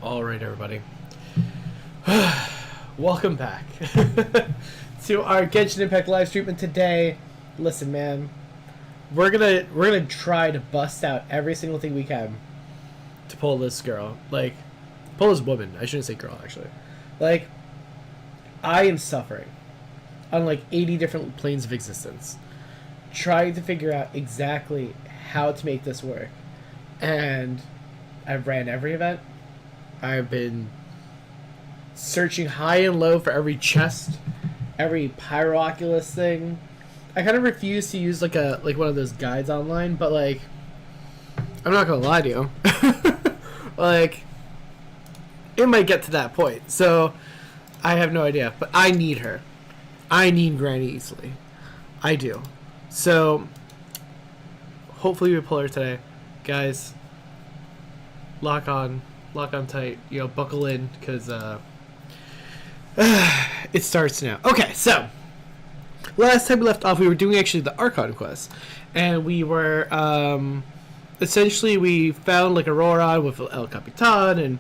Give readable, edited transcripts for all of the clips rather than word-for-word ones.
Alright, everybody. Welcome back to our Genshin Impact live stream. And today, listen, man, we're gonna try to bust out every single thing we can to pull this girl. Like, pull this woman. I shouldn't say girl, actually. Like, I am suffering on like 80 different planes of existence, trying to figure out exactly how to make this work. And I've ran every event. I've been searching high and low for every chest, every Pyro thing. I kind of refuse to use like one of those guides online, but like, I'm not gonna lie to you, like, it might get to that point. So I have no idea, but I need her. I need Granny easily. I do. So hopefully we pull her today, guys. Lock on tight, you know, buckle in, because it starts now. Okay, so last time we left off, we were doing actually the Archon quest, and we were essentially, we found like Aurora with El Capitan, and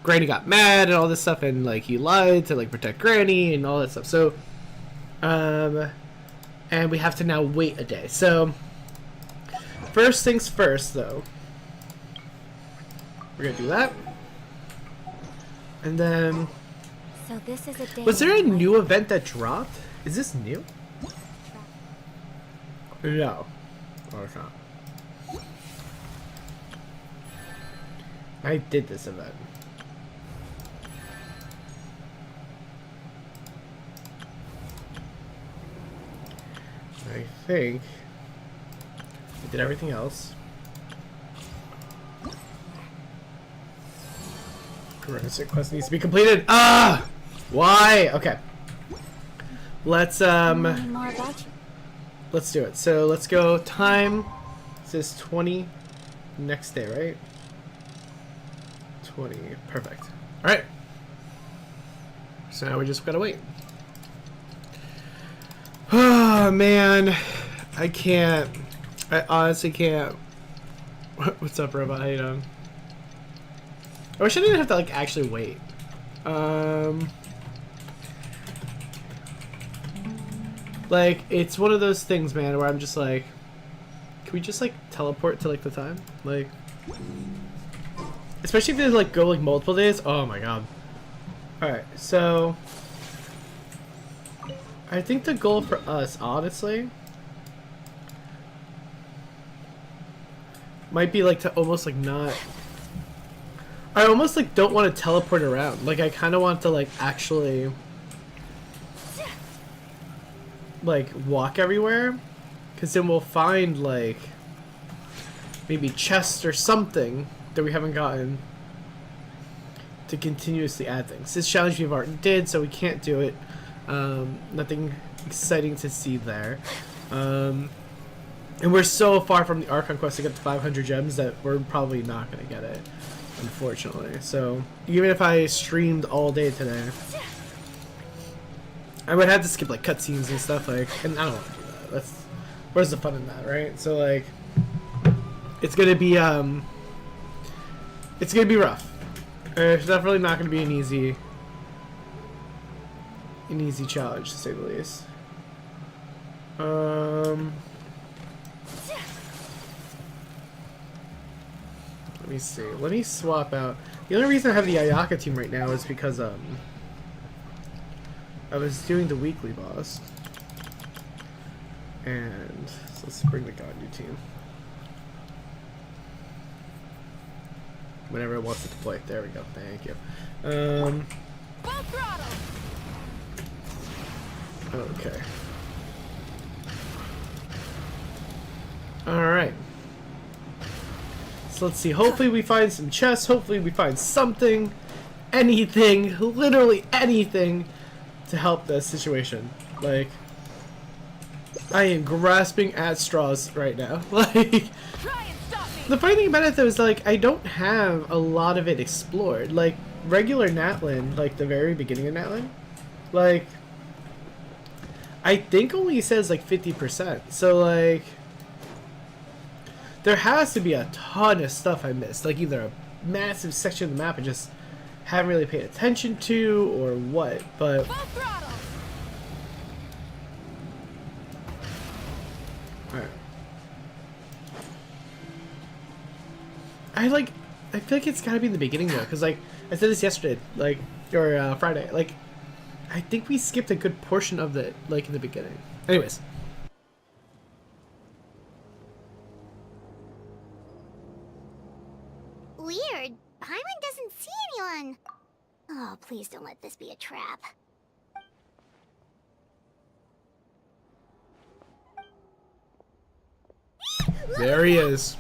Granny got mad and all this stuff, and like he lied to like protect Granny and all that stuff. So and we have to now wait a day. So first things first, though, we're gonna do that, and then. So this is a day. Was there a new event that dropped? Is this new? No. Oh, it's not. I did this event. I think I did everything else. Forensic quest needs to be completed. Ah! Why? Okay. Let's More about you. let's do it. So let's go. Time says 20. Next day, right? 20. Perfect. All right. So now we just gotta wait. Oh man, I can't. I honestly can't. What's up, robot? How you doing? I wish I didn't have to like actually wait. Like, it's one of those things, man, where I'm just like, can we just like teleport to like the time? Like, especially if they like go like multiple days. Oh my god. Alright, so I think the goal for us, honestly, might be like to almost like not. I almost like don't want to teleport around. Like, I kind of want to like actually like walk everywhere, because then we'll find like maybe chests or something that we haven't gotten to continuously add things. This challenge we've already did, so we can't do it. Nothing exciting to see there. And we're so far from the Archon quest to get to 500 gems that we're probably not going to get it, unfortunately. So even if I streamed all day today, I would have to skip like cutscenes and stuff, like, and I don't want to do that. That's, where's the fun in that, right? So like, it's gonna be rough. It's definitely not gonna be an easy challenge, to say the least. Let me see. Let me swap out. The only reason I have the Ayaka team right now is because I was doing the weekly boss, and so let's bring the Ganyu team. Whenever it wants to deploy. There we go. Thank you. Okay. Alright. So let's see. Hopefully we find some chests. Hopefully we find something. Anything. Literally anything to help this situation. Like, I am grasping at straws right now. Like, the funny thing about it though is like, I don't have a lot of it explored. Like, regular Natlan, like the very beginning of Natlan, like, I think only says like 50%. So like, there has to be a ton of stuff I missed. Like, either a massive section of the map I just haven't really paid attention to or what, but Full throttle. alright. I feel like it's gotta be in the beginning though, because like I said this yesterday, like or Friday, like I think we skipped a good portion of the like in the beginning. Anyways. Weird. Paimon doesn't see anyone. Oh, please don't let this be a trap. There he is.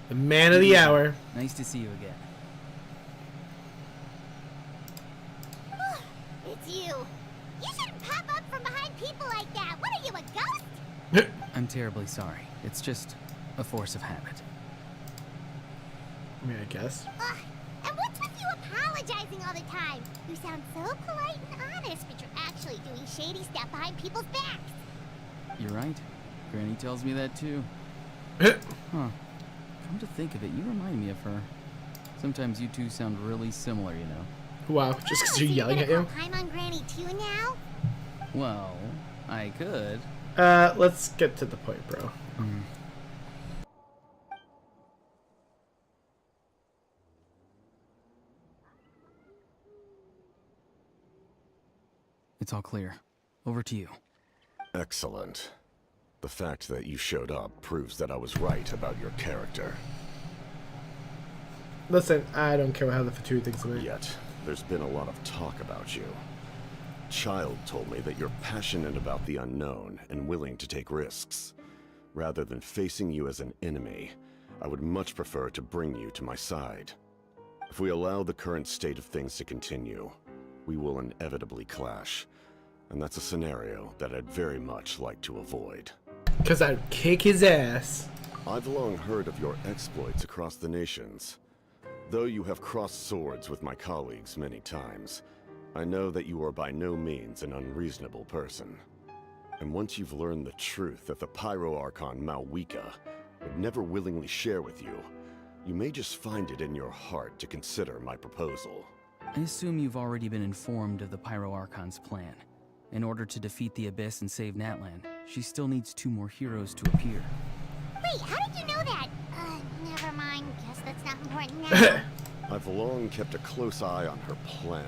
The man of the hour. Nice to see you again. It's you. You shouldn't pop up from behind people like that. What are you, a ghost? I'm terribly sorry. It's just a force of habit. I mean, I guess. And what's with you apologizing all the time? You sound so polite and honest, but you're actually doing shady stuff behind people's backs. You're right. Granny tells me that too. Huh. Come to think of it, you remind me of her. Sometimes you two sound really similar, you know. Wow, just because you're yelling at you. you? Paimon Granny too now? Well, I could. Let's get to the point, bro. It's all clear. Over to you. Excellent. The fact that you showed up proves that I was right about your character. Listen, I don't care how the Fatu thinks of me. Yet, there's been a lot of talk about you. Child told me that you're passionate about the unknown and willing to take risks. Rather than facing you as an enemy, I would much prefer to bring you to my side. If we allow the current state of things to continue, we will inevitably clash. And that's a scenario that I'd very much like to avoid. Because I'd kick his ass. I've long heard of your exploits across the nations. Though you have crossed swords with my colleagues many times, I know that you are by no means an unreasonable person. And once you've learned the truth that the Pyro Archon Malwika would never willingly share with you, you may just find it in your heart to consider my proposal. I assume you've already been informed of the Pyro Archon's plan. In order to defeat the Abyss and save Natlan, she still needs 2 more heroes to appear. Wait, how did you know that? Never mind. Guess that's not important now. I've long kept a close eye on her plan.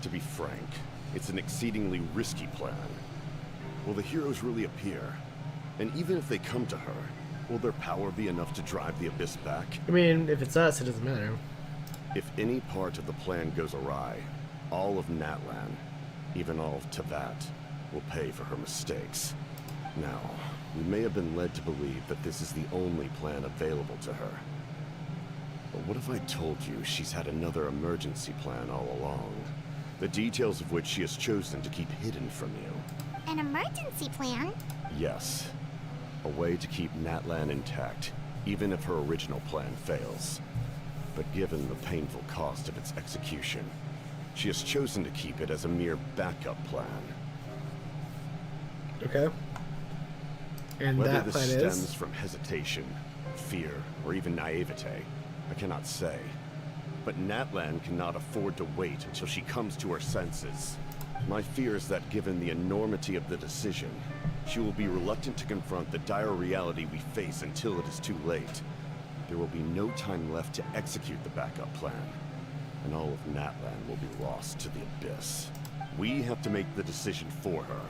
To be frank, it's an exceedingly risky plan. Will the heroes really appear? And even if they come to her, will their power be enough to drive the Abyss back? I mean, if it's us, it doesn't matter. If any part of the plan goes awry, all of Natlan, even all of Tevat, will pay for her mistakes. Now, we may have been led to believe that this is the only plan available to her. But what if I told you she's had another emergency plan all along? The details of which she has chosen to keep hidden from you. An emergency plan? Yes. A way to keep Natlan intact, even if her original plan fails. But given the painful cost of its execution, she has chosen to keep it as a mere backup plan. Okay. And Whether that this plan stems is? from hesitation, fear, or even naivete, I cannot say. But Natlan cannot afford to wait until she comes to her senses. My fear is that given the enormity of the decision, she will be reluctant to confront the dire reality we face until it is too late. There will be no time left to execute the backup plan, and all of Natlan will be lost to the Abyss. We have to make the decision for her,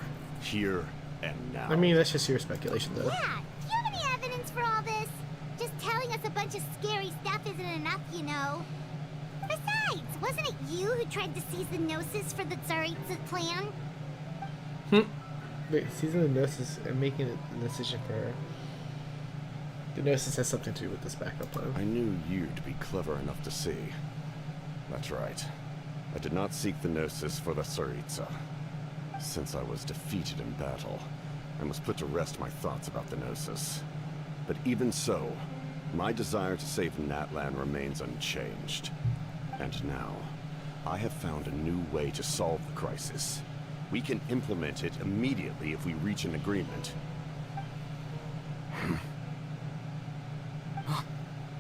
here and now. I mean, that's just your speculation, though. Yeah, do you have any evidence for all this? Just telling us a bunch of scary stuff isn't enough, you know. Besides, wasn't it you who tried to seize the Gnosis for the Tsaritsa plan? Wait, seizing the Gnosis and making a decision for her. The Gnosis has something to do with this backup plan. I knew you to be clever enough to see. That's right. I did not seek the Gnosis for the Tsaritsa. Since I was defeated in battle, I must put to rest my thoughts about the Gnosis. But even so, my desire to save Natlan remains unchanged. And now, I have found a new way to solve the crisis. We can implement it immediately if we reach an agreement.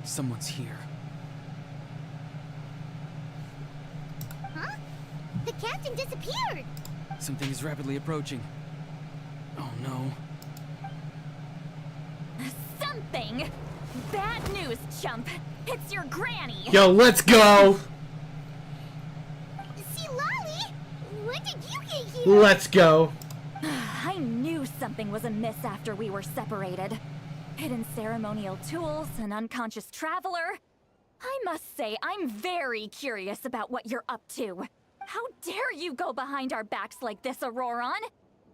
Someone's here. captain disappeared. Something is rapidly approaching. Oh no. Something? Bad news, chump. It's your granny. Yo, let's go. Citlali, when did you get here? Let's go. I knew something was amiss after we were separated. Hidden ceremonial tools, an unconscious traveler. I must say, I'm very curious about what you're up to. How dare you go behind our backs like this, Auroron?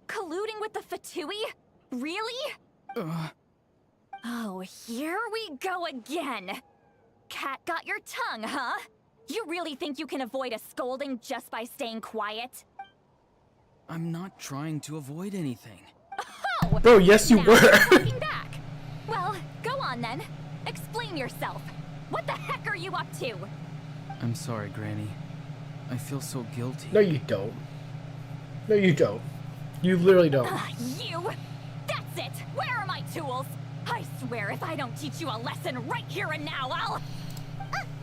Colluding with the Fatui? Really? Oh, here we go again. Cat got your tongue, huh? You really think you can avoid a scolding just by staying quiet? I'm not trying to avoid anything. Oh! Bro, yes you Now were. you're talking back. Well, go on then. Explain yourself. What the heck are you up to? I'm sorry, Granny. I feel so guilty. No, you don't. No, you don't. You literally don't. You! That's it! Where are my tools? I swear if I don't teach you a lesson right here and now, I'll...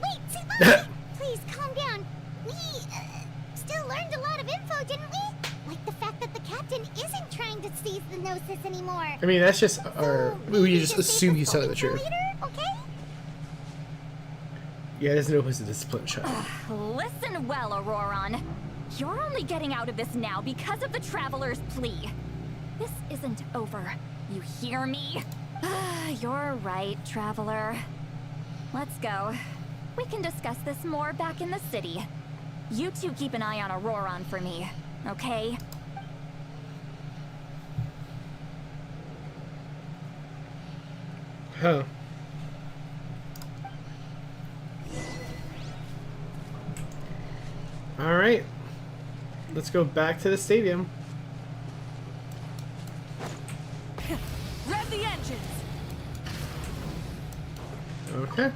Wait, Citlali, please calm down. We, still learned a lot of info, didn't we? Like the fact that the captain isn't trying to seize the Gnosis anymore. I mean, that's just our... So, We just assume save he's telling the scolding truth. for later, okay? Yeah, there's no place to discipline a child. Listen well, Auroron. You're only getting out of this now because of the Traveler's plea. This isn't over. You hear me? You're right, Traveler. Let's go. We can discuss this more back in the city. You two keep an eye on Auroron for me, okay? Huh. Alright. Let's go back to the stadium. Rev the engines! Okay.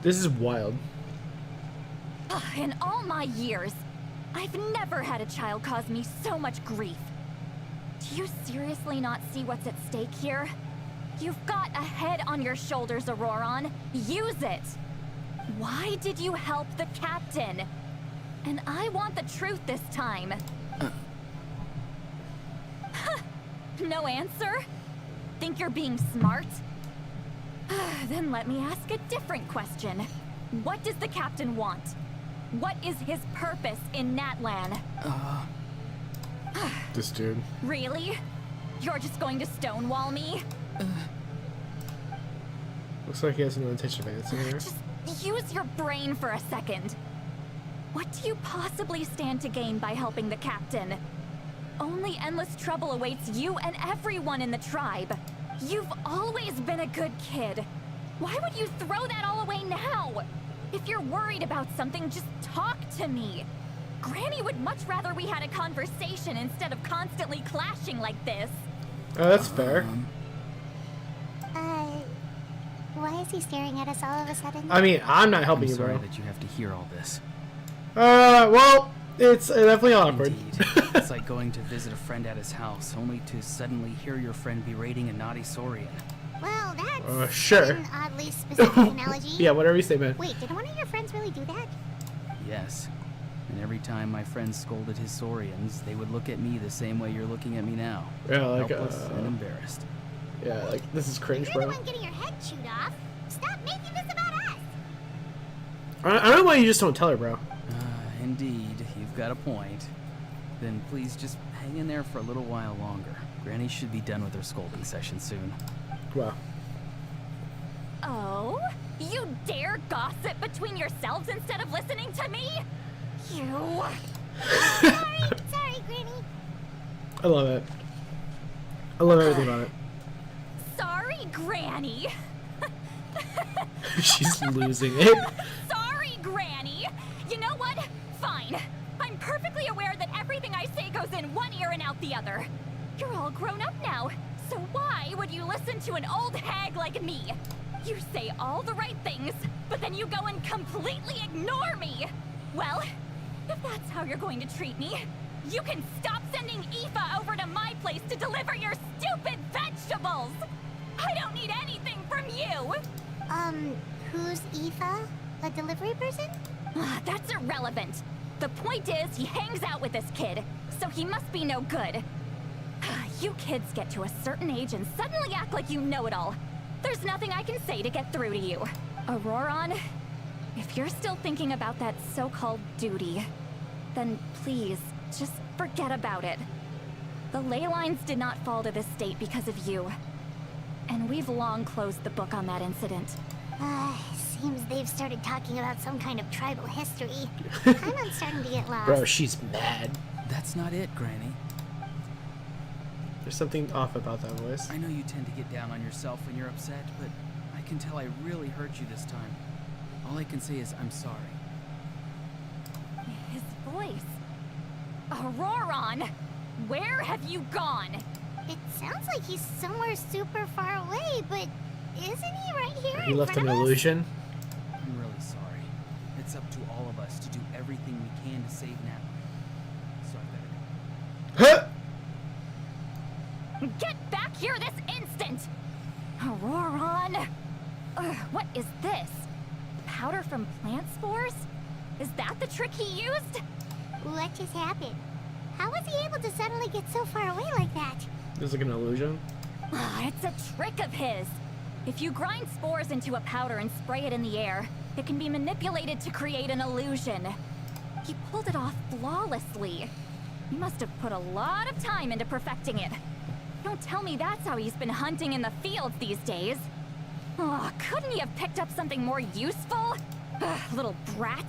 This is wild. In all my years, I've never had a child cause me so much grief. Do you seriously not see what's at stake here? You've got a head on your shoulders, Auroron. Use it! Why did you help the captain? And I want the truth this time. No answer? Think you're being smart? Then let me ask a different question. What does the captain want? What is his purpose in Natlan? This dude. Really? You're just going to stonewall me? Looks like he has no intention of answering her. Just use your brain for a second. What do you possibly stand to gain by helping the captain? Only endless trouble awaits you and everyone in the tribe. You've always been a good kid. Why would you throw that all away now? If you're worried about something, just talk to me. Granny would much rather we had a conversation instead of constantly clashing like this. Oh, that's fair. Why is he staring at us all of a sudden? I mean, I'm not I'm helping you, sorry bro. that you have to hear all this. Well, it's definitely awkward. Indeed. It's like going to visit a friend at his house, only to suddenly hear your friend berating a naughty Saurian. Well, that's sure. an oddly specific analogy. Yeah, whatever you say, man. Wait, did one of your friends really do that? Yes. And every time my friend scolded his Saurians, they would look at me the same way you're looking at me now. Yeah, like, helpless and embarrassed. Yeah, like, this is cringe, You're bro. the one getting your head chewed off. Stop making this about us. I don't know why you just don't tell her, bro. Indeed, you've got a point. Then please just hang in there for a little while longer. Granny should be done with her scolding session soon. Wow. Oh? You dare gossip between yourselves instead of listening to me? You... Sorry, Granny. I love it. I love everything about it. Sorry, Granny. She's losing it. Sorry, Granny. You know what? Fine. I'm perfectly aware that everything I say goes in one ear and out the other. You're all grown up now, so why would you listen to an old hag like me? You say all the right things, but then you go and completely ignore me. Well, if that's how you're going to treat me, you can stop sending Aoife over to my place to deliver your stupid vegetables. I don't need anything from you. Who's Eva? A delivery person? That's irrelevant. The point is, he hangs out with this kid, so he must be no good. You kids get to a certain age and suddenly act like you know it all. There's nothing I can say to get through to you. Auroron, if you're still thinking about that so-called duty, then please, just forget about it. The ley lines did not fall to this state because of you. And we've long closed the book on that incident. Seems they've started talking about some kind of tribal history. I'm starting to get lost. Bro, she's mad. That's not it, Granny. There's something off about that voice. I know you tend to get down on yourself when you're upset, but I can tell I really hurt you this time. All I can say is I'm sorry. His voice. Auroron! Where have you gone? It sounds like he's somewhere super far away, but isn't he right here He in left front an of us? illusion. I'm really sorry. It's up to all of us to do everything we can to save Natlan. So I better go. Huh! Get back here this instant! Auroron! What is this? Powder from plant spores? Is that the trick he used? What just happened? How was he able to suddenly get so far away like that? There's like an illusion. It's a trick of his. If you grind spores into a powder and spray it in the air, it can be manipulated to create an illusion. He pulled it off flawlessly. He must have put a lot of time into perfecting it. Don't tell me that's how he's been hunting in the fields these days. Oh, couldn't he have picked up something more useful? Little brat.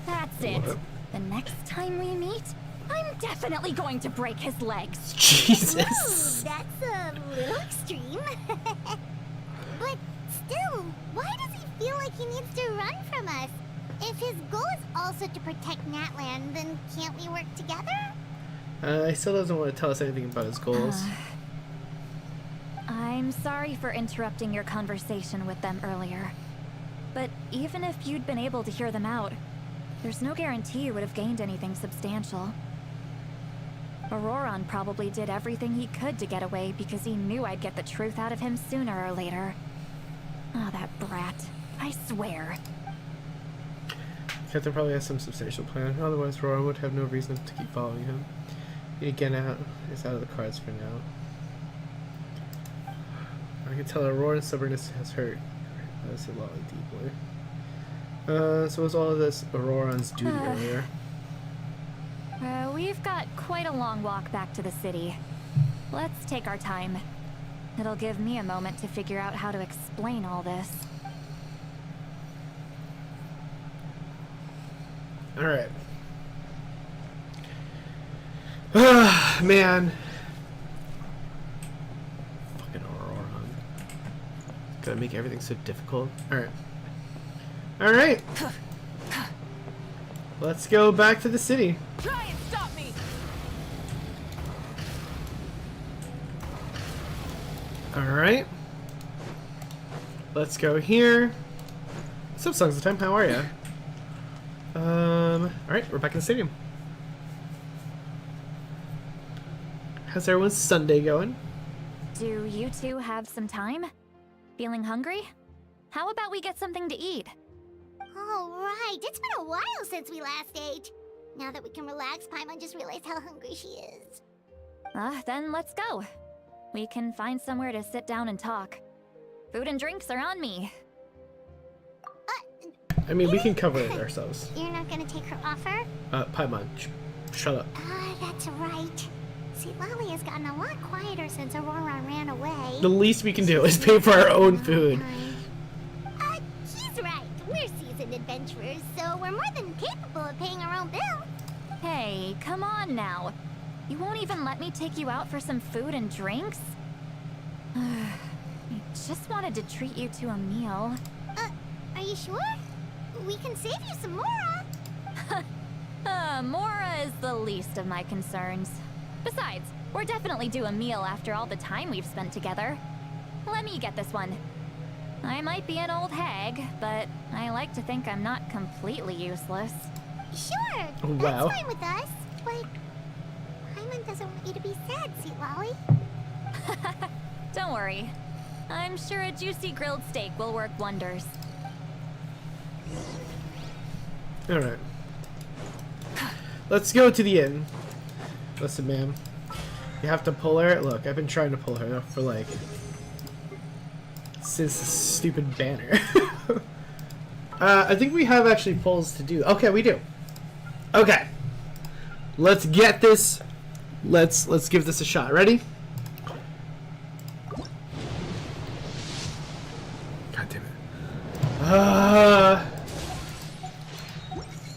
That's it. What? The next time we meet, I'm definitely going to break his legs. Jesus. Ooh, that's a little extreme. But still, why does he feel like he needs to run from us? If his goal is also to protect Natlan, then can't we work together? He still doesn't want to tell us anything about his goals. I'm sorry for interrupting your conversation with them earlier. But even if you'd been able to hear them out, there's no guarantee you would have gained anything substantial. Auroron probably did everything he could to get away because he knew I'd get the truth out of him sooner or later. Oh, that brat. I swear. Captain probably has some substantial plan, otherwise Roran would have no reason to keep following him. Again, is out of the cards for now. I can tell Aurora's stubbornness has hurt Citlali deeply. So was all of this Auroran's duty earlier? We've got quite a long walk back to the city. Let's take our time. It'll give me a moment to figure out how to explain all this. Alright. Man. Fucking Auroran. Gotta make everything so difficult. Alright. Alright. Let's go back to the city. Try and stop me! Alright. Let's go here. What's up, Songs of Time? How are ya? Alright, we're back in the stadium. How's everyone's Sunday going? Do you two have some time? Feeling hungry? How about we get something to eat? Oh, right. It's been a while since we last ate. Now that we can relax, Paimon just realized how hungry she is. Then let's go. We can find somewhere to sit down and talk. Food and drinks are on me. I mean, we can cover it ourselves. You're not gonna take her offer? Paimon, shut up. That's right. Citlali has gotten a lot quieter since Aurora ran away. The least we can do is pay for our own food. He's right. We're seasoned adventurers, so we're more than capable of paying our own bill. Hey, come on now. You won't even let me take you out for some food and drinks? I just wanted to treat you to a meal. Are you sure? We can save you some more. Mora is the least of my concerns. Besides, we're definitely due a meal after all the time we've spent together. Let me get this one. I might be an old hag, but I like to think I'm not completely useless. Sure. Wow. That's fine with us. But Paimon doesn't want you to be sad, Citlali. Don't worry. I'm sure a juicy grilled steak will work wonders. Alright. Let's go to the inn. Listen, ma'am. You have to pull her. Look, I've been trying to pull her for like since the stupid banner. I think we have actually pulls to do. Okay, we do. Okay. Let's get this. Let's give this a shot. Ready? God damn it.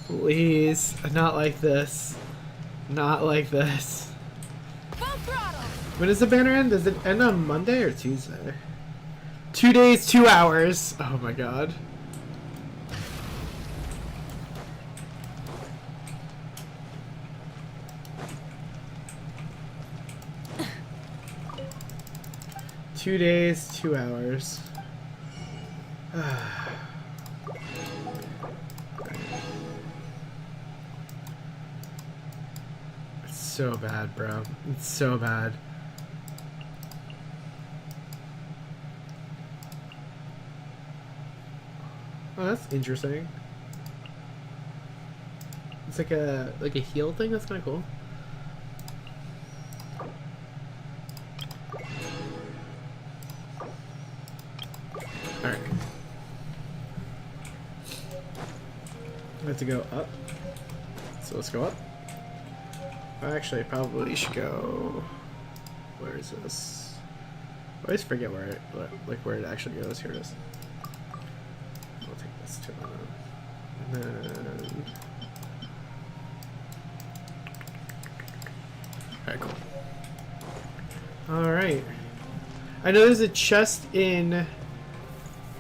Please, not like this. Not like this. When does the banner end? Does it end on Monday or Tuesday? 2 days, 2 hours. Oh my god. Two days, 2 hours. It's so bad, bro. It's so bad. Oh, that's interesting. It's like a heal thing. That's kind of cool. All right. I have to go up. So let's go up. Actually, I probably should go. Where is this? I always forget where it, where it actually goes. Here it is. I'll take this to and then. Alright, cool. Alright. I know there's a chest in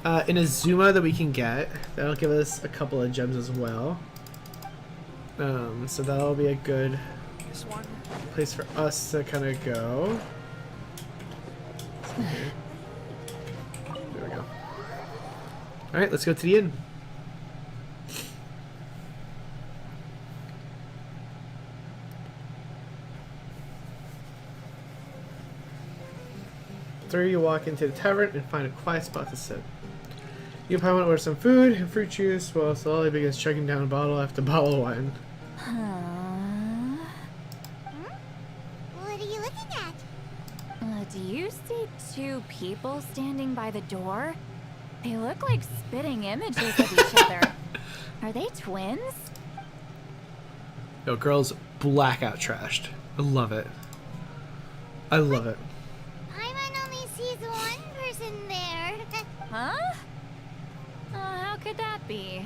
Azuma that we can get. That'll give us a couple of gems as well. So that'll be a good place for us to kind of go. Okay. There we go. Alright, let's go to the inn. Three, you walk into the tavern and find a quiet spot to sit. You probably want to order some food and fruit juice while Citlali begins chugging down bottle after bottle of wine. What are you looking at? Do you see two people standing by the door? They look like spitting images of each other. Are they twins? Yo, girls blackout trashed. I love it. I love it. Paimon only sees one person there. Huh? How could that be?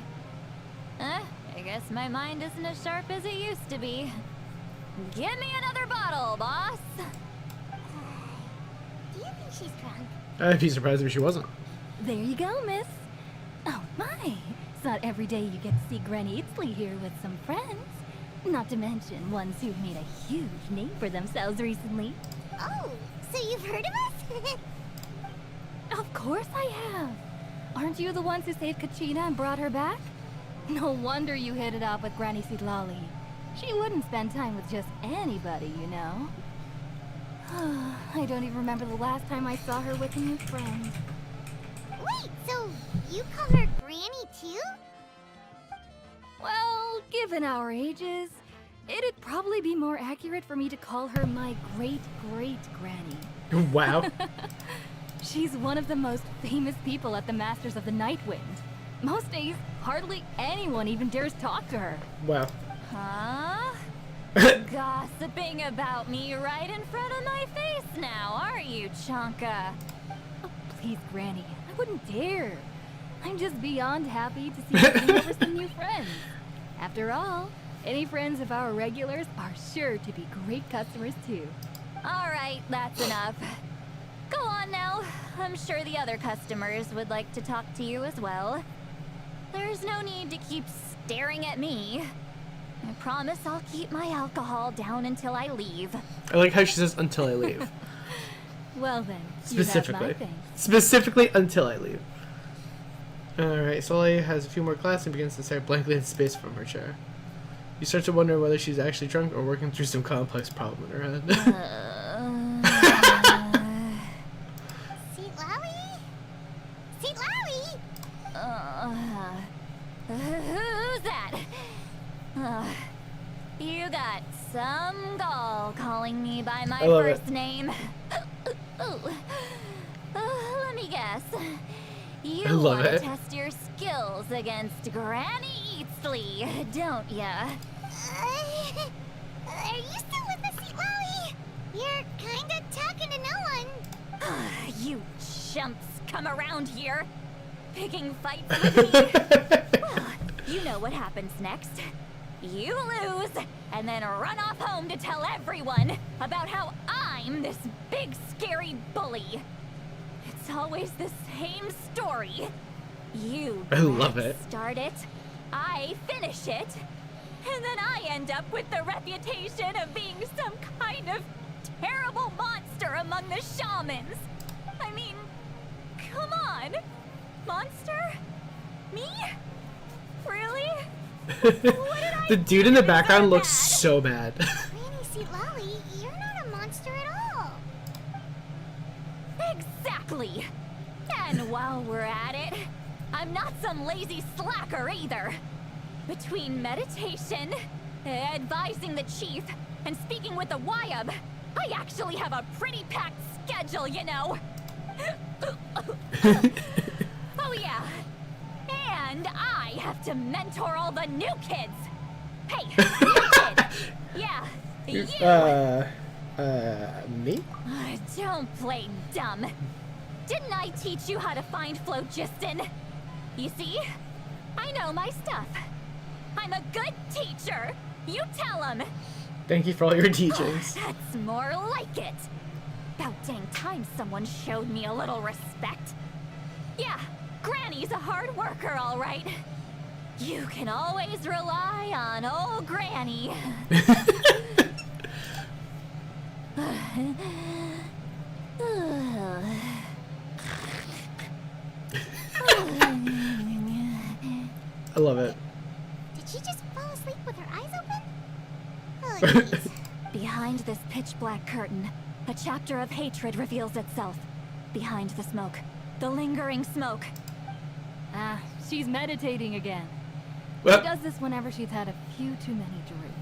I guess my mind isn't as sharp as it used to be. Give me another bottle, boss! Do you think she's drunk? I'd be surprised if she wasn't. There you go, miss. Oh my, it's not every day you get to see Granny Itzley here with some friends. Not to mention ones who've made a huge name for themselves recently. Oh, so you've heard of us? Of course I have. Aren't you the ones who saved Kachina and brought her back? No wonder you hit it off with Granny Citlali. She wouldn't spend time with just anybody, you know. I don't even remember the last time I saw her with a new friend. Wait, so you call her Granny too? Well, given our ages, it'd probably be more accurate for me to call her my great-great-granny. Wow. She's one of the most famous people at the Masters of the Nightwind. Most days, hardly anyone even dares talk to her. Wow. Huh? Gossiping about me right in front of my face now, aren't you, Chonka? Oh, please, Granny, I wouldn't dare. I'm just beyond happy to see you bring over some new friends. After all, any friends of our regulars are sure to be great customers too. Alright, that's enough. Go on now. I'm sure the other customers would like to talk to you as well. There's no need to keep staring at me. I promise I'll keep my alcohol down until I leave. I like how she says until I leave. Well then, Specifically. you have my thanks. Specifically until I leave. Alright, Citlali has a few more glasses and begins to stare blankly in space from her chair. You start to wonder whether she's actually drunk or working through some complex problem in her head. Citlali? Citlali? Who's that? You got some gall calling me by my I love first it. name. Let me guess. You I love want to it. test your skills against Granny Eatsley, don't ya? Are you still with the Citlali? You're kinda talking to no one. You chumps come around here, picking fights with me. Well, you know what happens next. You lose, and then run off home to tell everyone about how I'm this big scary bully. It's always the same story. You I love it. start it, I finish it, and then I end up with the reputation of being some kind of terrible monster among the shamans. I mean, come on. Monster? Me? Really? The dude in the background looks so bad. Granny Citlali, you're not a monster at all. Exactly. And while we're at it, I'm not some lazy slacker either. Between meditation, advising the chief, and speaking with the Wyab, I actually have a pretty packed schedule, you know. Oh yeah. And I have to mentor all the new kids. Hey, new kid. Yeah, you. Me? Don't play dumb. Didn't I teach you how to find phlogiston? You see? I know my stuff. I'm a good teacher. You tell him. Thank you for all your teachings. That's more like it. About dang time someone showed me a little respect. Yeah, Granny's a hard worker, all right. You can always rely on old Granny. I love it. Did she just fall asleep with her eyes open? Oh, jeez. Behind this pitch-black curtain, a chapter of hatred reveals itself. Behind the smoke, the lingering smoke. Ah, she's meditating again. Well, She does this whenever she's had a few too many drinks.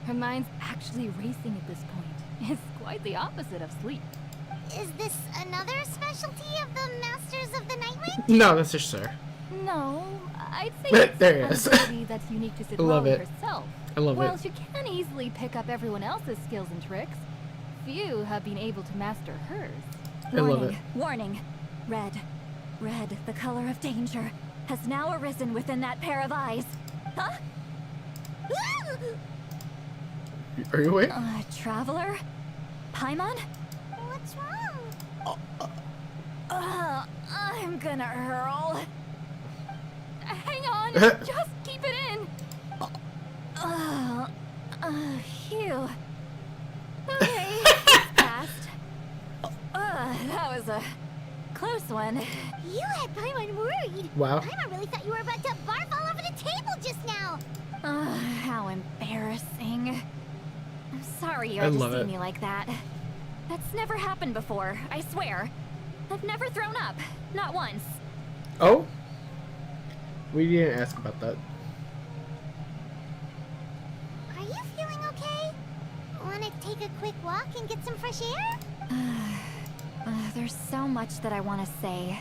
Her mind's actually racing at this point. It's quite the opposite of sleep. Is this another specialty of the Masters of the Nightwind? no, that's just sir. No, I'd say There it's it is. an ability that's unique to I love Citlali it. herself. I love While it. she can easily pick up everyone else's skills and tricks, few have been able to master hers. I love it. Warning. Red. Red, the color of danger, has now arisen within that pair of eyes. Huh? Are you awake? Traveler? Paimon? What's wrong? I'm gonna hurl. Hang on, just keep it in. Phew. Okay, it's passed. That was a close one. You had Paimon worried. Wow. Paimon really thought you were about to barf all over the table just now. How embarrassing. I'm sorry you I had to love see it. me like that. That's never happened before, I swear. I've never thrown up. Not once. Oh? We didn't ask about that. Are you feeling okay? Wanna take a quick walk and get some fresh air? There's so much that I want to say,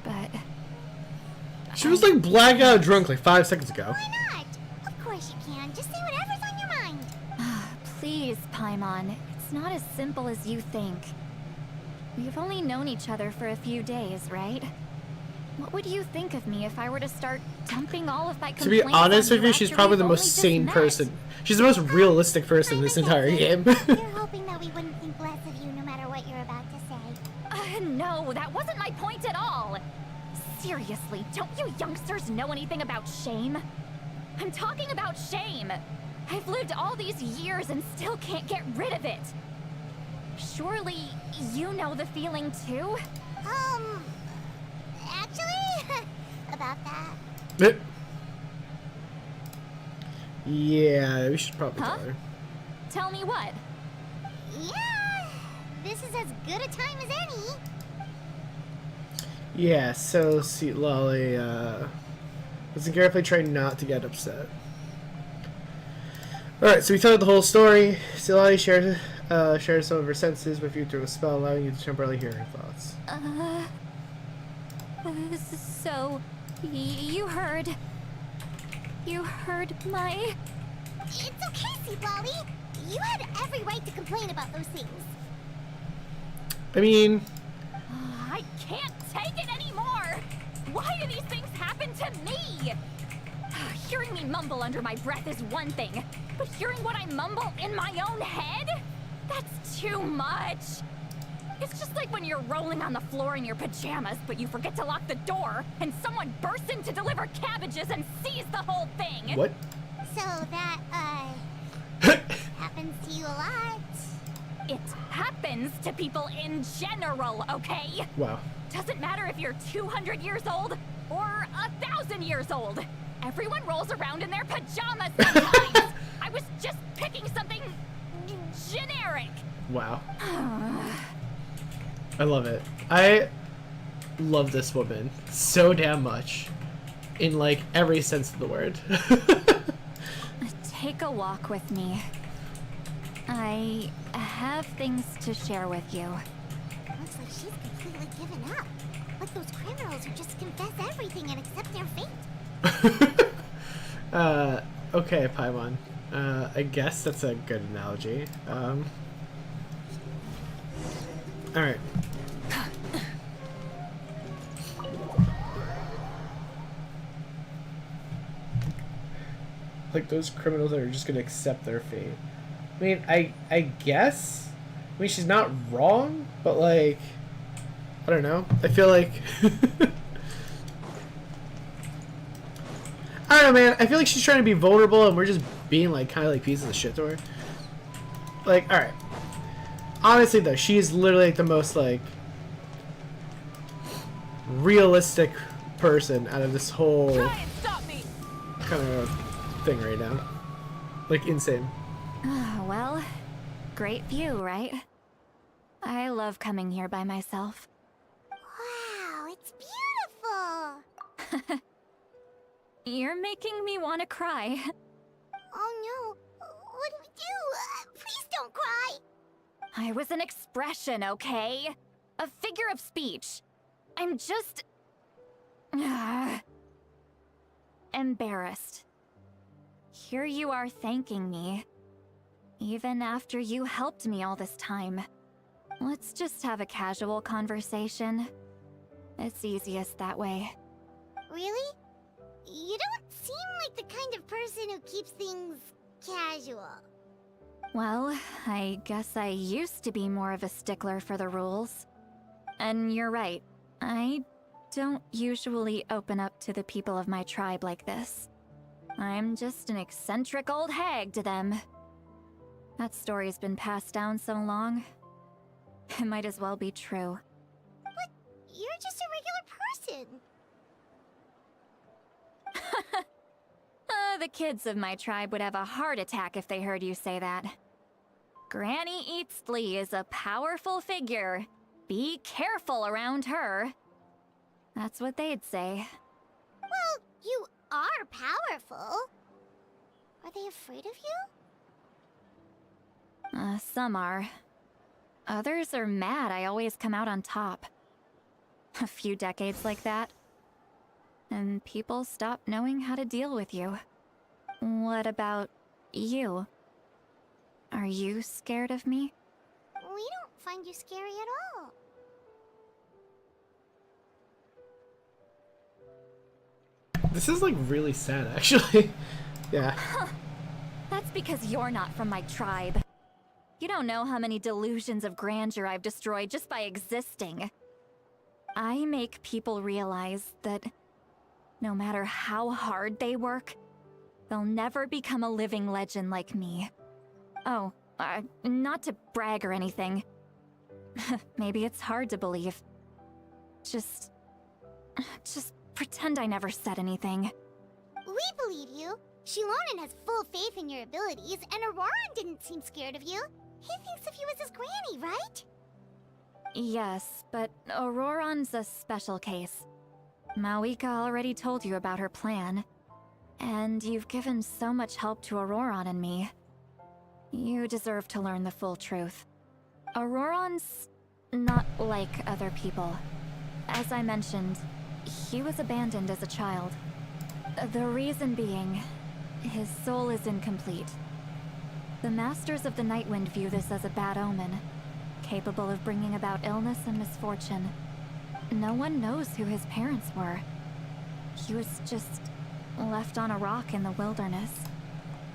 but... She was like blackout drunk like 5 seconds ago. Why not? Of course you can. Just say whatever's on your mind. Please, Paimon. It's not as simple as you think. We've only known each other for a few days, right? What would you think of me if I were to start dumping all of my To be complaints honest on with you you, she's after probably we've the only most just sane met? person. She's the most realistic person in this entire game. You're hoping that we wouldn't think less of you no matter what you're about to say. No, that wasn't my point at all. Seriously, don't you youngsters know anything about shame? I'm talking about shame. I've lived all these years and still can't get rid of it. Surely, you know the feeling too? Actually, about that. Yeah, we should probably Huh? tell her. Tell me what? Yeah, this is as good a time as any. Yeah, so Citlali, Listen carefully, try not to get upset. Alright, so we told the whole story. Citlali shared some of her senses with you through a spell, allowing you to temporarily hear her thoughts. So, you heard my... It's okay, Citlali. You had every right to complain about those things. I mean... I can't take it anymore! Why do these things happen to me? Hearing me mumble under my breath is one thing, but hearing what I mumble in my own head? That's too much! It's just like when you're rolling on the floor in your pajamas, but you forget to lock the door, and someone bursts in to deliver cabbages and sees the whole thing! What? So that, happens to you a lot. It happens to people in general, okay? Wow. Doesn't matter if you're 200 years old or 1,000 years old. Everyone rolls around in their pajamas sometimes. I was just picking something generic. Wow. I love it. I love this woman so damn much. In, like, every sense of the word. Take a walk with me. I have things to share with you. Looks like she's completely given up. Like those criminals who just confess everything and accept their fate. Okay, Paimon. I guess that's a good analogy. Alright. Like those criminals that are just gonna accept their fate. I mean, I guess. I mean, she's not wrong, but like, I don't know. I feel like I don't know, man. I feel like she's trying to be vulnerable, and we're just being like kind of like pieces of shit to her. Like, all right. Honestly, though, she is literally like the most like realistic person out of this whole kind of thing right now. Like, insane. Well, great view, right? I love coming here by myself. Wow, it's beautiful. You're making me want to cry. Oh no, what do we do? Please don't cry. I was an expression, okay? A figure of speech. I'm just... embarrassed. Here you are thanking me. Even after you helped me all this time. Let's just have a casual conversation. It's easiest that way. Really? You don't seem like the kind of person who keeps things casual. Well, I guess I used to be more of a stickler for the rules. And you're right, I don't usually open up to the people of my tribe like this. I'm just an eccentric old hag to them. That story's been passed down so long, it might as well be true. But you're just a regular person. The kids of my tribe would have a heart attack if they heard you say that. Granny Eastly is a powerful figure. Be careful around her. That's what they'd say. Well, you are powerful. Are they afraid of you? Some are. Others are mad I always come out on top. A few decades like that, and people stop knowing how to deal with you. What about you? Are you scared of me? We don't find you scary at all. This is like really sad, actually. Yeah. That's because you're not from my tribe. You don't know how many delusions of grandeur I've destroyed just by existing. I make people realize that no matter how hard they work, they'll never become a living legend like me. Oh, not to brag or anything. Maybe it's hard to believe. Just pretend I never said anything. We believe you. Shilonen has full faith in your abilities, and Auroran didn't seem scared of you. He thinks of you as his granny, right? Yes, but Auroran's a special case. Mawika already told you about her plan, and you've given so much help to Auroron and me. You deserve to learn the full truth. Auroron's not like other people. As I mentioned, he was abandoned as a child. The reason being, his soul is incomplete. The Masters of the Nightwind view this as a bad omen, capable of bringing about illness and misfortune. No one knows who his parents were. He was just left on a rock in the wilderness.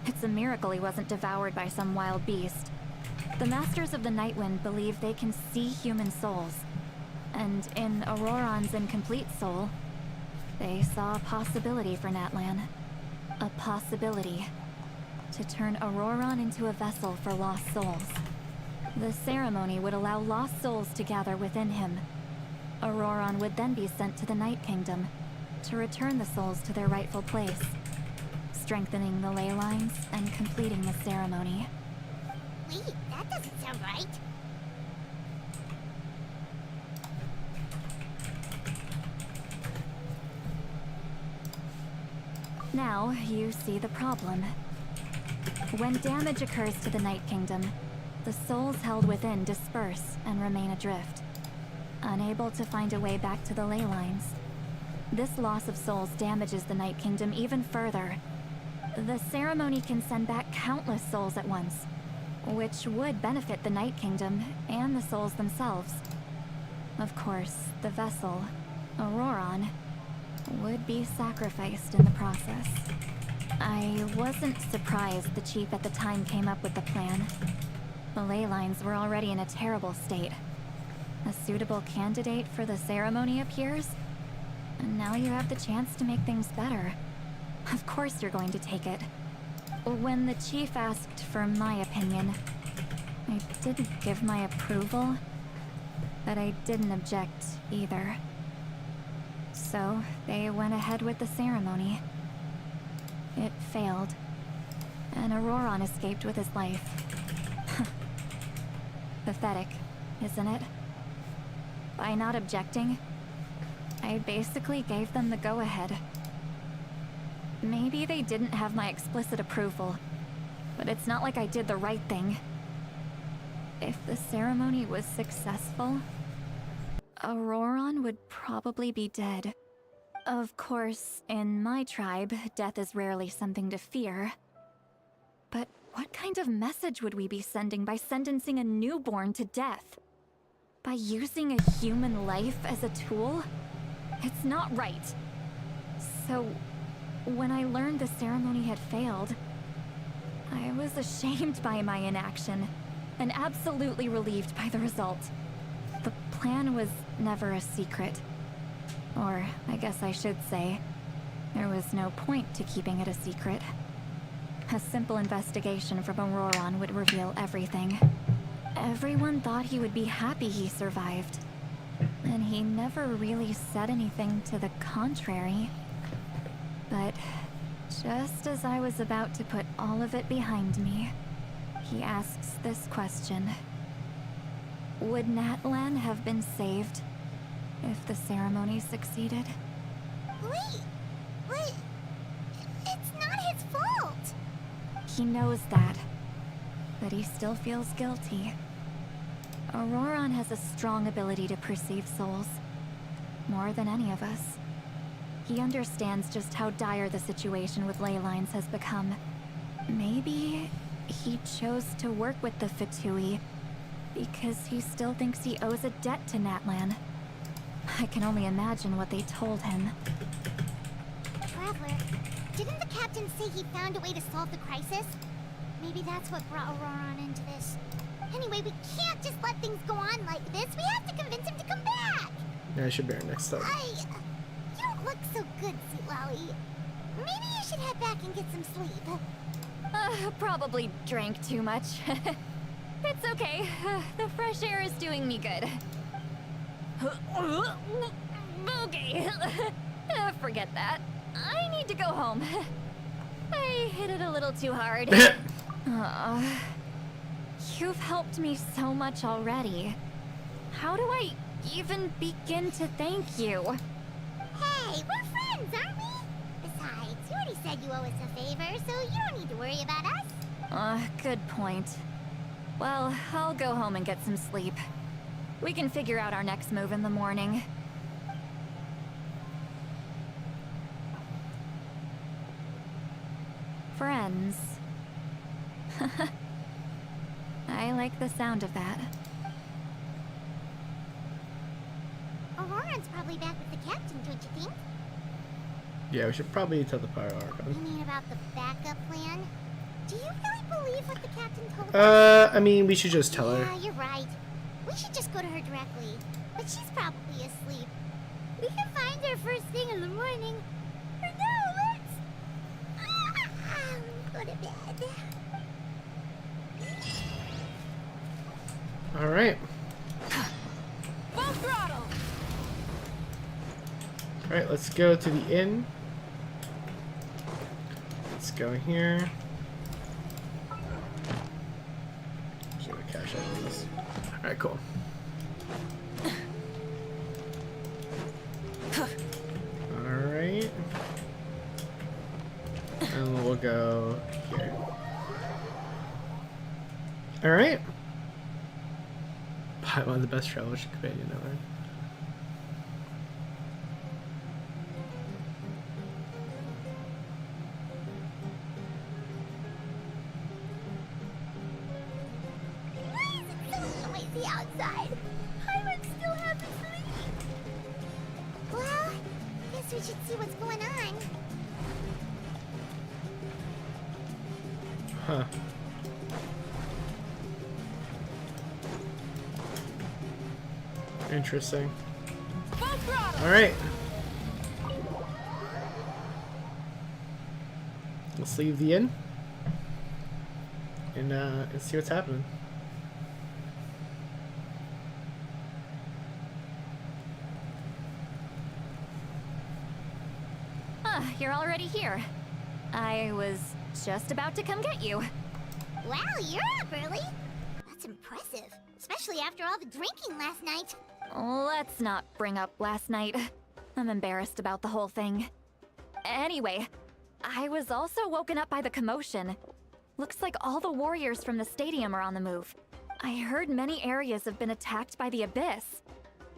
It's a miracle he wasn't devoured by some wild beast. The Masters of the Nightwind believe they can see human souls, and in Auroron's incomplete soul, they saw a possibility for Natlan. A possibility to turn Auroron into a vessel for lost souls. The ceremony would allow lost souls to gather within him. Auroron would then be sent to the Night Kingdom to return the souls to their rightful place, strengthening the ley lines and completing the ceremony. Wait, that doesn't sound right. Now, you see the problem. When damage occurs to the Night Kingdom, the souls held within disperse and remain adrift, unable to find a way back to the ley lines. This loss of souls damages the Night Kingdom even further. The ceremony can send back countless souls at once, which would benefit the Night Kingdom and the souls themselves. Of course, the vessel, Auroron, would be sacrificed in the process. I wasn't surprised the chief at the time came up with the plan. The ley lines were already in a terrible state. A suitable candidate for the ceremony appears, and now you have the chance to make things better. Of course you're going to take it. When the chief asked for my opinion, I didn't give my approval, but I didn't object either. So they went ahead with the ceremony. It failed, and Auroron escaped with his life. Pathetic, isn't it? By not objecting, I basically gave them the go-ahead. Maybe they didn't have my explicit approval, but it's not like I did the right thing. If the ceremony was successful, Auroron would probably be dead. Of course, in my tribe, death is rarely something to fear. But what kind of message would we be sending by sentencing a newborn to death? By using a human life as a tool? It's not right. So, when I learned the ceremony had failed, I was ashamed by my inaction, and absolutely relieved by the result. The plan was never a secret. Or, I guess I should say, there was no point to keeping it a secret. A simple investigation from Auroron would reveal everything. Everyone thought he would be happy he survived, and he never really said anything to the contrary. But just as I was about to put all of it behind me, he asks this question. Would Natlan have been saved if the ceremony succeeded? Wait, but it's not his fault. He knows that, but he still feels guilty. Auroron has a strong ability to perceive souls, more than any of us. He understands just how dire the situation with ley lines has become. Maybe he chose to work with the Fatui because he still thinks he owes a debt to Natlan. I can only imagine what they told him. Traveler, didn't the captain say he found a way to solve the crisis? Maybe that's what brought Auroron into this. Anyway, we can't just let things go on like this. We have to convince him to come back! Yeah, I should bear next time. You don't look so good, Citlali. Maybe you should head back and get some sleep. Probably drank too much. It's okay. The fresh air is doing me good. Okay. Forget that. I need to go home. I hit it a little too hard. You've helped me so much already. How do I even begin to thank you? Hey, Hey, we're friends, aren't we? Besides, you already said you owe us a favor, so you don't need to worry about us. Good point. Well, I'll go home and get some sleep. We can figure out our next move in the morning. Friends. I like the sound of that. Auroran's probably back with the captain, don't you think? Yeah, we should probably tell the Pyro You Archon. mean about the backup plan? Do you really believe what the captain told us? I mean, we should just tell her. Yeah, you're right. We should just go to her directly. But she's probably asleep. We can find her first thing in the morning. Or no, let's... go to bed. Alright. Full throttle! Alright, let's go to the inn. Let's go here. Just gonna cash out of this. Alright, cool. Alright. And we'll go here. Alright. One of the best travel companion ever. Why is it so noisy outside? Pyro still happens to me. Well, guess we should see what's going on. Huh. Interesting. Alright. Let's leave the inn. And see what's happening. You're already here. I was just about to come get you. Wow, you're up early. That's impressive, especially after all the drinking last night. Let's not bring up last night. I'm embarrassed about the whole thing. Anyway, I was also woken up by the commotion. Looks like all the warriors from the stadium are on the move. I heard many areas have been attacked by the Abyss,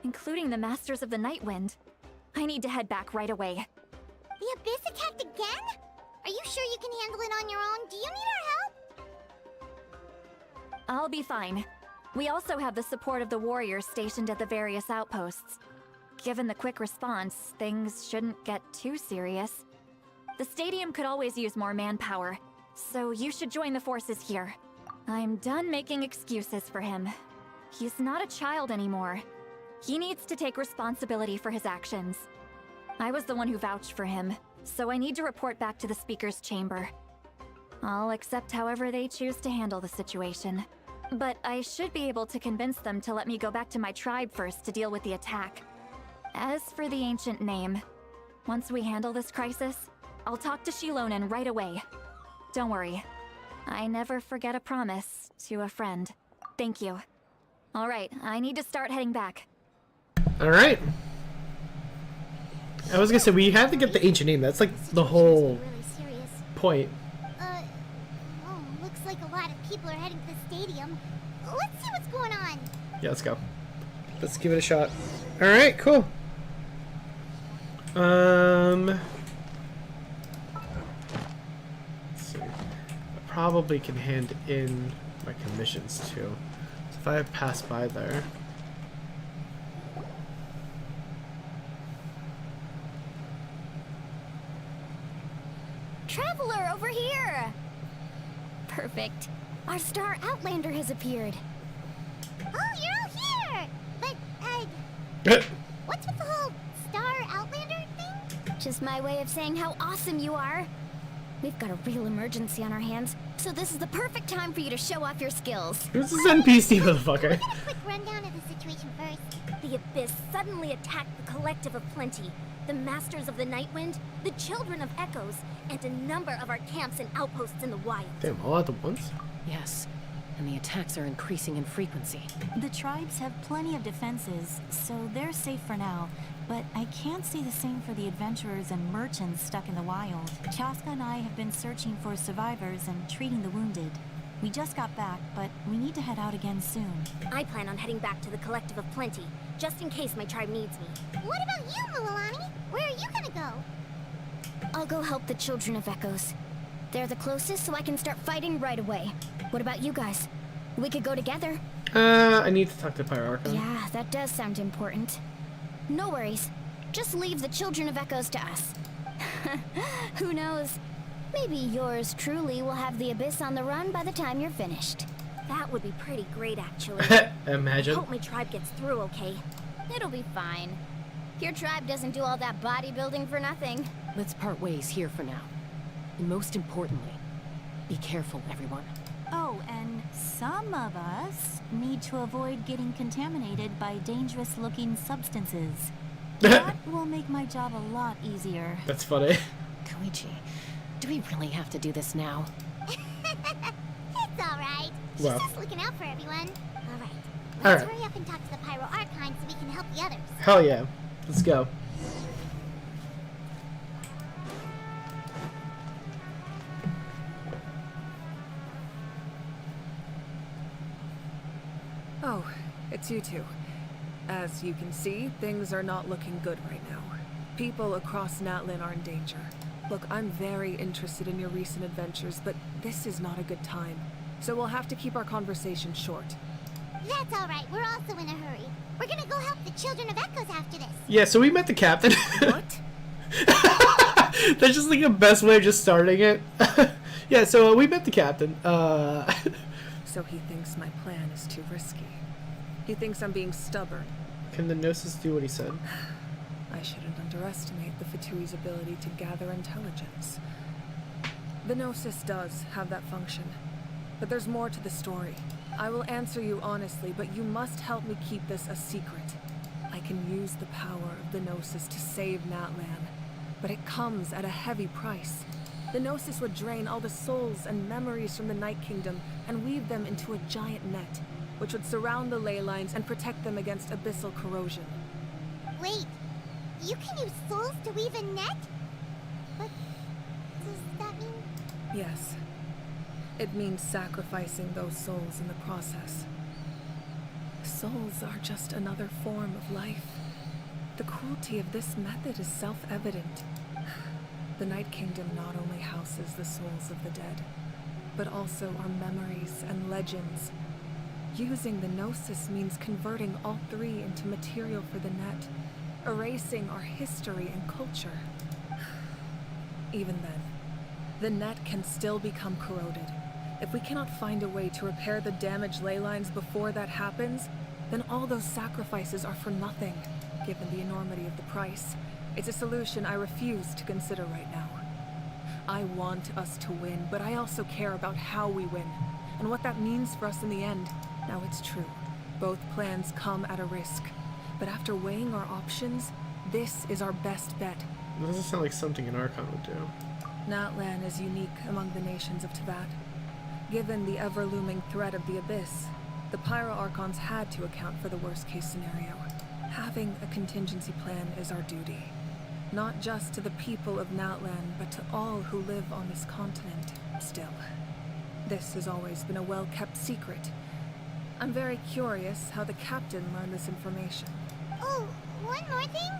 including the Masters of the Nightwind. I need to head back right away. The Abyss attacked again? Are you sure you can handle it on your own? Do you need our help? I'll be fine. We also have the support of the warriors stationed at the various outposts. Given the quick response, things shouldn't get too serious. The stadium could always use more manpower, so you should join the forces here. I'm done making excuses for him. He's not a child anymore. He needs to take responsibility for his actions. I was the one who vouched for him, so I need to report back to the Speaker's chamber. I'll accept however they choose to handle the situation. But I should be able to convince them to let me go back to my tribe first to deal with the attack. As for the ancient name, once we handle this crisis, I'll talk to Shilonen right away. Don't worry. I never forget a promise to a friend. Thank you. Alright, I need to start heading back. Alright. I was gonna say, we have to get the ancient name. That's like the whole Really serious. point. Oh, looks like a lot of people are heading to the stadium. Let's see what's going on. Yeah, let's go. Let's give it a shot. Alright, cool. Let's see. I probably can hand in my commissions too. So if I pass by there. Traveler, over here! Perfect. Our star Outlander has appeared. Oh, you're all here! But, what's with the whole star Outlander thing? Just my way of saying how awesome you are. We've got a real emergency on our hands, so this is the perfect time for you to show off your skills. Who's this NPC motherfucker? We'll get a quick rundown of the situation first. The Abyss suddenly attacked the Collective of Plenty, the Masters of the Nightwind, the Children of Echoes, and a number of our camps and outposts in the wild. Damn, all at the once? Yes, and the attacks are increasing in frequency. The tribes have plenty of defenses, so they're safe for now. But I can't say the same for the adventurers and merchants stuck in the wild. Chaska and I have been searching for survivors and treating the wounded. We just got back, but we need to head out again soon. I plan on heading back to the Collective of Plenty, just in case my tribe needs me. What about you, Mualani? Where are you gonna go? I'll go help the Children of Echoes. They're the closest, so I can start fighting right away. What about you guys? We could go together. I need to talk to Pyro Archon. Yeah, that does sound important. No worries. Just leave the Children of Echoes to us. Who knows? Maybe yours truly will have the Abyss on the run by the time you're finished. That would be pretty great, actually. Imagine. I hope my tribe gets through okay. It'll be fine. Your tribe doesn't do all that bodybuilding for nothing. Let's part ways here for now. And most importantly, be careful, everyone. Oh, and some of us need to avoid getting contaminated by dangerous-looking substances. That will make my job a lot easier. That's funny. Koichi, do we really have to do this now? It's alright. She's Well. just looking out for everyone. Alright. All Let's right. hurry up and talk to the Pyro Archon so we can help the others. Hell yeah. Let's go. Oh, it's you two. As you can see, things are not looking good right now. People across Natlan are in danger. Look, I'm very interested in your recent adventures, but this is not a good time. So we'll have to keep our conversation short. That's alright. We're also in a hurry. We're gonna go help the Children of Echoes after this. Yeah, so we met the captain. What? That's just like the best way of just starting it. Yeah, so we met the captain. So he thinks my plan is too risky. He thinks I'm being stubborn. Can the Gnosis do what he said? I shouldn't underestimate the Fatui's ability to gather intelligence. The Gnosis does have that function, but there's more to the story. I will answer you honestly, but you must help me keep this a secret. I can use the power of the Gnosis to save Natlan, but it comes at a heavy price. The Gnosis would drain all the souls and memories from the Night Kingdom and weave them into a giant net, which would surround the ley lines and protect them against abyssal corrosion. Wait, you can use souls to weave a net? What does that mean? Yes. It means sacrificing those souls in the process. Souls are just another form of life. The cruelty of this method is self-evident. The Night Kingdom not only houses the souls of the dead, but also our memories and legends. Using the Gnosis means converting all three into material for the net, erasing our history and culture. Even then, the net can still become corroded. If we cannot find a way to repair the damaged ley lines before that happens, then all those sacrifices are for nothing, given the enormity of the price. It's a solution I refuse to consider right now. I want us to win, but I also care about how we win, and what that means for us in the end. Now it's true, both plans come at a risk, but after weighing our options, this is our best bet. That doesn't sound like something an Archon would do. Natlan is unique among the nations of Teyvat. Given the ever-looming threat of the Abyss, the Pyro Archons had to account for the worst-case scenario. Having a contingency plan is our duty. Not just to the people of Natlan, but to all who live on this continent. Still, this has always been a well-kept secret. I'm very curious how the captain learned this information. Oh, one more thing?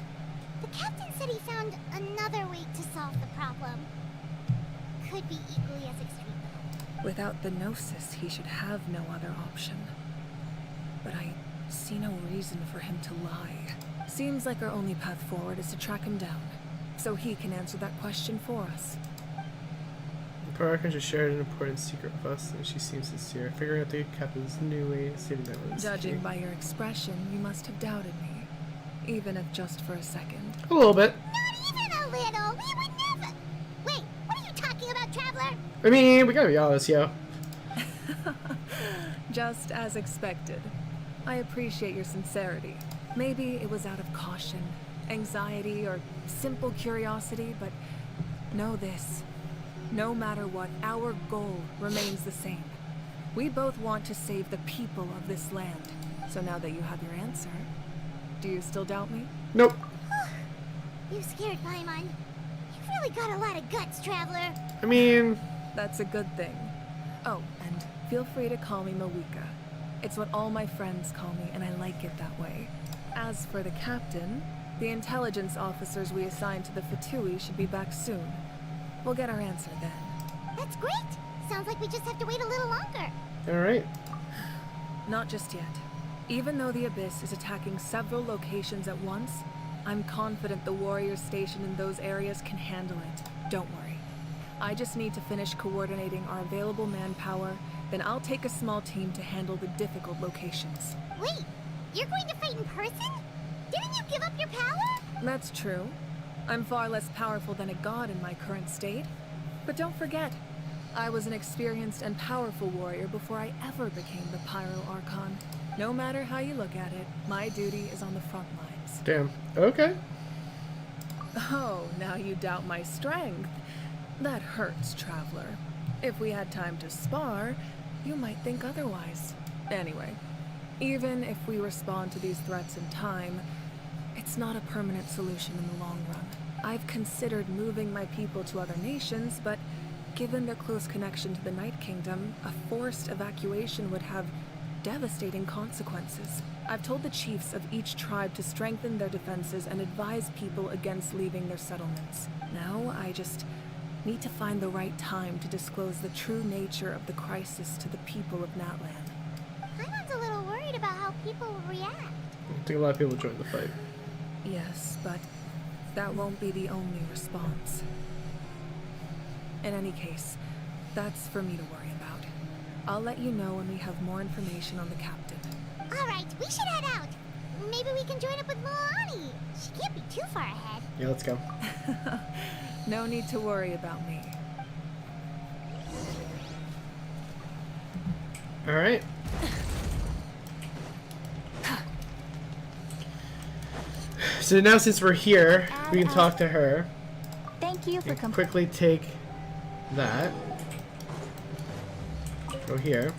The captain said he found another way to solve the problem. Could be equally as extreme, though. Without the Gnosis, he should have no other option. But I see no reason for him to lie. Seems like our only path forward is to track him down, so he can answer that question for us. The Pyro Archon just shared an important secret with us, and she seems sincere. Figuring out the captain's new way of saving that was Judging key. by your expression, you must have doubted me. Even if just for a second. A little bit. Not even a little! We would never! Wait, what are you talking about, Traveler? I mean, we gotta be honest, yo. Just as expected. I appreciate your sincerity. Maybe it was out of caution, anxiety, or simple curiosity, but know this. No matter what, our goal remains the same. We both want to save the people of this land. So now that you have your answer, do you still doubt me? Nope. You scared, Paimon? You've really got a lot of guts, Traveler. I mean, That's a good thing. Oh, and feel free to call me Mawika. It's what all my friends call me, and I like it that way. As for the captain, the intelligence officers we assigned to the Fatui should be back soon. We'll get our answer then. That's great. Sounds like we just have to wait a little longer. alright. Not just yet. Even though the Abyss is attacking several locations at once, I'm confident the warriors stationed in those areas can handle it. Don't worry. I just need to finish coordinating our available manpower, then I'll take a small team to handle the difficult locations. Wait, you're going to fight in person? Didn't you give up your power? That's true. I'm far less powerful than a god in my current state. But don't forget, I was an experienced and powerful warrior before I ever became the Pyro Archon. No matter how you look at it, my duty is on the front lines. Damn. Okay. Oh, now you doubt my strength. That hurts, Traveler. If we had time to spar, you might think otherwise. Anyway, even if we respond to these threats in time, it's not a permanent solution in the long run. I've considered moving my people to other nations, but given their close connection to the Night Kingdom, a forced evacuation would have devastating consequences. I've told the chiefs of each tribe to strengthen their defenses and advise people against leaving their settlements. Now, I just need to find the right time to disclose the true nature of the crisis to the people of Natlan. Paimon's a little worried about how people will react. I think a lot of people join the fight. Yes, but that won't be the only response. In any case, that's for me to worry about. I'll let you know when we have more information on the captain. All right, we should head out. Maybe we can join up with Milani. She can't be too far ahead. Yeah, let's go. No need to worry about me. Alright. So now since we're here, we can talk to her. Thank you for And quickly take that. Go here.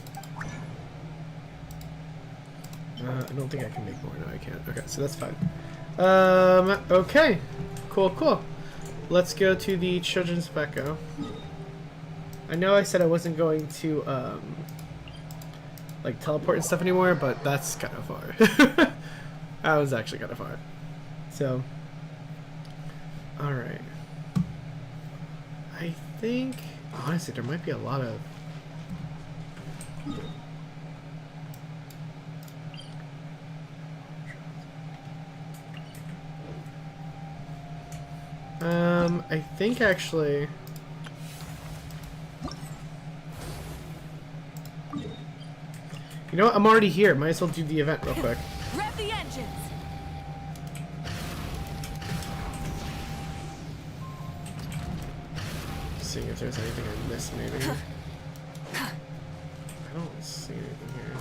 I don't think I can make more. No, I can't. Okay, so that's fine. Okay. Cool. Let's go to the Children's Becco. I know I said I wasn't going to, like, teleport and stuff anymore, but that's kind of far. That was actually kind of far. So, alright. I think, honestly, there might be a lot of... I think actually... You know what? I'm already here. Might as well do the event real quick. Rev the engines! Seeing if there's anything I missed, maybe. I don't see anything here.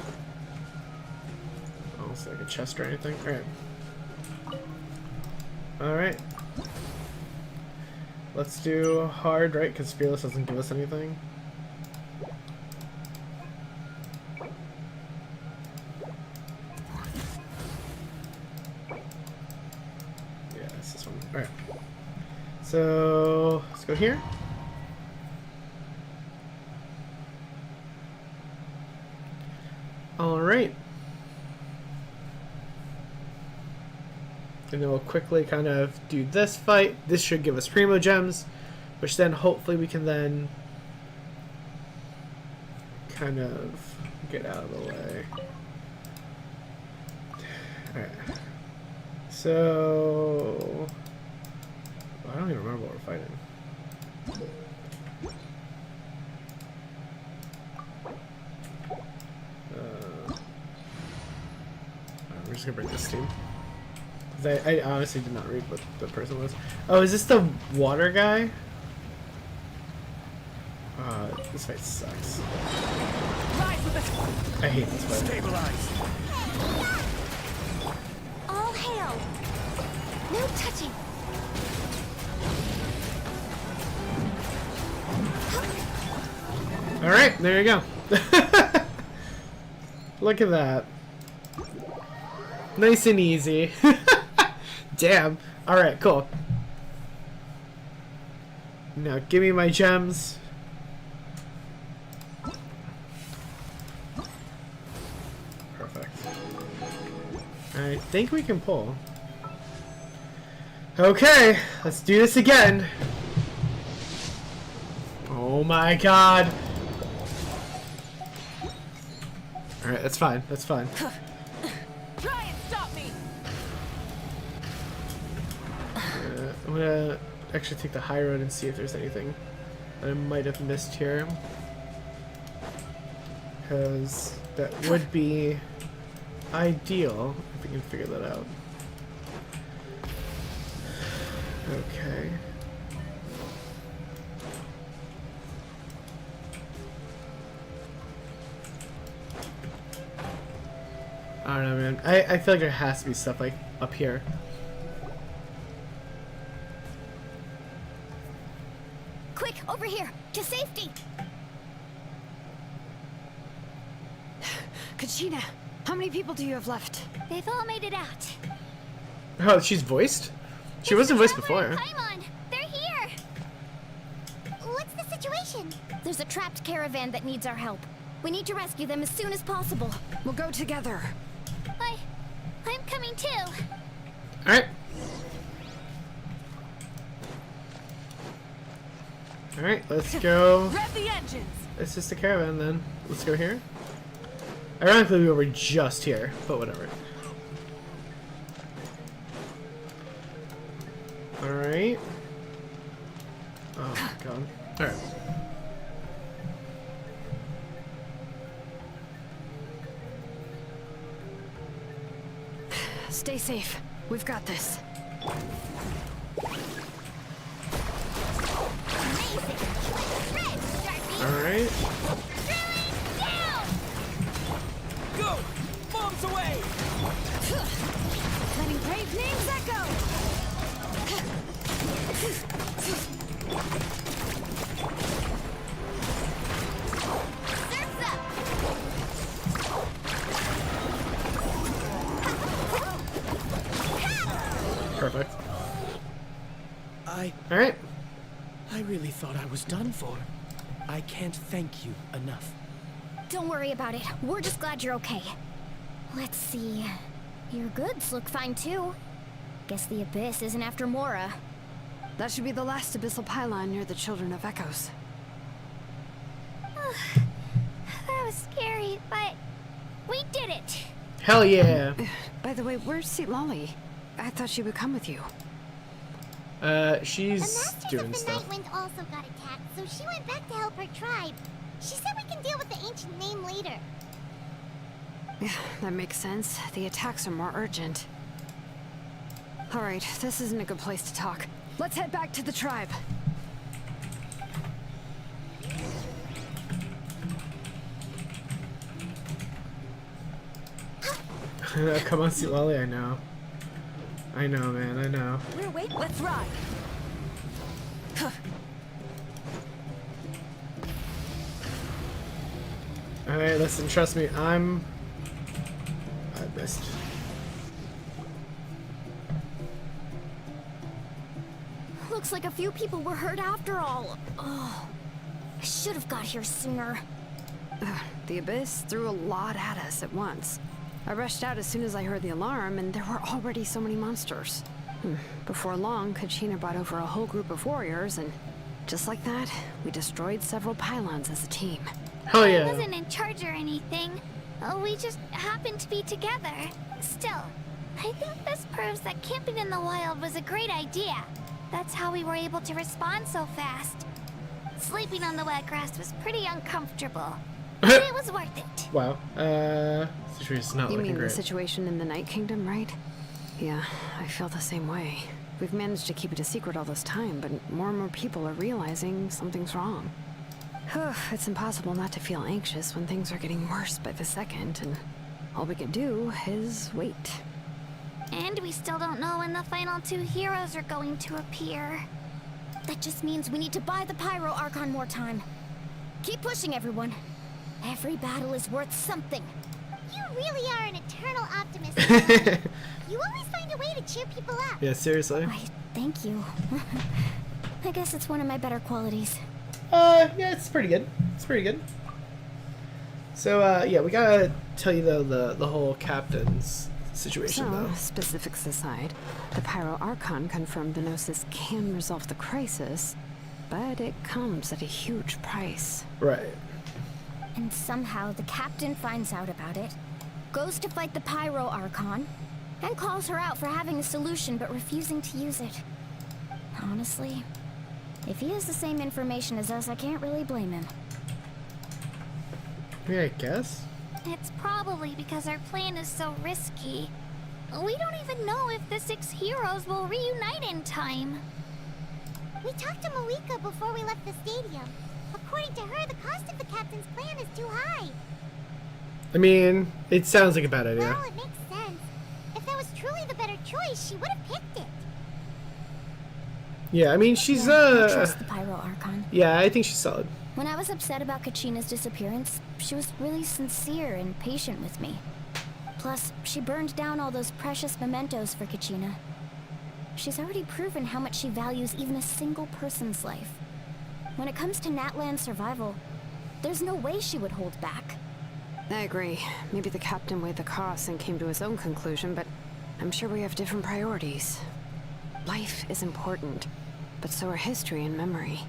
I don't see like a chest or anything. Alright. Let's do hard, right? Because Fearless doesn't give us anything. Yeah, it's this one. Alright. So, let's go here. Alright. And then we'll quickly kind of do this fight. This should give us Primo Gems, which then hopefully we can then kind of get out of the way. Alright. So... I don't even remember what we're fighting. We're just gonna bring this team. I honestly did not read what the person was. Oh, is this the water guy? This fight sucks. I hate this fight. Stabilize. All hail. No touching. Alright, there you go. Look at that. Nice and easy. Damn. Alright, cool. Now give me my gems. Perfect. I think we can pull. Okay, let's do this again. Oh my god. Alright, that's fine. That's fine. Try and stop me. I'm gonna actually take the high road and see if there's anything that I might have missed here. Because that would be ideal if we can figure that out. Okay. I don't know, man. I feel like there has to be stuff like up here. Quick, over here, to safety. Kachina, how many people do you have left? They've all made it out. Oh, she's voiced? She wasn't voiced before. Paimon, they're here. What's the situation? There's a trapped caravan that needs our help. We need to rescue them as soon as possible. We'll go together. I'm coming too. Alright. Alright, let's go. Rev the engines. It's just a caravan then. Let's go here. Ironically, we were just here, but whatever. Alright. Oh my god. Alright. Stay safe. We've got this. Alright. Go! Bombs away! Letting brave names echo! Surf's up. Perfect. I Alright. really thought I was done for. I can't thank you enough. Don't worry about it. We're just glad you're okay. Let's see. Your goods look fine too. Guess the Abyss isn't after Mora. That should be the last abyssal pylon near the Children of Echoes. That was scary, but we did it. Hell yeah. By the way, where's Citlali? I thought she would come with you. She's The Masters doing of the stuff. Night Wind also got attacked, so she went back to help her tribe. She said we can deal with the ancient name later. Yeah, that makes sense. The attacks are more urgent. Alright, this isn't a good place to talk. Let's head back to the tribe. Come on, Citlali, I know. I know, man, I know. We're awake. Let's ride. Alright, listen, trust me, I missed. Looks like a few people were hurt after all. Oh, I should have got here sooner. The Abyss threw a lot at us at once. I rushed out as soon as I heard the alarm, and there were already so many monsters. Before long, Kachina brought over a whole group of warriors, and just like that, we destroyed several pylons as a team. Hell yeah. I wasn't in charge or anything. We just happened to be together. Still, I think this proves that camping in the wild was a great idea. That's how we were able to respond so fast. Sleeping on the wet grass was pretty uncomfortable, but it was worth it. Wow. Situation's not You looking mean great. the situation in the Night Kingdom, right? Yeah, I feel the same way. We've managed to keep it a secret all this time, but more and more people are realizing something's wrong. It's impossible not to feel anxious when things are getting worse by the second, and all we can do is wait. And we still don't know when the final two heroes are going to appear. That just means we need to buy the Pyro Archon more time. Keep pushing, everyone. Every battle is worth something. You really are an eternal optimist. You always find a way to cheer people up. Yeah, seriously. Why, thank you. I guess it's one of my better qualities. Yeah, it's pretty good. It's pretty good. So, yeah, we gotta tell you, though, the whole captain's situation, So, though. specifics aside, the Pyro Archon confirmed the Gnosis can resolve the crisis, but it comes at a huge price. Right. And somehow the captain finds out about it, goes to fight the Pyro Archon, and calls her out for having a solution but refusing to use it. Honestly, if he has the same information as us, I can't really blame him. Yeah, I guess. It's probably because our plan is so risky. We don't even know if the 6 heroes will reunite in time. We talked to Malika before we left the stadium. According to her, the cost of the captain's plan is too high. I mean, it sounds like a bad idea. Well, it makes sense. If that was truly the better choice, she would have picked it. Yeah, I mean, she's, I trust the Pyro Archon. Yeah, I think she's solid. When I was upset about Kachina's disappearance, she was really sincere and patient with me. Plus, she burned down all those precious mementos for Kachina. She's already proven how much she values even a single person's life. When it comes to Natlan's survival, there's no way she would hold back. I agree. Maybe the captain weighed the costs and came to his own conclusion, but I'm sure we have different priorities. Life is important, but so are history and memory.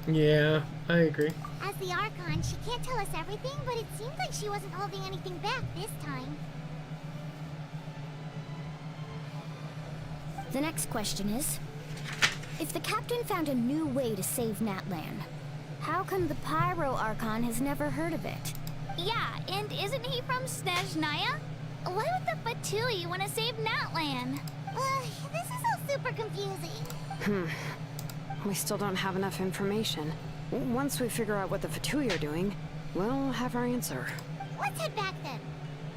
Yeah, I agree. As the Archon, she can't tell us everything, but it seems like she wasn't holding anything back this time. The next question is, if the captain found a new way to save Natlan, how come the Pyro Archon has never heard of it? Yeah, and isn't he from Snezhnaya? Why would the Fatui want to save Natlan? This is all super confusing. We still don't have enough information. Once we figure out what the Fatui are doing, we'll have our answer. Let's head back then.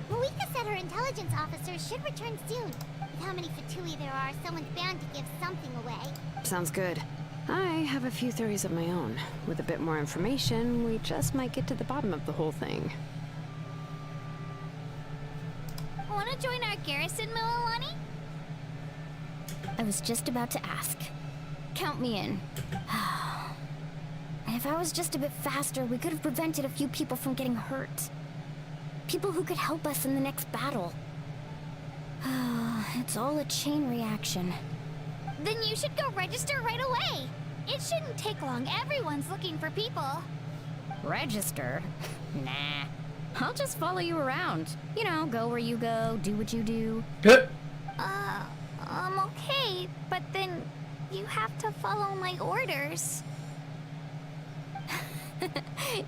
Malika said her intelligence officers should return soon. With how many Fatui there are, someone's bound to give something away. Sounds good. I have a few theories of my own. With a bit more information, we just might get to the bottom of the whole thing. Want to join our garrison, Mililani? I was just about to ask. Count me in. And if I was just a bit faster, we could have prevented a few people from getting hurt. People who could help us in the next battle. It's all a chain reaction. Then you should go register right away. It shouldn't take long. Everyone's looking for people. Register? Nah. I'll just follow you around. You know, go where you go, do what you do. Okay, but then you have to follow my orders.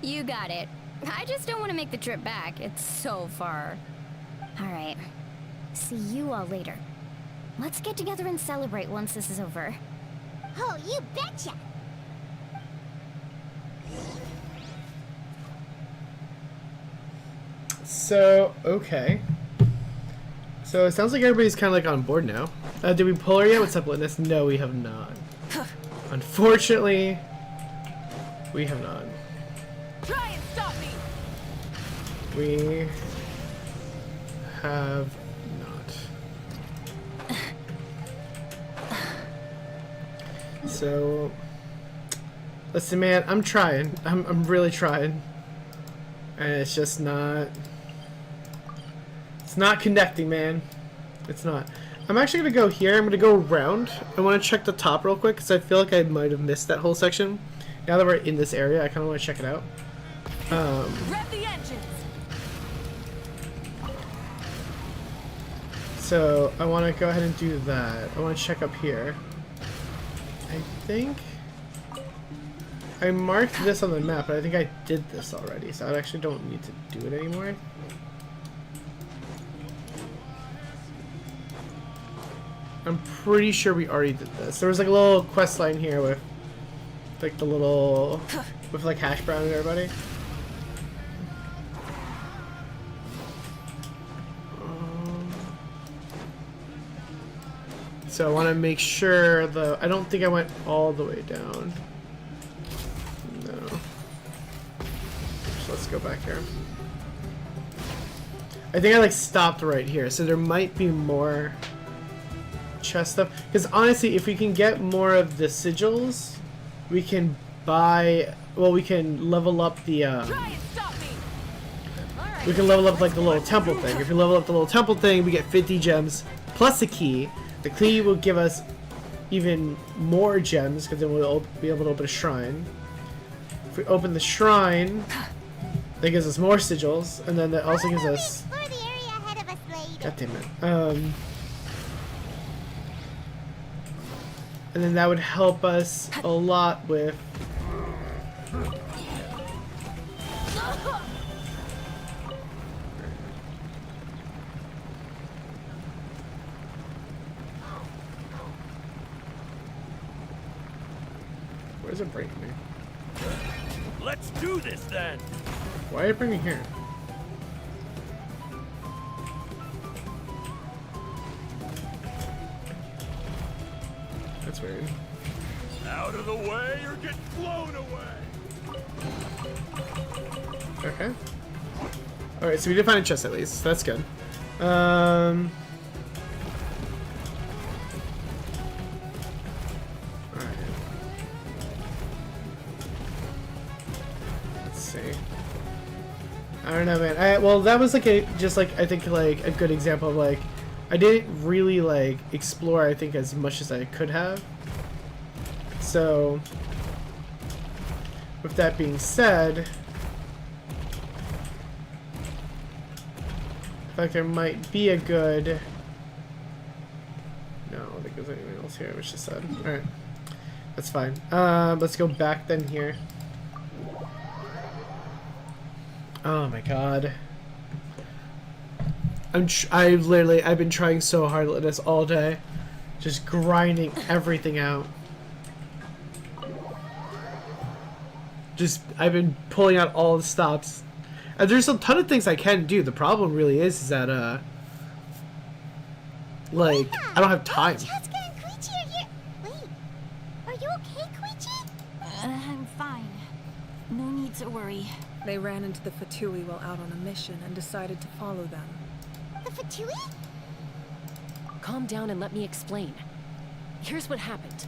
You got it. I just don't want to make the trip back. It's so far. All right. See you all later. Let's get together and celebrate once this is over. Oh, you betcha! So, okay. So it sounds like everybody's kind of like on board now. Did we pull her yet? What's up, Linus? No, we have not. Unfortunately, we have not. Try and stop me! We have not. So, listen, man, I'm trying. I'm really trying, and it's just not. It's not connecting, man. It's not. I'm actually gonna go here. I'm gonna go around. I want to check the top real quick because I feel like I might have missed that whole section. Now that we're in this area, I kind of want to check it out. Rev the engines! So I want to go ahead and do that. I want to check up here. I think I marked this on the map, but I think I did this already, so I actually don't need to do it anymore. I'm pretty sure we already did this. There was like a little quest line here with like the little with like hash brown and everybody. So I want to make sure I don't think I went all the way down. No. So let's go back here. I think I like stopped right here, so there might be more chest stuff. Because honestly, if we can get more of the sigils, we can buy. Well, we can level up the. We can level up like the little temple thing. If we level up the little temple thing, we get 50 gems plus a key. The key will give us even more gems because then we'll be able to open a shrine. If we open the shrine, that gives us more sigils, and then that also gives us. God damn it. And then that would help us a lot with. Where's it bringing me? Let's do this then. Why are you bringing me here? That's weird. Out of the way or get blown away. Okay. Alright, so we did find a chest at least. That's good. Alright. Let's see. I don't know, man. Well, that was like I think like a good example of like I didn't really like explore I think as much as I could have. So with that being said, I feel like there might be a good. No, I don't think there's anything else here. It was just said. All right, that's fine. Let's go back then here. Oh my god. I've been trying so hard at this all day, just grinding everything out. I've been pulling out all the stops. And there's a ton of things I can do. The problem really is that like I don't have time. Chaska and Koichi are here. Wait, are you okay, Koichi? I'm fine. No need to worry. They ran into the Fatui while out on a mission and decided to follow them. The Fatui? Calm down and let me explain. Here's what happened.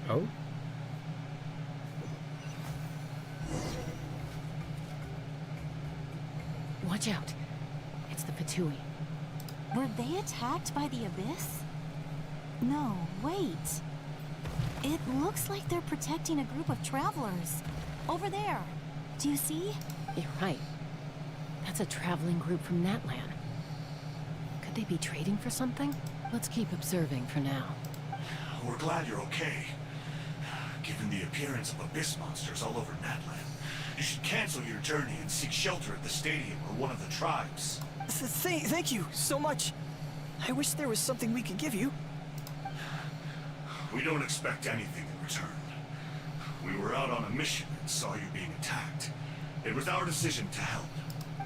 Oh? Watch out. It's the Fatui. Were they attacked by the Abyss? No, wait. It looks like they're protecting a group of travelers. Over there. Do you see? You're right. That's a traveling group from Natlan. Could they be trading for something? Let's keep observing for now. We're glad you're okay. Given the appearance of abyss monsters all over Natlan, you should cancel your journey and seek shelter at the stadium or one of the tribes. Thank you so much. I wish there was something we could give you. We don't expect anything in return. We were out on a mission and saw you being attacked. It was our decision to help.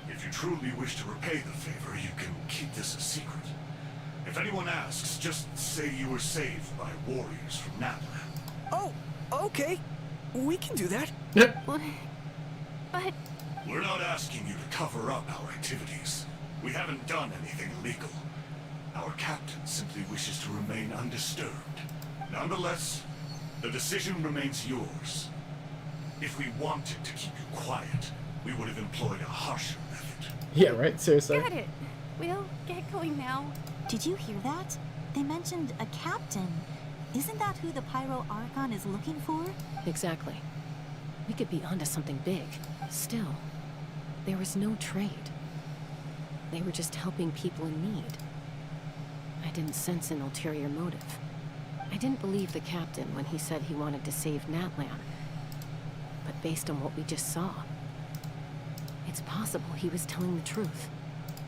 If you truly wish to repay the favor, you can keep this a secret. If anyone asks, just say you were saved by warriors from Natlan. Oh, okay. We can do that. But... We're not asking you to cover up our activities. We haven't done anything illegal. Our captain simply wishes to remain undisturbed. Nonetheless, the decision remains yours. If we wanted to keep you quiet, we would have employed a harsher method. Yeah, right? Seriously. Got it. We'll get going now. Did you hear that? They mentioned a captain. Isn't that who the Pyro Archon is looking for? Exactly. We could be onto something big. Still, there was no trade. They were just helping people in need. I didn't sense an ulterior motive. I didn't believe the captain when he said he wanted to save Natlan. But based on what we just saw, it's possible he was telling the truth.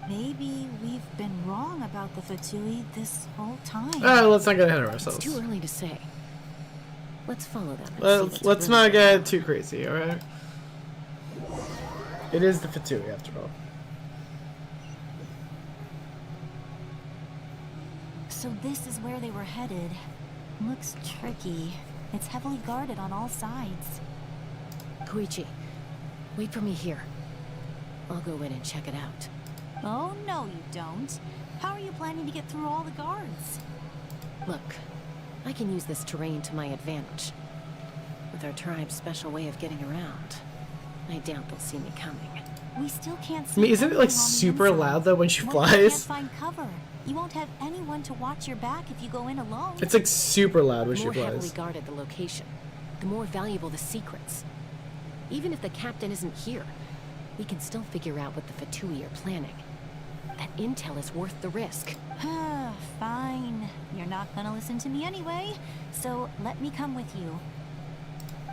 Maybe we've been wrong about the Fatui this whole time. Let's not get ahead of ourselves. It's too early to say. Let's follow them. And see Let's not get too crazy, alright? It is the Fatui, after all. So this is where they were headed. Looks tricky. It's heavily guarded on all sides. Koichi, Wait for me here. I'll go in and check it out. Oh, no you don't. How are you planning to get through all the guards? Look, I can use this terrain to my advantage. With our tribe's special way of getting around, I doubt they'll see me coming. We still can't I see. mean, isn't it like anything on the super inside. loud though when she What if you flies? can't find cover? You won't have anyone to watch your back if you go in alone. It's like super loud when The she more heavily flies. guarded the location, the more valuable the secrets. Even if the captain isn't here, we can still figure out what the Fatui are planning. That intel is worth the risk. Fine. You're not gonna listen to me anyway, so let me come with you.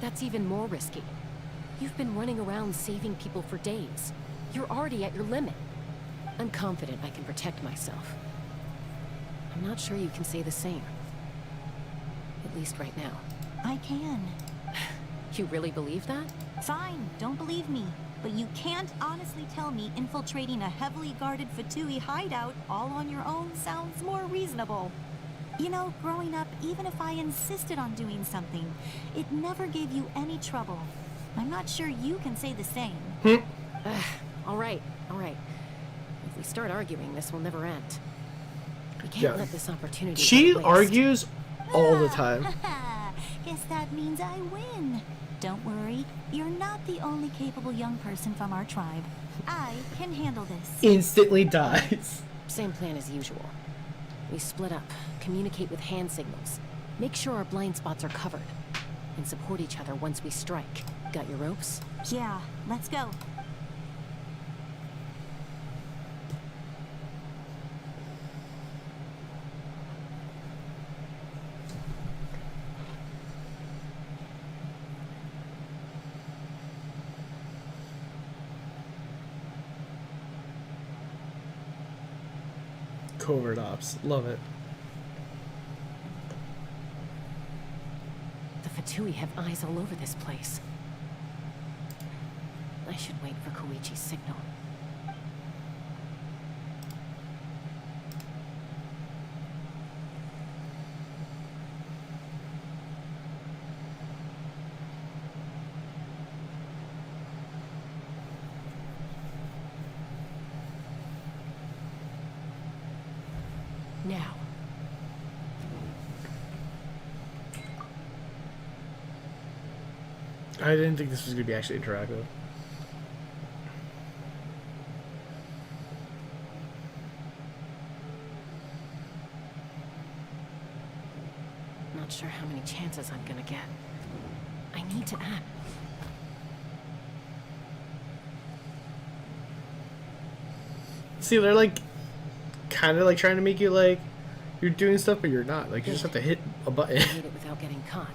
That's even more risky. You've been running around saving people for days. You're already at your limit. I'm confident I can protect myself. I'm not sure you can say the same. At least right now. I can. You really believe that? Fine, don't believe me. But you can't honestly tell me infiltrating a heavily guarded Fatui hideout all on your own sounds more reasonable. You know, growing up, even if I insisted on doing something, it never gave you any trouble. I'm not sure you can say the same. All right. If we start arguing, this will never end. We can't let this opportunity She go to waste. argues all the time. Guess that means I win. Don't worry, you're not the only capable young person from our tribe. I can handle this. Instantly dies. Same plan as usual. We split up, communicate with hand signals, make sure our blind spots are covered, and support each other once we strike. Got your ropes? Yeah, let's go. Covert ops. Love it. The Fatui have eyes all over this place. I should wait for Koichi's signal. Now. I didn't think this was going to be actually interactive. Not sure how many chances I'm gonna get. I need to act. See, they're like kind of like trying to make you like you're doing stuff, but you're not. Like you just have to hit a button. I hit it without getting caught.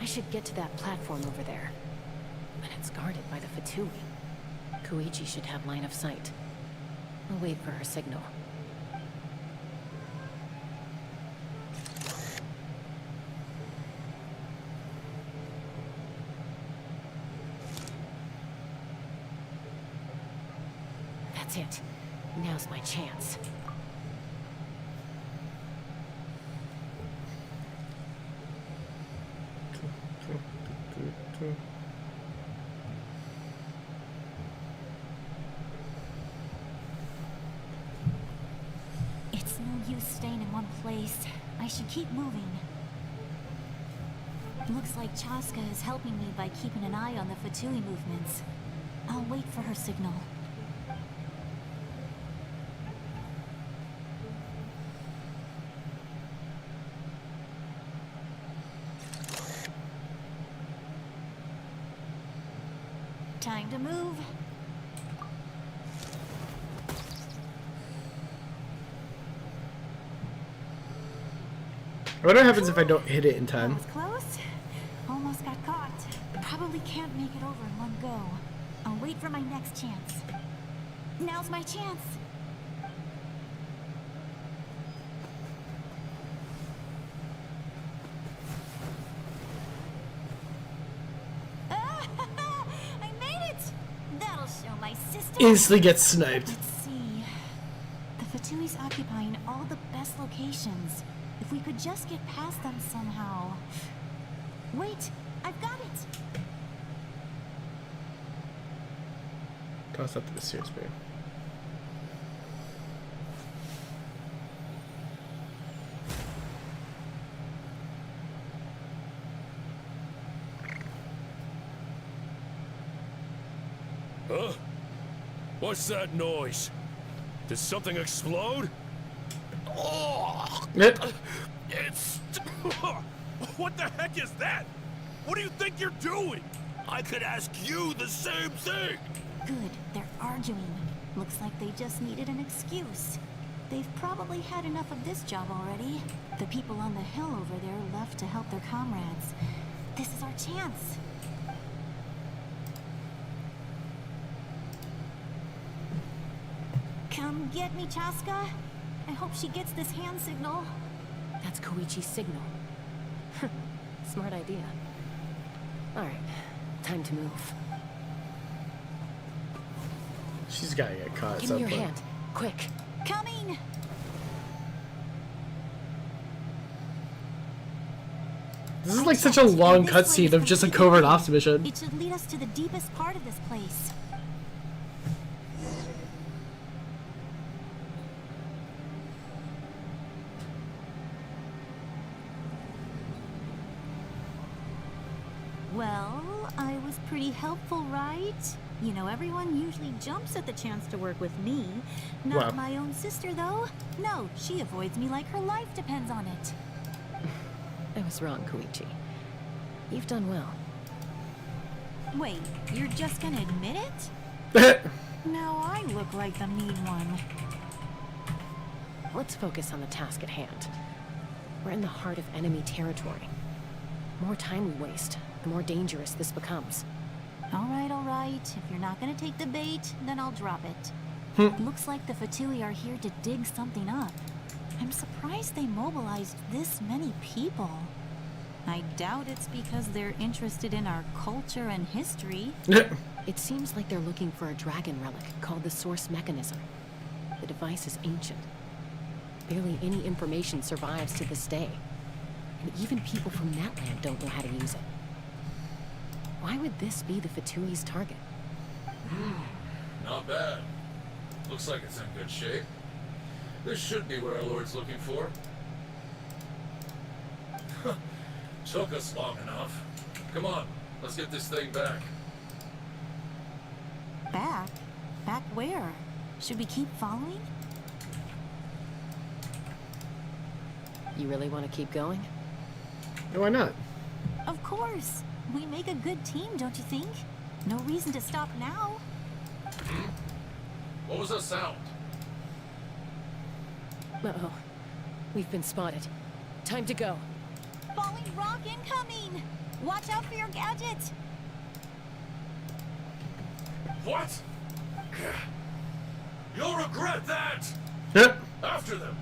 I should get to that platform over there. But it's guarded by the Fatui. Koichi should have line of sight. I'll wait for her signal. That's it. Now's my chance. It's no use staying in one place. I should keep moving. Looks like Chaska is helping me by keeping an eye on the Fatui movements. I'll wait for her signal. Time to move. I wonder what happens if I don't hit it in time. That was close. Almost got caught. Probably can't make it over in one go. I'll wait for my next chance. Now's my chance. I made it! That'll show my sister. Instantly gets sniped. Let's see. The Fatui's occupying all the best locations. If we could just get past them somehow. Wait, I've got it! Toss up the mysterious bear. Huh? What's that noise? Did something explode? Oh! It's... What the heck is that? What do you think you're doing? I could ask you the same thing! Good, they're arguing. Looks like they just needed an excuse. They've probably had enough of this job already. The people on the hill over there left to help their comrades. This is our chance. Come get me, Chaska. I hope she gets this hand signal. That's Koichi's signal. Smart idea. Alright, time to move. She's gotta get caught at Give some me your point. hand, quick. Coming! This is like such a long cutscene of just a covert ops mission. It should lead us to the deepest part of this place. Well, I was pretty helpful, right? You know, everyone usually jumps at the chance to work with me. Not my own sister, though. No, she avoids me like her life depends on it. I was wrong, Koichi. You've done well. Wait, you're just gonna admit it? Now I look like the mean one. Let's focus on the task at hand. We're in the heart of enemy territory. The more time we waste, the more dangerous this becomes. All right. If you're not gonna take the bait, then I'll drop it. Looks like the Fatui are here to dig something up. I'm surprised they mobilized this many people. I doubt it's because they're interested in our culture and history. It seems like they're looking for a dragon relic called the Source Mechanism. The device is ancient. Barely any information survives to this day. And even people from Natlan don't know how to use it. Why would this be the Fatui's target? Not bad. Looks like it's in good shape. This should be what our Lord's looking for. Took us long enough. Come on, let's get this thing back. Back? Back where? Should we keep following? You really want to keep going? Why not? Of course. We make a good team, don't you think? No reason to stop now. What was that sound? Uh-oh. We've been spotted. Time to go. Falling rock incoming! Watch out for your gadget! What? You'll regret that! Yep. After them!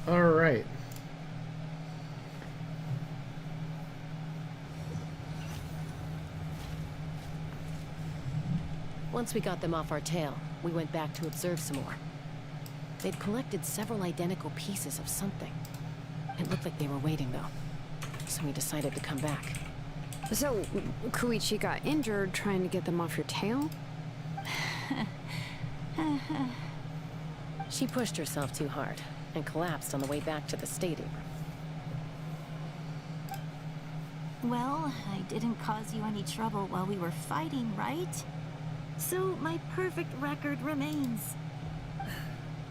Alright. Once we got them off our tail, we went back to observe some more. They'd collected several identical pieces of something. It looked like they were waiting, though. So we decided to come back. So, Koichi got injured trying to get them off your tail? She pushed herself too hard and collapsed on the way back to the stadium. Well, I didn't cause you any trouble while we were fighting, right? So my perfect record remains.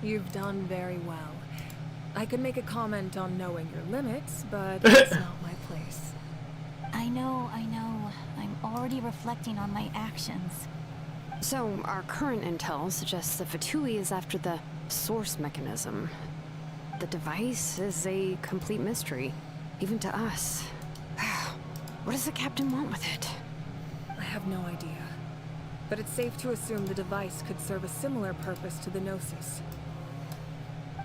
You've done very well. I could make a comment on knowing your limits, but that's not my place. I know. I'm already reflecting on my actions. So, our current intel suggests the Fatui is after the Source Mechanism. The device is a complete mystery, even to us. What does the captain want with it? I have no idea. But it's safe to assume the device could serve a similar purpose to the Gnosis.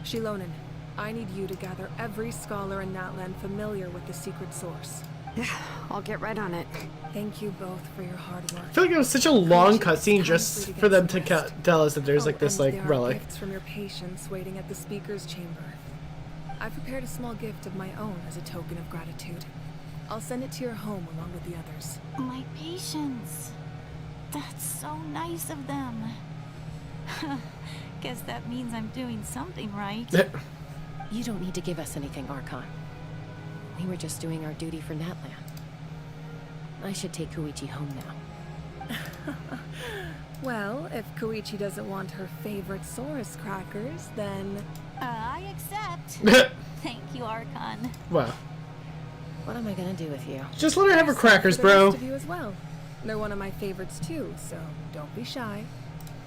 Shilonen, I need you to gather every scholar in Natlan familiar with the secret source. Yeah, I'll get right on it. Thank you both for your hard work. I feel like it was such a long cutscene just for them to tell us that there's like this and like there are relic. gifts from your patients waiting at the speaker's chamber. I prepared a small gift of my own as a token of gratitude. I'll send it to your home along with the others. My patience. That's so nice of them. Guess that means I'm doing something right. You don't need to give us anything, Archon. We were just doing our duty for Natlan. I should take Koichi home now. Well, if Koichi doesn't want her favorite Saurus crackers, then... I accept. Thank you, Archon. Wow. What am I gonna do with you? Just let her have her crackers, For the bro. rest of you as well. They're one of my favorites too, so don't be shy.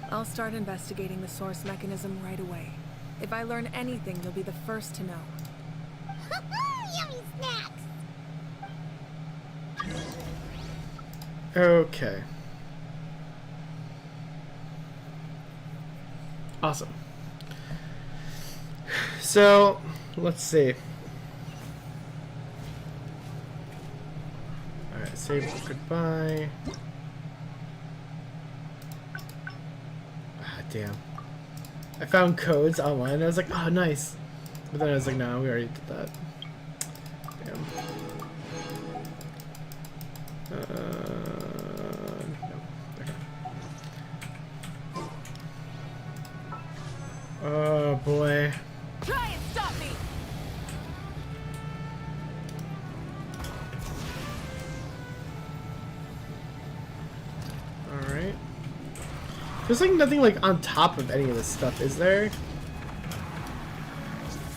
I'll start investigating the source mechanism right away. If I learn anything, you'll be the first to know. Yummy snacks! Okay. Awesome. So, let's see. Alright, save goodbye. Ah, damn. I found codes online and I was like, oh, nice. But then I was like, no, we already did that. Damn. No. Okay. Oh, boy. Try and stop me! Alright. There's like nothing like on top of any of this stuff, is there?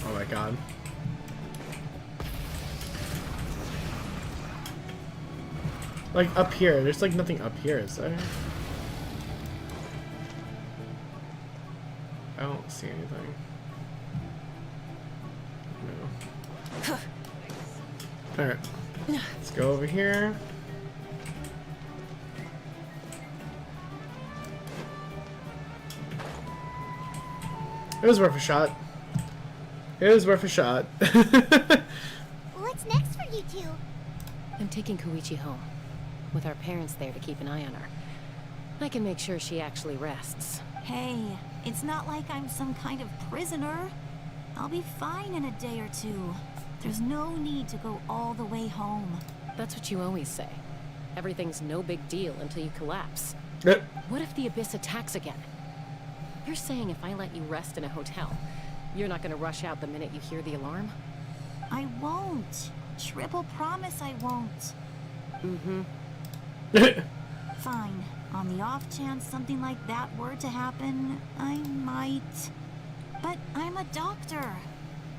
Oh my god. Like up here, there's like nothing up here, is there? I don't see anything. No. Alright. Let's go over here. It was worth a shot. It was worth a shot. What's next for you two? I'm taking Koichi home, with our parents there to keep an eye on her. I can make sure she actually rests. Hey, it's not like I'm some kind of prisoner. I'll be fine in a day or two. There's no need to go all the way home. That's what you always say. Everything's no big deal until you collapse. What if the Abyss attacks again? You're saying if I let you rest in a hotel, you're not gonna rush out the minute you hear the alarm? I won't. Triple promise I won't. Mm-hmm. Fine. On the off chance something like that were to happen, I might. But I'm a doctor.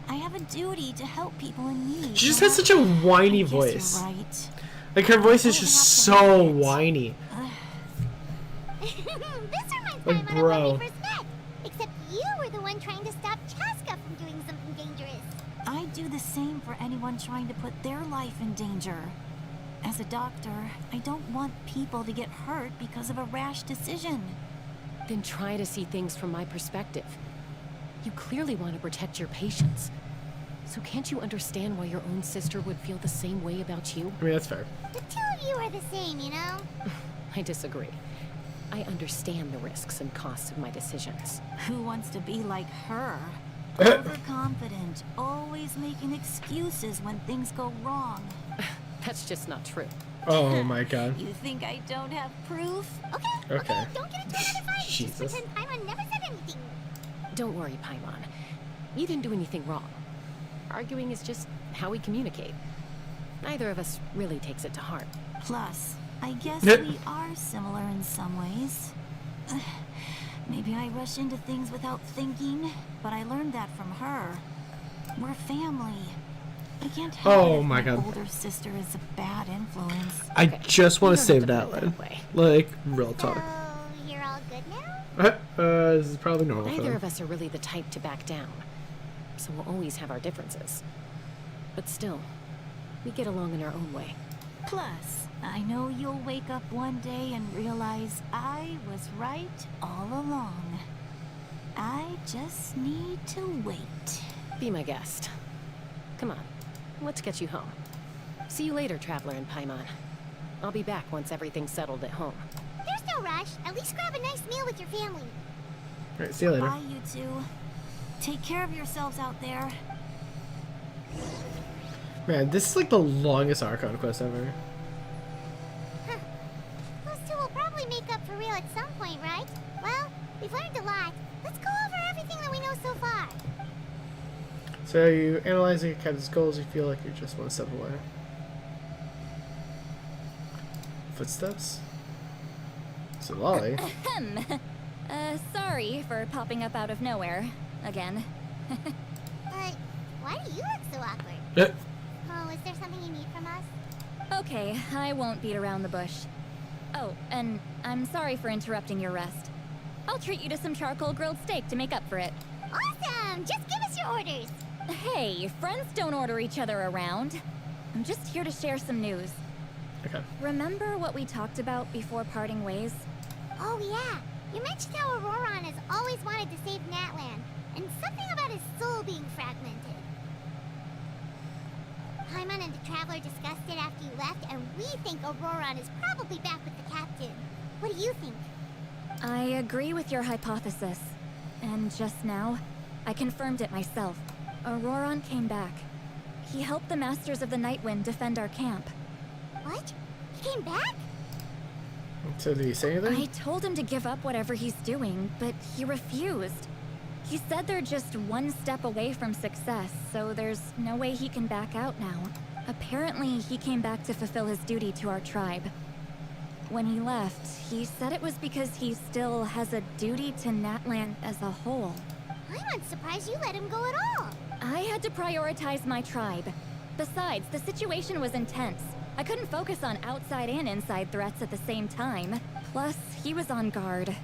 I have a duty to help people in need. She just has such a whiny voice. You're right. Like her voice is just so whiny. This reminds Like, me of when bro. we first met. Except you were the one trying to stop Chaska from doing something dangerous. I do the same for anyone trying to put their life in danger. As a doctor, I don't want people to get hurt because of a rash decision. Then try to see things from my perspective. You clearly want to protect your patients. So can't you understand why your own sister would feel the same way about you? I mean, that's fair. The two of you are the same, you know? I disagree. I understand the risks and costs of my decisions. Who wants to be like her? Overconfident, always making excuses when things go wrong. That's just not true. Oh my god. You think I don't have proof? Okay. Don't get into another fight. Just Jesus. pretend Paimon never said anything. Don't worry, Paimon. You didn't do anything wrong. Arguing is just how we communicate. Neither of us really takes it to heart. Plus, I guess we are similar in some ways. Maybe I rush into things without thinking, but I learned that from her. We're family. I can't help it if my god. older sister is a bad influence. I just want to save Natlan. Like, real talk. So, you're all good now? This is probably normal. Neither of us are really the type to back down. So we'll always have our differences. But still, we get along in our own way. Plus, I know you'll wake up one day and realize I was right all along. I just need to wait. Be my guest. Come on, let's get you home. See you later, Traveler and Paimon. I'll be back once everything's settled at home. There's no rush. At least grab a nice meal with your family. Alright, see you later. Bye, you two. Take care of yourselves out there. Man, this is like the longest Archon quest ever. Huh. Those two will probably make up for real at some point, right? Well, we've learned a lot. Let's go over everything that we know so far. So you analyzing your captain's goals, you feel like you're just one step away. Footsteps? Citlali? Sorry for popping up out of nowhere. Again. Why do you look so awkward? Oh, is there something you need from us? Okay, I won't beat around the bush. Oh, and I'm sorry for interrupting your rest. I'll treat you to some charcoal grilled steak to make up for it. Awesome! Just give us your orders! Hey, friends don't order each other around. I'm just here to share some news. Okay. Remember what we talked about before parting ways? Oh yeah, you mentioned how Auroran has always wanted to save Natlan, and something about his soul being fragmented. Paimon and the Traveler discussed it after you left, and we think Auroran is probably back with the captain. What do you think? I agree with your hypothesis. And just now, I confirmed it myself. Auroran came back. He helped the Masters of the Nightwind defend our camp. What? He came back? So did he say anything? I told him to give up whatever he's doing, but he refused. He said they're just one step away from success, so there's no way he can back out now. Apparently, he came back to fulfill his duty to our tribe. When he left, he said it was because he still has a duty to Natlan as a whole. I'm unsurprised you let him go at all. I had to prioritize my tribe. Besides, the situation was intense. I couldn't focus on outside and inside threats at the same time. Plus, he was on guard.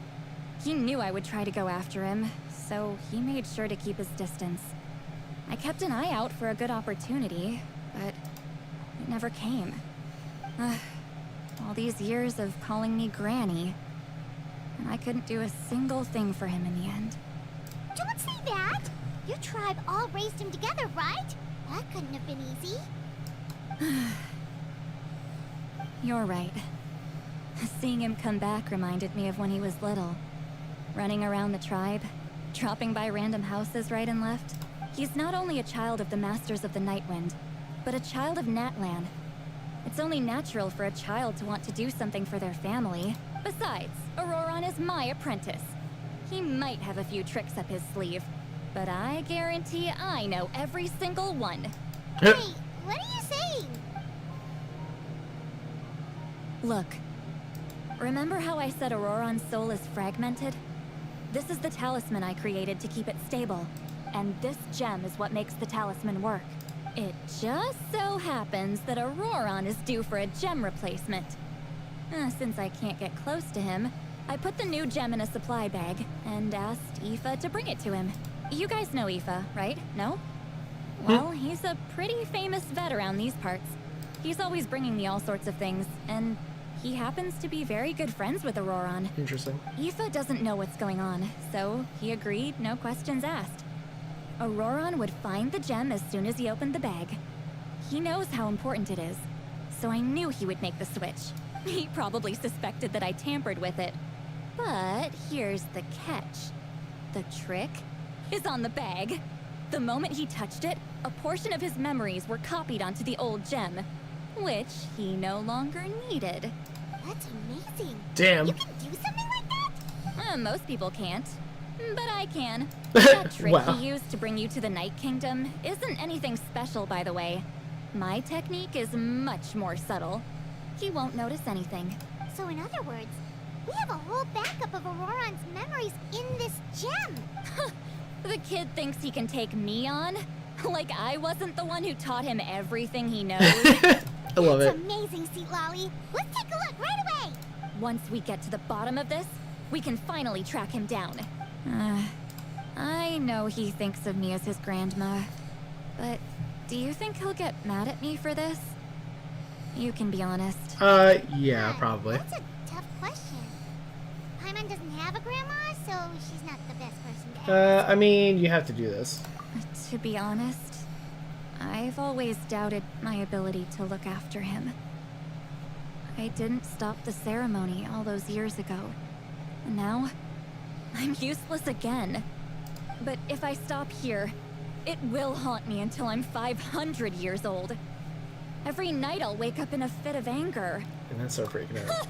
He knew I would try to go after him, so he made sure to keep his distance. I kept an eye out for a good opportunity, but it never came. All these years of calling me Granny, and I couldn't do a single thing for him in the end. Don't say that! Your tribe all raised him together, right? That couldn't have been easy. You're right. Seeing him come back reminded me of when he was little. Running around the tribe, dropping by random houses right and left. He's not only a child of the Masters of the Nightwind, but a child of Natlan. It's only natural for a child to want to do something for their family. Besides, Auroran is my apprentice. He might have a few tricks up his sleeve, but I guarantee I know every single one. Wait, what are you saying? Look, remember how I said Auroran's soul is fragmented? This is the talisman I created to keep it stable, and this gem is what makes the talisman work. It just so happens that Auroran is due for a gem replacement. Since I can't get close to him, I put the new gem in a supply bag and asked Aoife to bring it to him. You guys know Aoife, right? No? Well, he's a pretty famous vet around these parts. He's always bringing me all sorts of things, and he happens to be very good friends with Auroran. Interesting. Aoife doesn't know what's going on, so he agreed, no questions asked. Auroran would find the gem as soon as he opened the bag. He knows how important it is, so I knew he would make the switch. He probably suspected that I tampered with it. But here's the catch. The trick is on the bag. The moment he touched it, a portion of his memories were copied onto the old gem, which he no longer needed. That's amazing. Damn. You can do something like that? Most people can't. But I can. That trick Wow. he used to bring you to the Night Kingdom isn't anything special, by the way. My technique is much more subtle. He won't notice anything. So in other words, we have a whole backup of Auroran's memories in this gem. The kid thinks he can take me on? Like I wasn't the one who taught him everything he knows. I love That's it. amazing, Citlali. Let's take a look right away. Once we get to the bottom of this, we can finally track him down. I know he thinks of me as his grandma, but do you think he'll get mad at me for this? You can be honest. Yeah, probably. That's a tough question. Paimon doesn't have a grandma, so she's not the best person to ask. I mean, you have to do this. To be honest, I've always doubted my ability to look after him. I didn't stop the ceremony all those years ago, and now I'm useless again. But if I stop here, It will haunt me until I'm 500 years old. Every night I'll wake up in a fit of anger. And then start freaking out.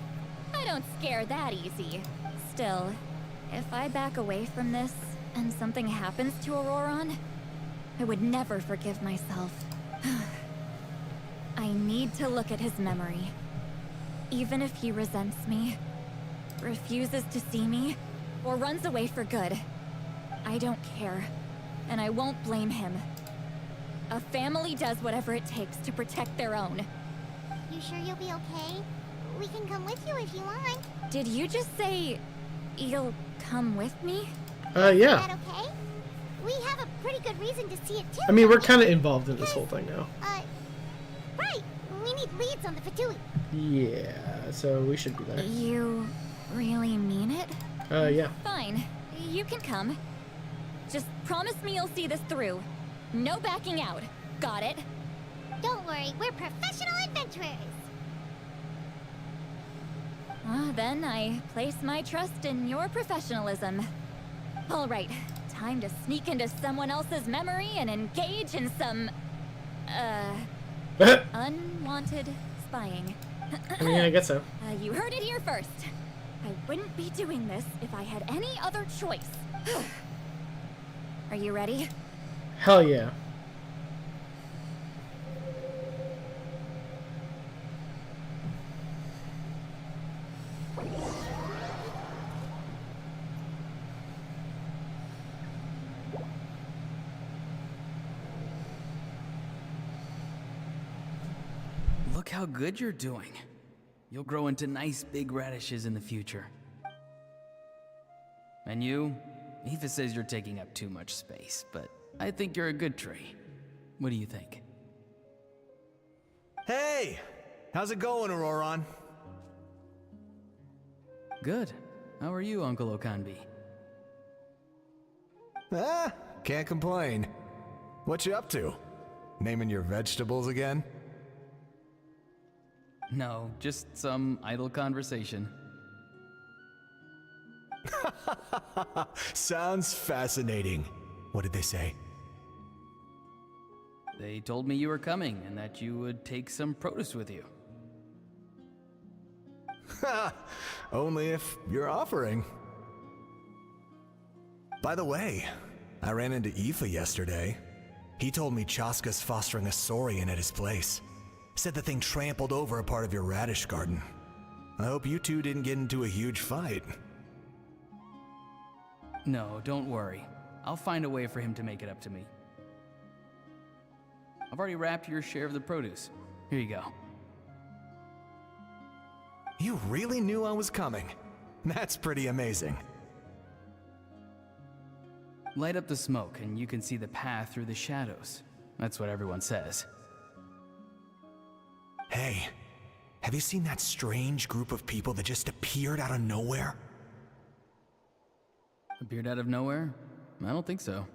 I don't scare that easy. Still, if I back away from this and something happens to Auroron, I would never forgive myself. I need to look at his memory. Even if he resents me, refuses to see me, or runs away for good, I don't care, and I won't blame him. A family does whatever it takes to protect their own. You sure you'll be okay? We can come with you if you want. Did you just say you'll come with me? Yeah. Is that okay? We have a pretty good reason to see it too. I mean, we're kind of involved in this whole thing now. Right. We need leads on the Fatui. Yeah, so we should be there. You really mean it? Yeah. Fine. You can come. Just promise me you'll see this through. No backing out. Got it? Don't worry, we're professional adventurers. Then I place my trust in your professionalism. All right, time to sneak into someone else's memory and engage in some, unwanted spying. I mean, I guess so. You heard it here first. I wouldn't be doing this if I had any other choice. Are you ready? Hell yeah. Look how good you're doing. You'll grow into nice big radishes in the future. And you? Aoife says you're taking up too much space, but I think you're a good tree. What do you think? Hey! How's it going, Auroron? Good. How are you, Uncle Okanbi? Can't complain. What you up to? Naming your vegetables again? No, just some idle conversation. Sounds fascinating. What did they say? They told me you were coming and that you would take some produce with you. Only if you're offering. By the way, I ran into Aoife yesterday. He told me Chaska's fostering a saurian at his place. Said the thing trampled over a part of your radish garden. I hope you two didn't get into a huge fight. No, don't worry. I'll find a way for him to make it up to me. I've already wrapped your share of the produce. Here you go. You really knew I was coming. That's pretty amazing. Light up the smoke and you can see the path through the shadows. That's what everyone says. Hey, have you seen that strange group of people that just appeared out of nowhere? Appeared out of nowhere? I don't think so.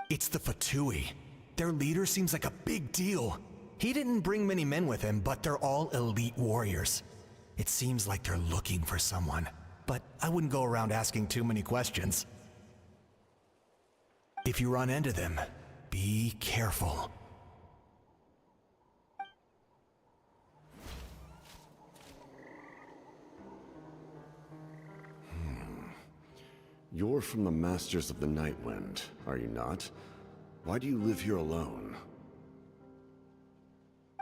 It's the Fatui. Their leader seems like a big deal. He didn't bring many men with him, but they're all elite warriors. It seems like they're looking for someone, but I wouldn't go around asking too many questions. If you run into them, be careful. You're from the Masters of the Nightwind, are you not? Why do you live here alone?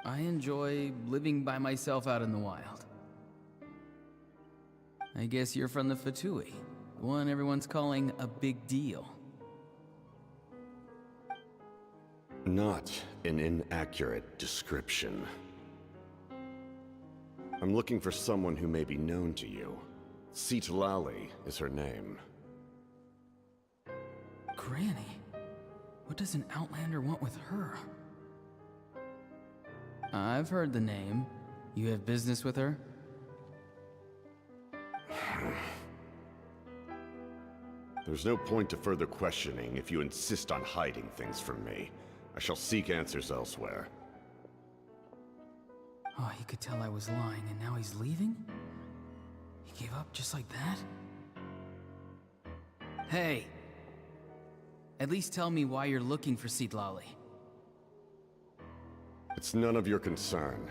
I enjoy living by myself out in the wild. I guess you're from the Fatui, the one everyone's calling a big deal. Not an inaccurate description. I'm looking for someone who may be known to you. Citlali is her name. Granny? What does an Outlander want with her? I've heard the name. You have business with her? There's no point to further questioning if you insist on hiding things from me. I shall seek answers elsewhere. Oh, he could tell I was lying and now he's leaving? He gave up just like that? Hey! At least tell me why you're looking for Citlali. It's none of your concern.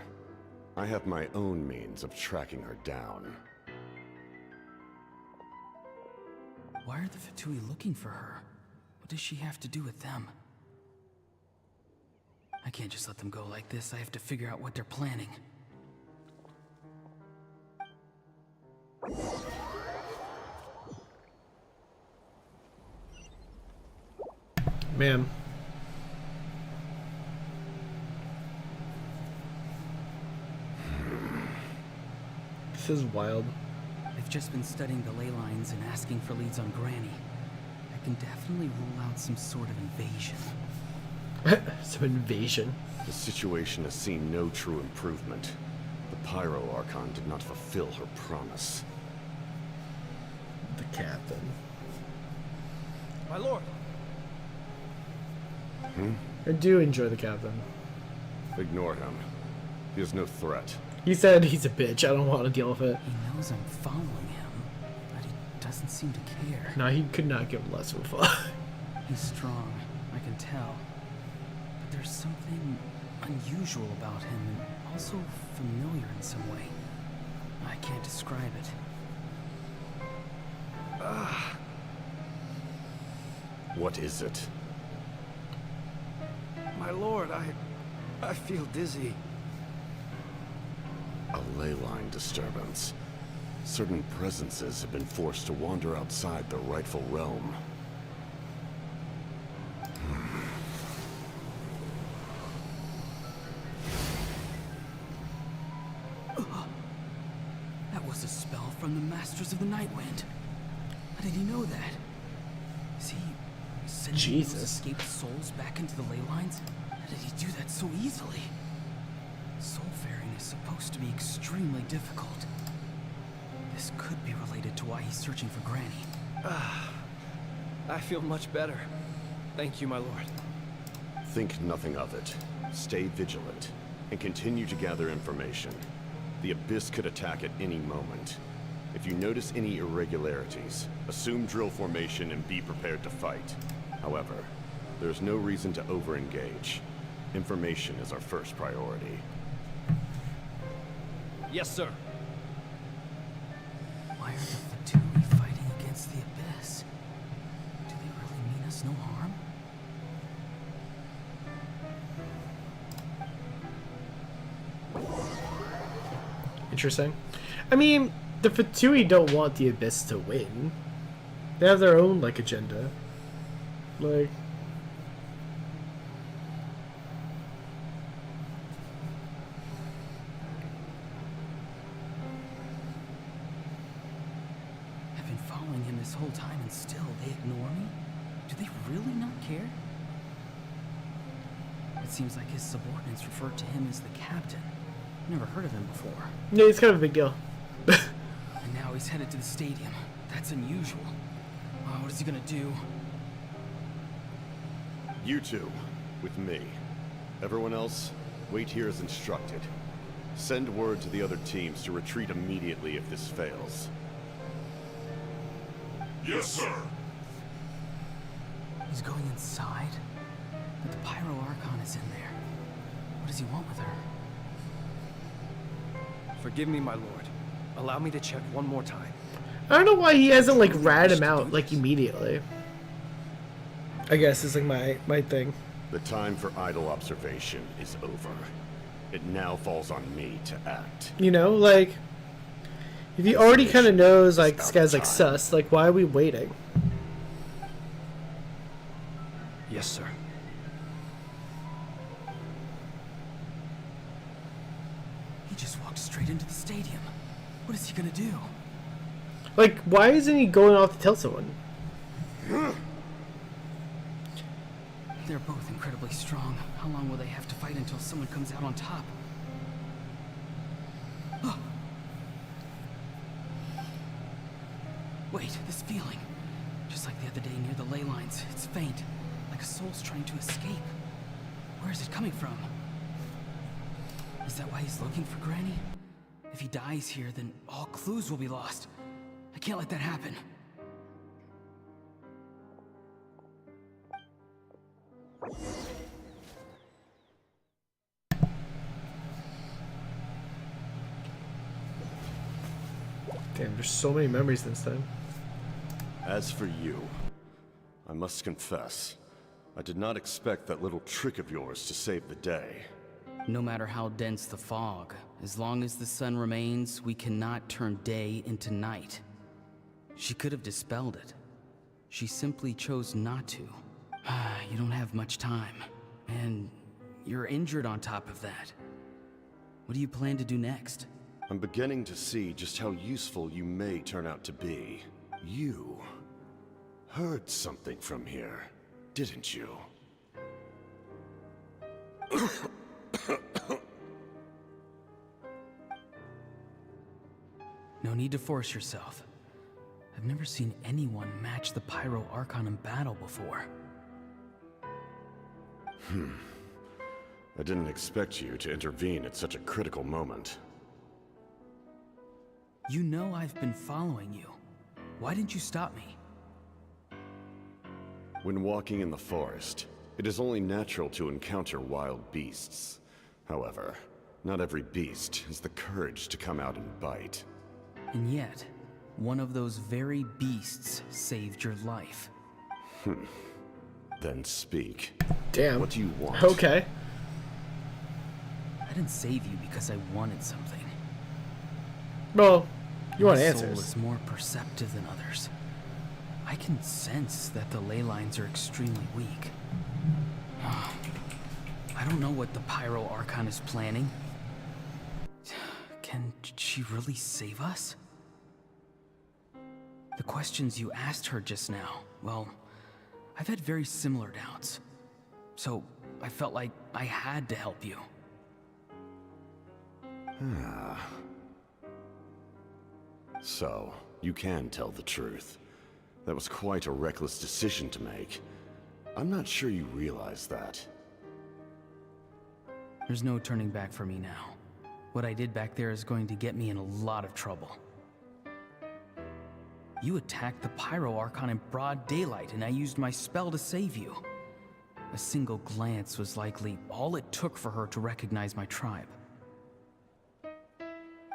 I have my own means of tracking her down. Why are the Fatui looking for her? What does she have to do with them? I can't just let them go like this. I have to figure out what they're planning. Man. This is wild. I've just been studying the ley lines and asking for leads on Granny. I can definitely rule out some sort of invasion. Some invasion? The situation has seen no true improvement. The Pyro Archon did not fulfill her promise. The captain. My lord. I do enjoy the captain. Ignore him. He is no threat. He said he's a bitch. I don't want to deal with it. He knows I'm following him, but he doesn't seem to care. No, he could not give less of a fuck. He's strong, I can tell. But there's something unusual about him, and also familiar in some way. I can't describe it. What is it? My lord, I feel dizzy. A ley line disturbance. Certain presences have been forced to wander outside their rightful realm. That was a spell from the Masters of the Nightwind. How did he know that? Is he sending those escaped souls back into the ley lines? How did he do that so easily? Soulfaring is supposed to be extremely difficult. This could be related to why he's searching for Granny. I feel much better. Thank you, my lord. Think nothing of it. Stay vigilant, and continue to gather information. The Abyss could attack at any moment. If you notice any irregularities, assume drill formation and be prepared to fight. However, there's no reason to over-engage. Information is our first priority. Yes, sir. Why are the Fatui fighting against the Abyss? Do they really mean us no harm? Interesting. I mean, the Fatui don't want the Abyss to win. They have their own, like, agenda. Like... I've been following him this whole time and still they ignore me? Do they really not care? It seems like his subordinates refer to him as the captain. Never heard of him before. Yeah, it's kind of a big deal. And now he's headed to the stadium. That's unusual. What is he gonna do? You two, with me. Everyone else, wait here as instructed. Send word to the other teams to retreat immediately if this fails. Yes, sir. He's going inside? But the Pyro Archon is in there. What does he want with her? Forgive me, my lord. Allow me to check one more time. I don't know why he hasn't, like, ratted him out, like, immediately. I guess is, like, my thing. The time for idle observation is over. It now falls on me to act. You know, like... If he already kind of knows, like, this guy's, like, sus, like, why are we waiting? Yes, sir. He just walked straight into the stadium. What is he gonna do? Like, why isn't he going off to tell someone? They're both incredibly strong. How long will they have to fight until someone comes out on top? Oh. Wait, this feeling. Just like the other day near the ley lines. It's faint. Like a soul's trying to escape. Where is it coming from? Is that why he's looking for Granny? If he dies here, then all clues will be lost. I can't let that happen. Damn, there's so many memories this time. As for you, I must confess, I did not expect that little trick of yours to save the day. No matter how dense the fog, as long as the sun remains, we cannot turn day into night. She could have dispelled it. She simply chose not to. You don't have much time, and you're injured on top of that. What do you plan to do next? I'm beginning to see just how useful you may turn out to be. You heard something from here, didn't you? No need to force yourself. I've never seen anyone match the Pyro Archon in battle before. I didn't expect you to intervene at such a critical moment. You know I've been following you. Why didn't you stop me? When walking in the forest, it is only natural to encounter wild beasts. However, not every beast has the courage to come out and bite. And yet, one of those very beasts saved your life. Then speak. Damn. What do you want? Okay. I didn't save you because I wanted something. Well, you want My answers. soul is more perceptive than others. I can sense that the ley lines are extremely weak. I don't know what the Pyro Archon is planning. Can she really save us? The questions you asked her just now, well, I've had very similar doubts. So I felt like I had to help you. So, you can tell the truth. That was quite a reckless decision to make. I'm not sure you realize that. There's no turning back for me now. What I did back there is going to get me in a lot of trouble. You attacked the Pyro Archon in broad daylight, and I used my spell to save you. A single glance was likely all it took for her to recognize my tribe.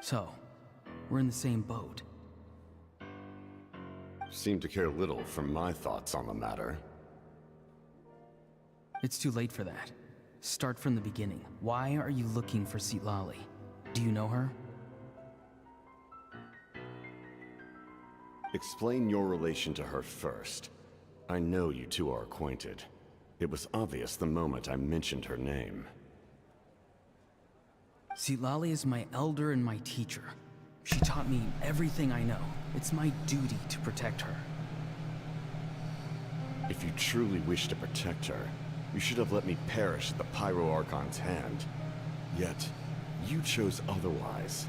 So, we're in the same boat. Seem to care little for my thoughts on the matter. It's too late for that. Start from the beginning. Why are you looking for Citlali? Do you know her? Explain your relation to her first. I know you two are acquainted. It was obvious the moment I mentioned her name. Citlali is my elder and my teacher. She taught me everything I know. It's my duty to protect her. If you truly wish to protect her, you should have let me perish at the Pyro Archon's hand. Yet, you chose otherwise.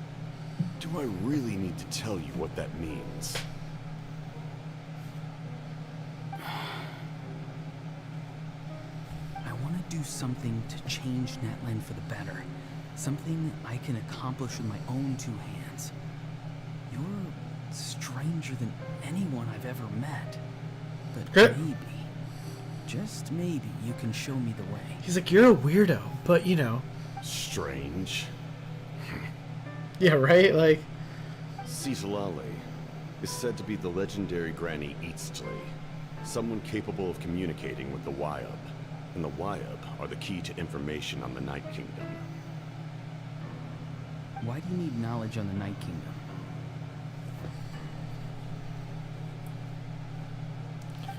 Do I really need to tell you what that means? I want to do something to change Natlan for the better. Something I can accomplish with my own two hands. You're stranger than anyone I've ever met. But maybe, just maybe, you can show me the way. He's like, you're a weirdo, but you know. Strange. Yeah, right? Like... Citlali is said to be the legendary Granny Citlali, someone capable of communicating with the Wyub. And the Wyub are the key to information on the Night Kingdom. Why do you need knowledge on the Night Kingdom?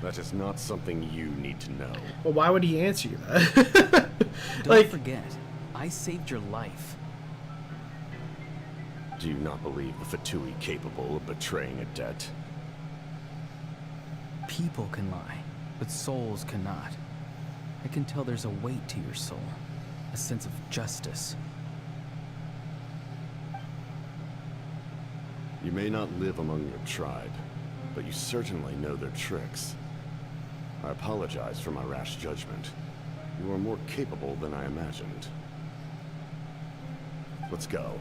That is not something you need to know. Well, why would he answer you that? Don't forget, I saved your life. Do you not believe the Fatui capable of betraying a debt? People can lie, but souls cannot. I can tell there's a weight to your soul, a sense of justice. You may not live among your tribe, but you certainly know their tricks. I apologize for my rash judgment. You are more capable than I imagined. Let's go.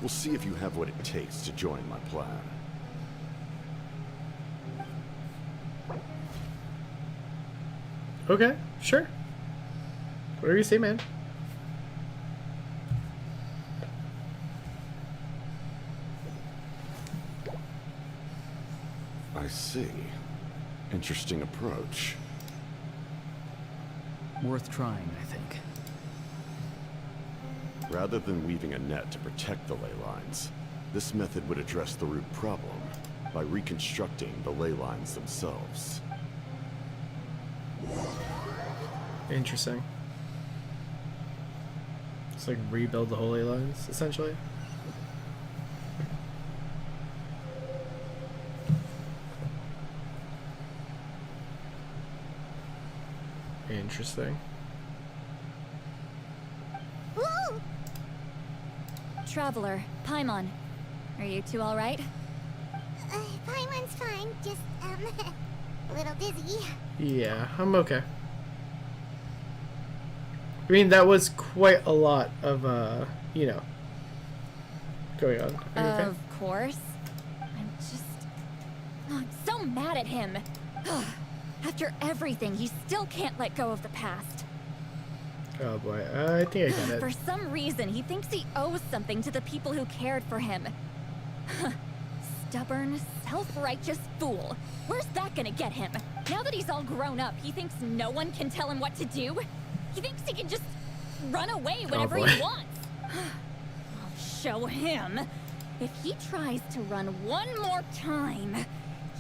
We'll see if you have what it takes to join my plan. Okay, sure. Whatever you say, man. I see. Interesting approach. Worth trying, I think. Rather than weaving a net to protect the ley lines, this method would address the root problem by reconstructing the ley lines themselves. Interesting. It's like rebuild the holy lines, essentially. Interesting. Woo! Traveler, Paimon, are you two all right? Paimon's fine, just, a little dizzy. Yeah, I'm okay. I mean, that was quite a lot of, you know, going on. Are you okay? Of course. I'm so mad at him. After everything, he still can't let go of the past. Oh boy, I think I get it. For some reason, he thinks he owes something to the people who cared for him. Stubborn, self-righteous fool. Where's that gonna get him? Now that he's all grown up, he thinks no one can tell him what to do? He thinks he can just run away whenever he wants. I'll show him. If he tries to run one more time,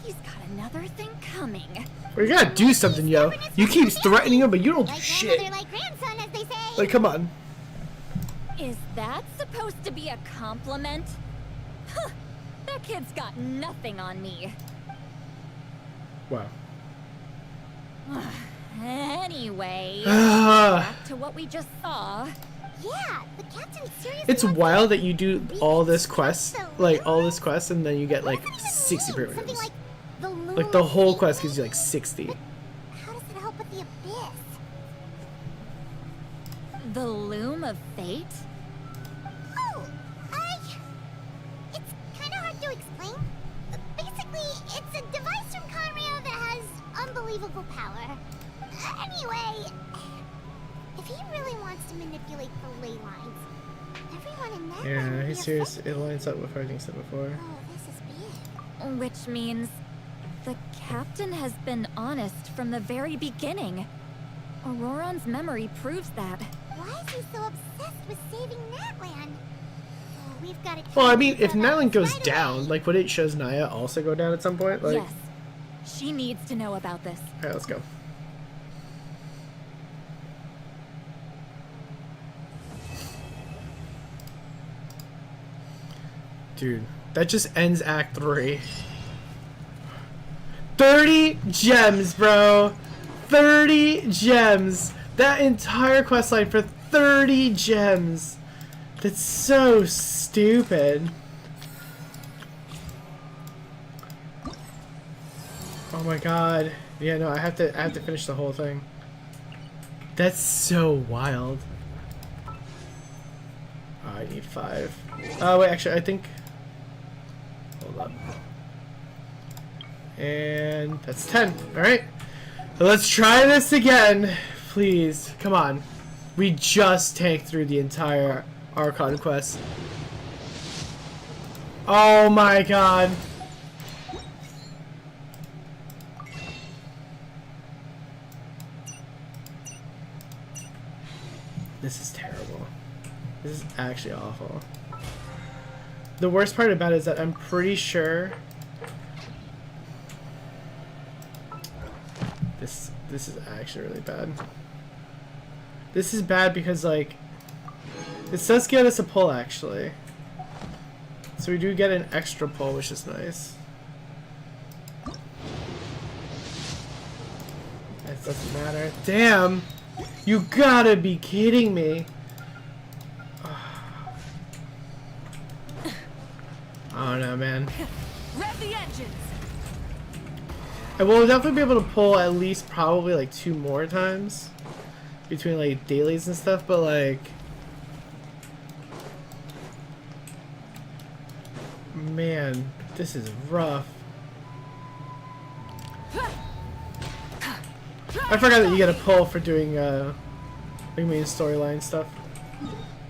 he's got another thing coming. Well, you gotta do something, yo. You keep threatening him, but you don't do shit. Like grandson, as they say. Like, come on. Is that supposed to be a compliment? Huh. That kid's got nothing on me. Wow. Anyway, back to what we just saw. Yeah, the captain seriously. It's wild that you do all this quest, like all this quest, and then you get like 60 premiums. Like the whole quest gives you like 60. How does it help with the abyss? The Loom of Fate? Oh, it's kind of hard to explain. Basically, it's a device from Conrio that has unbelievable power. Anyway, if he really wants to manipulate the ley lines, everyone in that Yeah, he's serious. It lines up with everything said before. Oh, this is big. Which means the captain has been honest from the very beginning. Auroron's memory proves that. Why is he so obsessed with saving Natlan? Oh, we've got to. Well, I mean, if Natlan goes down, like would it shows Naya also go down at some point? Like, yes. She needs to know about this. Alright, let's go. Dude, that just ends Act 3. 30 gems, bro! 30 gems! That entire questline for 30 gems! That's so stupid. Oh my god. Yeah, no, I have to finish the whole thing. That's so wild. Oh, I need 5. Oh wait, actually I think, hold up. And that's 10. Alright. Let's try this again. Please. Come on. We just tanked through the entire Archon quest. Oh my god. This is terrible. This is actually awful. The worst part about it is that I'm pretty sure this is actually really bad. This is bad because like this does get us a pull actually. So we do get an extra pull, which is nice. It doesn't matter. Damn! You gotta be kidding me! I don't know, man. Rev the engines. I will definitely be able to pull at least probably like 2 more times between like dailies and stuff, but like, man, this is rough. I forgot that you get a pull for doing main storyline stuff.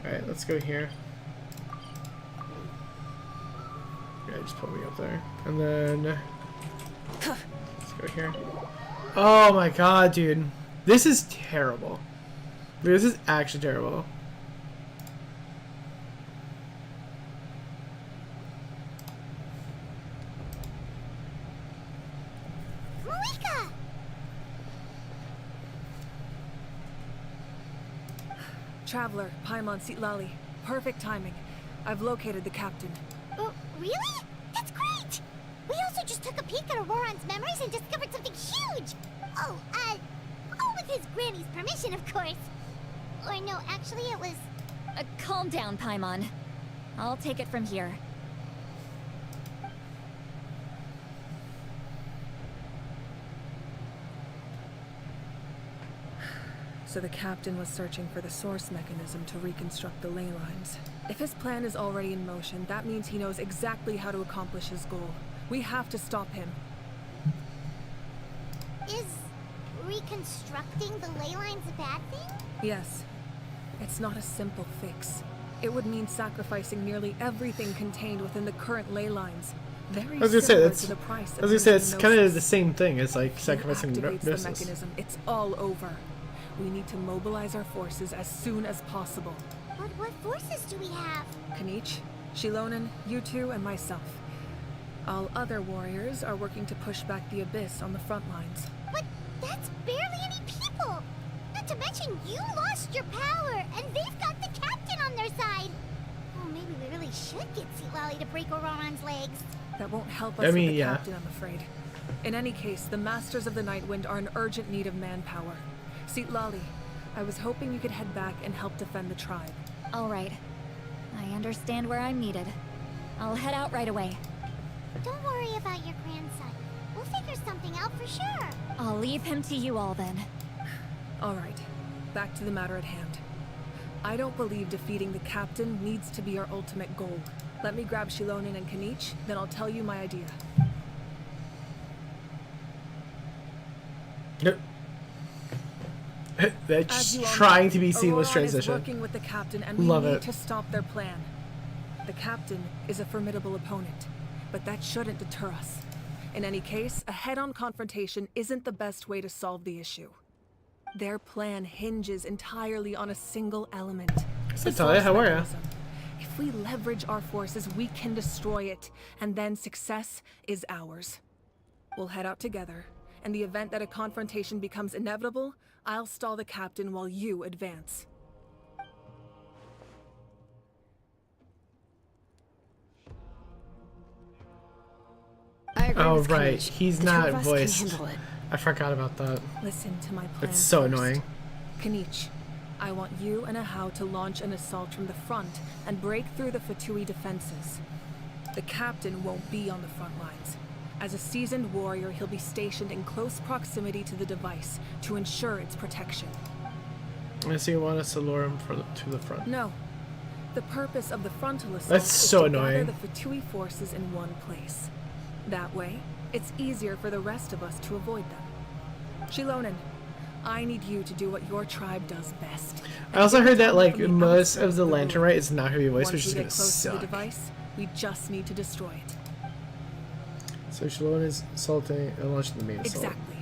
Alright, let's go here. Yeah, just put me up there. And then Let's go here. Oh my god, dude. This is terrible. This is actually terrible. Malika! Traveler, Paimon Citlali. Perfect timing. I've located the captain. Oh, really? That's great! We also just took a peek at Auroran's memories and discovered something huge! Oh, with his granny's permission, of course. Or no, actually it was... Calm down, Paimon. I'll take it from here. So the captain was searching for the source mechanism to reconstruct the ley lines. If his plan is already in motion, that means he knows exactly how to accomplish his goal. We have to stop him. Is reconstructing the ley lines a bad thing? Yes. It's not a simple fix. It would mean sacrificing nearly everything contained within the current ley lines. Very I was gonna say similar that's. to the price I was gonna say it's kind of the same thing. It's like sacrificing activates the missiles. mechanism. It's all over. We need to mobilize our forces as soon as possible. But what forces do we have? Kanich, Shilonen, you two, and myself. All other warriors are working to push back the Abyss on the front lines. But that's barely any people! Not to mention you lost your power, and they've got the captain on their side! Oh, maybe we really should get Citlali to break Auroran's legs. That won't help us with the captain, I'm afraid. In any case, the Masters of the Nightwind are in urgent need of manpower. Citlali, I was hoping you could head back and help defend the tribe. All right. I understand where I'm needed. I'll head out right away. Don't worry about your grandson. We'll figure something out for sure. I'll leave him to you all then. All right. Back to the matter at hand. I don't believe defeating the captain needs to be our ultimate goal. Let me grab Shilonen and Kanich, then I'll tell you my idea. Yep. That's trying to be seamless transition. Working with the captain, and we need to stop their plan. The captain is a formidable opponent, but that shouldn't deter us. In any case, a head-on confrontation isn't the best way to solve the issue. Their plan hinges entirely on a single element. Citlali, how are you? If we leverage our forces, we can destroy it, and then success is ours. We'll head out together. In the event that a confrontation becomes inevitable, I'll stall the captain while you advance. Oh right, he's not voiced. I forgot about that. Listen to my plan. It's so first. annoying. Kanich, I want you and Ahau to launch an assault from the front and break through the Fatui defenses. The captain won't be on the front lines. As a seasoned warrior, he'll be stationed in close proximity to the device to ensure its protection. So you want us to lure him to the front? No. The purpose of the frontal assault That's so is to annoying. gather the Fatui forces in one place. That way, it's easier for the rest of us to avoid them. Shilonen, I need you to do what your tribe does best. I also heard that like most of the lantern right is not gonna be voiced, which is gonna Once we get close suck. to the device, we just need to destroy it. So Shilonen is assaulting and launching the main assault. Exactly.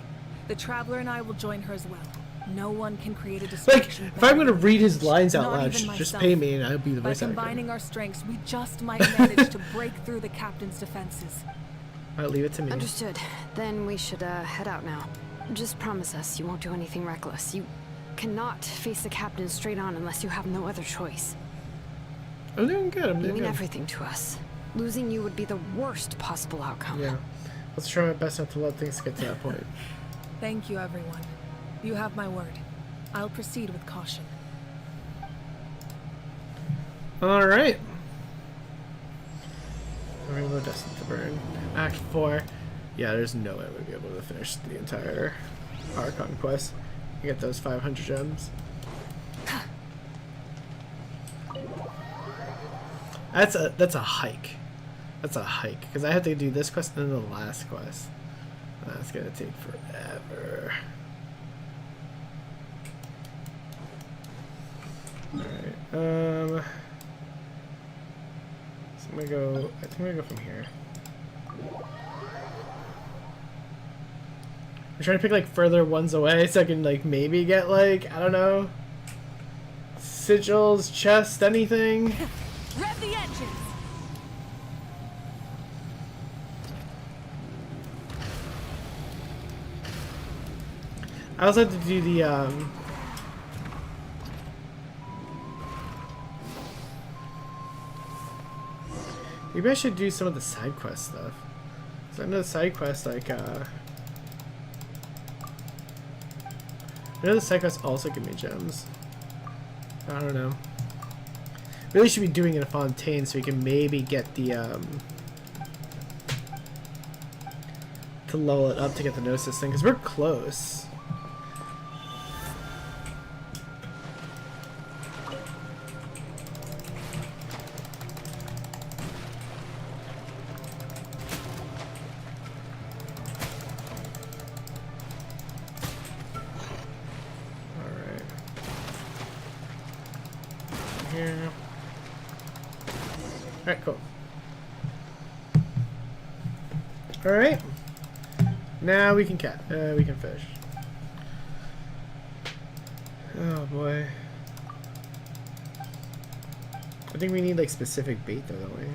The Traveler and I will join her as well. No one can create a Like, distraction. if I'm gonna read his lines out Not loud, even just myself. pay me and I'll be the By voice actor. combining our strengths, we just might manage to break through the captain's defenses. Alright, leave it to me. Understood. Then we should head out now. Just promise us you won't do anything reckless. You cannot face the captain straight on unless you have no other choice. I'm doing good, I'm You doing mean good. everything to us. Losing you would be the worst possible outcome. Yeah. Let's try my best not to let things get to that point. Thank you, everyone. You have my word. I'll proceed with caution. Alright. Rainbow Destined to Burn. Act 4. Yeah, there's no way we'll be able to finish the entire Archon quest. You get those 500 gems. That's a hike. That's a hike. Because I have to do this quest and then the last quest. That's gonna take forever. Alright, so I'm gonna go, I think I'm gonna go from here. I'm trying to pick like further ones away so I can like maybe get like, I don't know, sigils, chest, anything. Rev the engines. I also have to do the maybe I should do some of the side quest stuff. So I know the side quests like I know the side quests also give me gems. I don't know. Really should be doing it in Fontaine so we can maybe get the to level it up to get the Gnosis thing, because we're close. Alright, cool. Alright. Now we can fish. Oh boy. I think we need like specific bait though, don't we?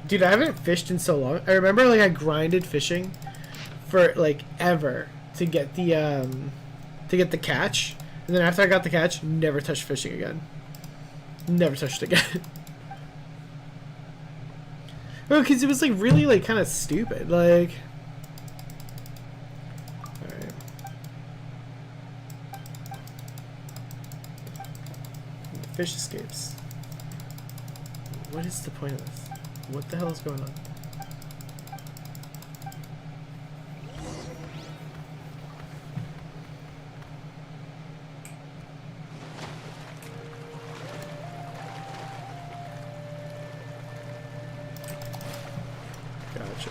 Dude, I haven't fished in so long. I remember like I grinded fishing for like ever to get the catch. And then after I got the catch, never touched fishing again. Never touched it again. Well, because it was like really like kind of stupid. Like, alright. Fish escapes. What is the point of this? What the hell is going on? Gotcha.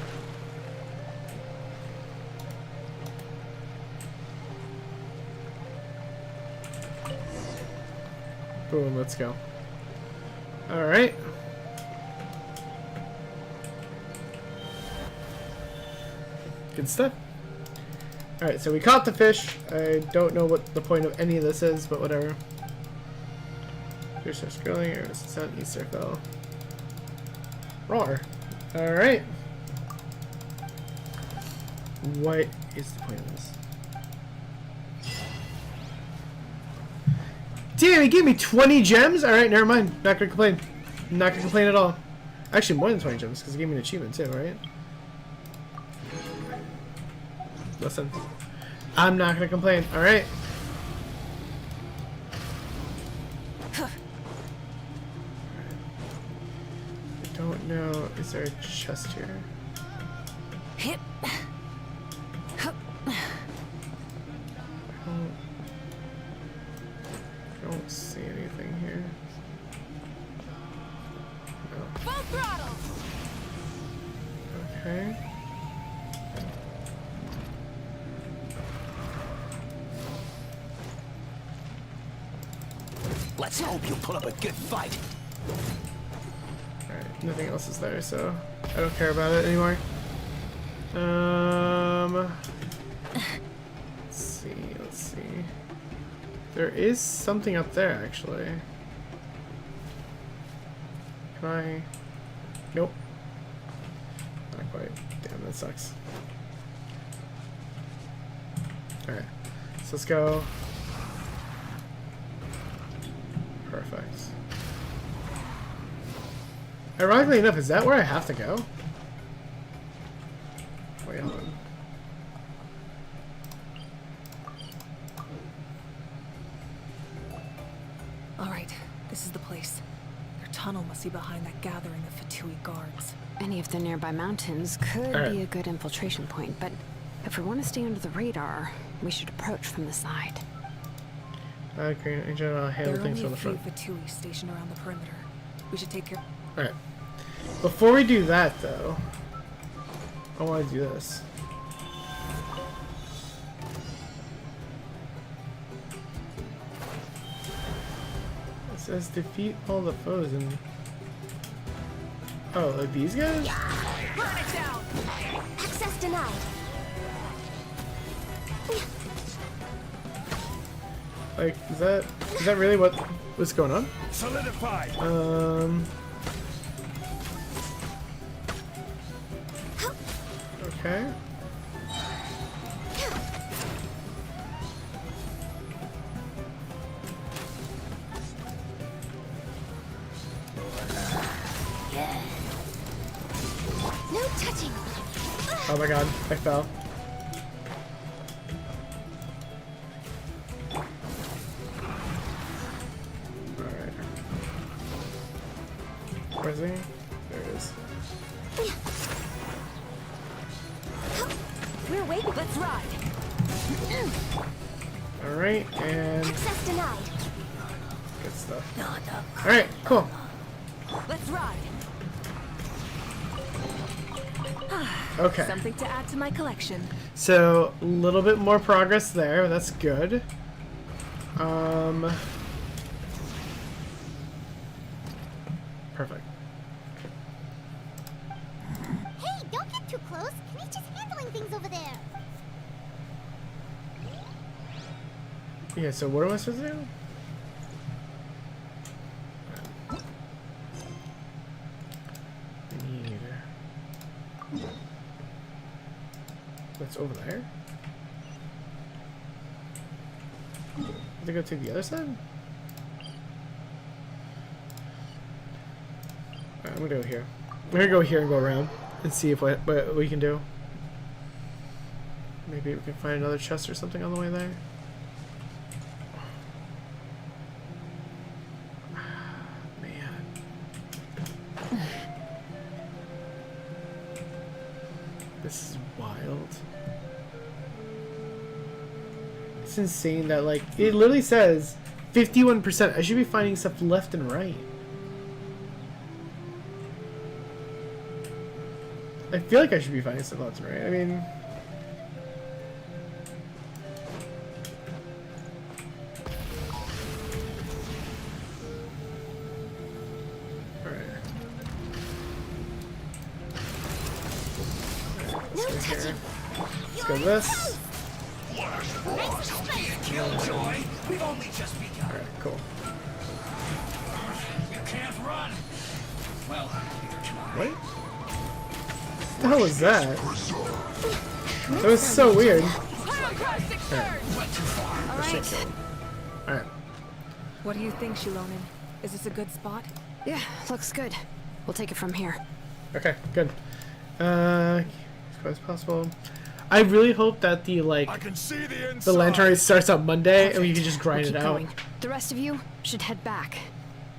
Boom, let's go. Alright. Good stuff. Alright, so we caught the fish. I don't know what the point of any of this is, but whatever. Fish starts grilling, or southeast circle. Roar. Alright. What is the point of this? Damn, he gave me 20 gems? Alright, never mind. Not gonna complain. Not gonna complain at all. Actually, more than 20 gems, because he gave me an achievement too, right? Listen. I'm not gonna complain. Alright. I don't know. Is there a chest here? Hip. I don't see anything here. No. Full throttle. Okay. Let's hope you put up a good fight. Alright, nothing else is there, so I don't care about it anymore. Let's see. There is something up there, actually. Can I? Nope. Not quite. Damn, that sucks. Alright, so let's go. Perfect. Ironically enough, is that where I have to go? Wait, hold on. Alright, this is the place. Their tunnel must be behind that gathering of Fatui guards. Any of the nearby mountains could be a good infiltration point, but if we want to stay under the radar, we should approach from the side. Okay, in general, I'll handle There are things only from a the few front. Fatui stationed around the perimeter. We should take care. Alright. Before we do that, though, I want to do this. It says defeat all the foes and... Oh, like these guys? Burn it down. Access denied. Like, is that really what's going on? Solidified. Okay. No touching. Oh my god, I fell. Alright. Where's he? There it is. We're waiting. Let's ride. Alright, and Access denied. good stuff. Alright, cool. Let's ride. Okay. Something to add to my collection. So, a little bit more progress there. That's good. Perfect. Hey, don't get too close. Kenichi's handling things over there. Yeah, so what am I supposed to do? I need... That's over there? Did they go to the other side? Alright, I'm gonna go here. I'm gonna go here and go around and see if what we can do. Maybe we can find another chest or something on the way there. This is wild. It's insane that, like, it literally says 51%. I should be finding stuff left and right. I feel like I should be finding stuff left and right. I mean... Let's go this. We've only just begun. Alright, cool. You can't run. Well, What? What the hell was that? That was so weird. Alright. What do you think, Shilonen? Is this a good spot? Yeah, looks good. We'll take it from here. Okay, good. As far as possible. I really hope that the the lantern race starts on Monday and we can just grind We'll it keep out. going. The rest of you should head back.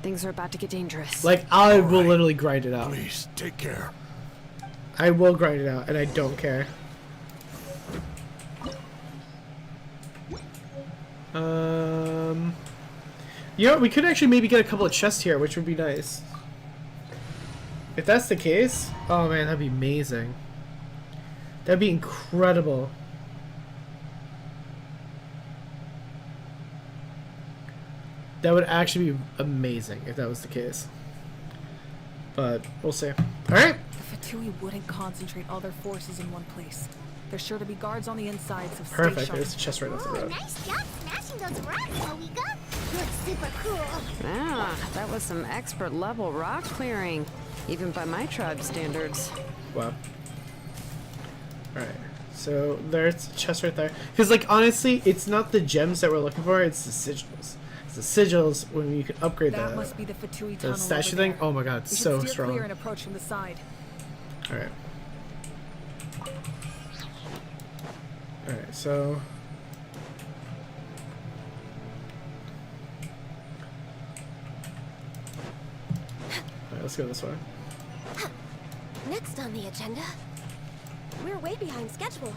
Things are about to get dangerous. Like, I will literally grind it out. Please take care. I will grind it out, and I don't care. You know what? We could actually maybe get a couple of chests here, which would be nice. If that's the case, oh man, that'd be amazing. That'd be incredible. That would actually be amazing if that was the case. But we'll see. Alright. The Fatui wouldn't concentrate all their forces in one place. There's sure to be guards on the inside, so Perfect. stay sharp. There's a chest right off the road. Nice job smashing those rocks, Oika. Looks super cool. Ah, that was some expert level rock clearing, even by my tribe standards. Wow. Alright. So there's a chest right there. Because, like, honestly, it's not the gems that we're looking for, it's the sigils. It's the sigils when you can upgrade That must be the Fatui tunnel statue over thing. there. Oh my god, We should so steer strong. clear and approach from the side. Alright. Alright, so... Alright, let's go this way. Next on the agenda, we're way behind schedule.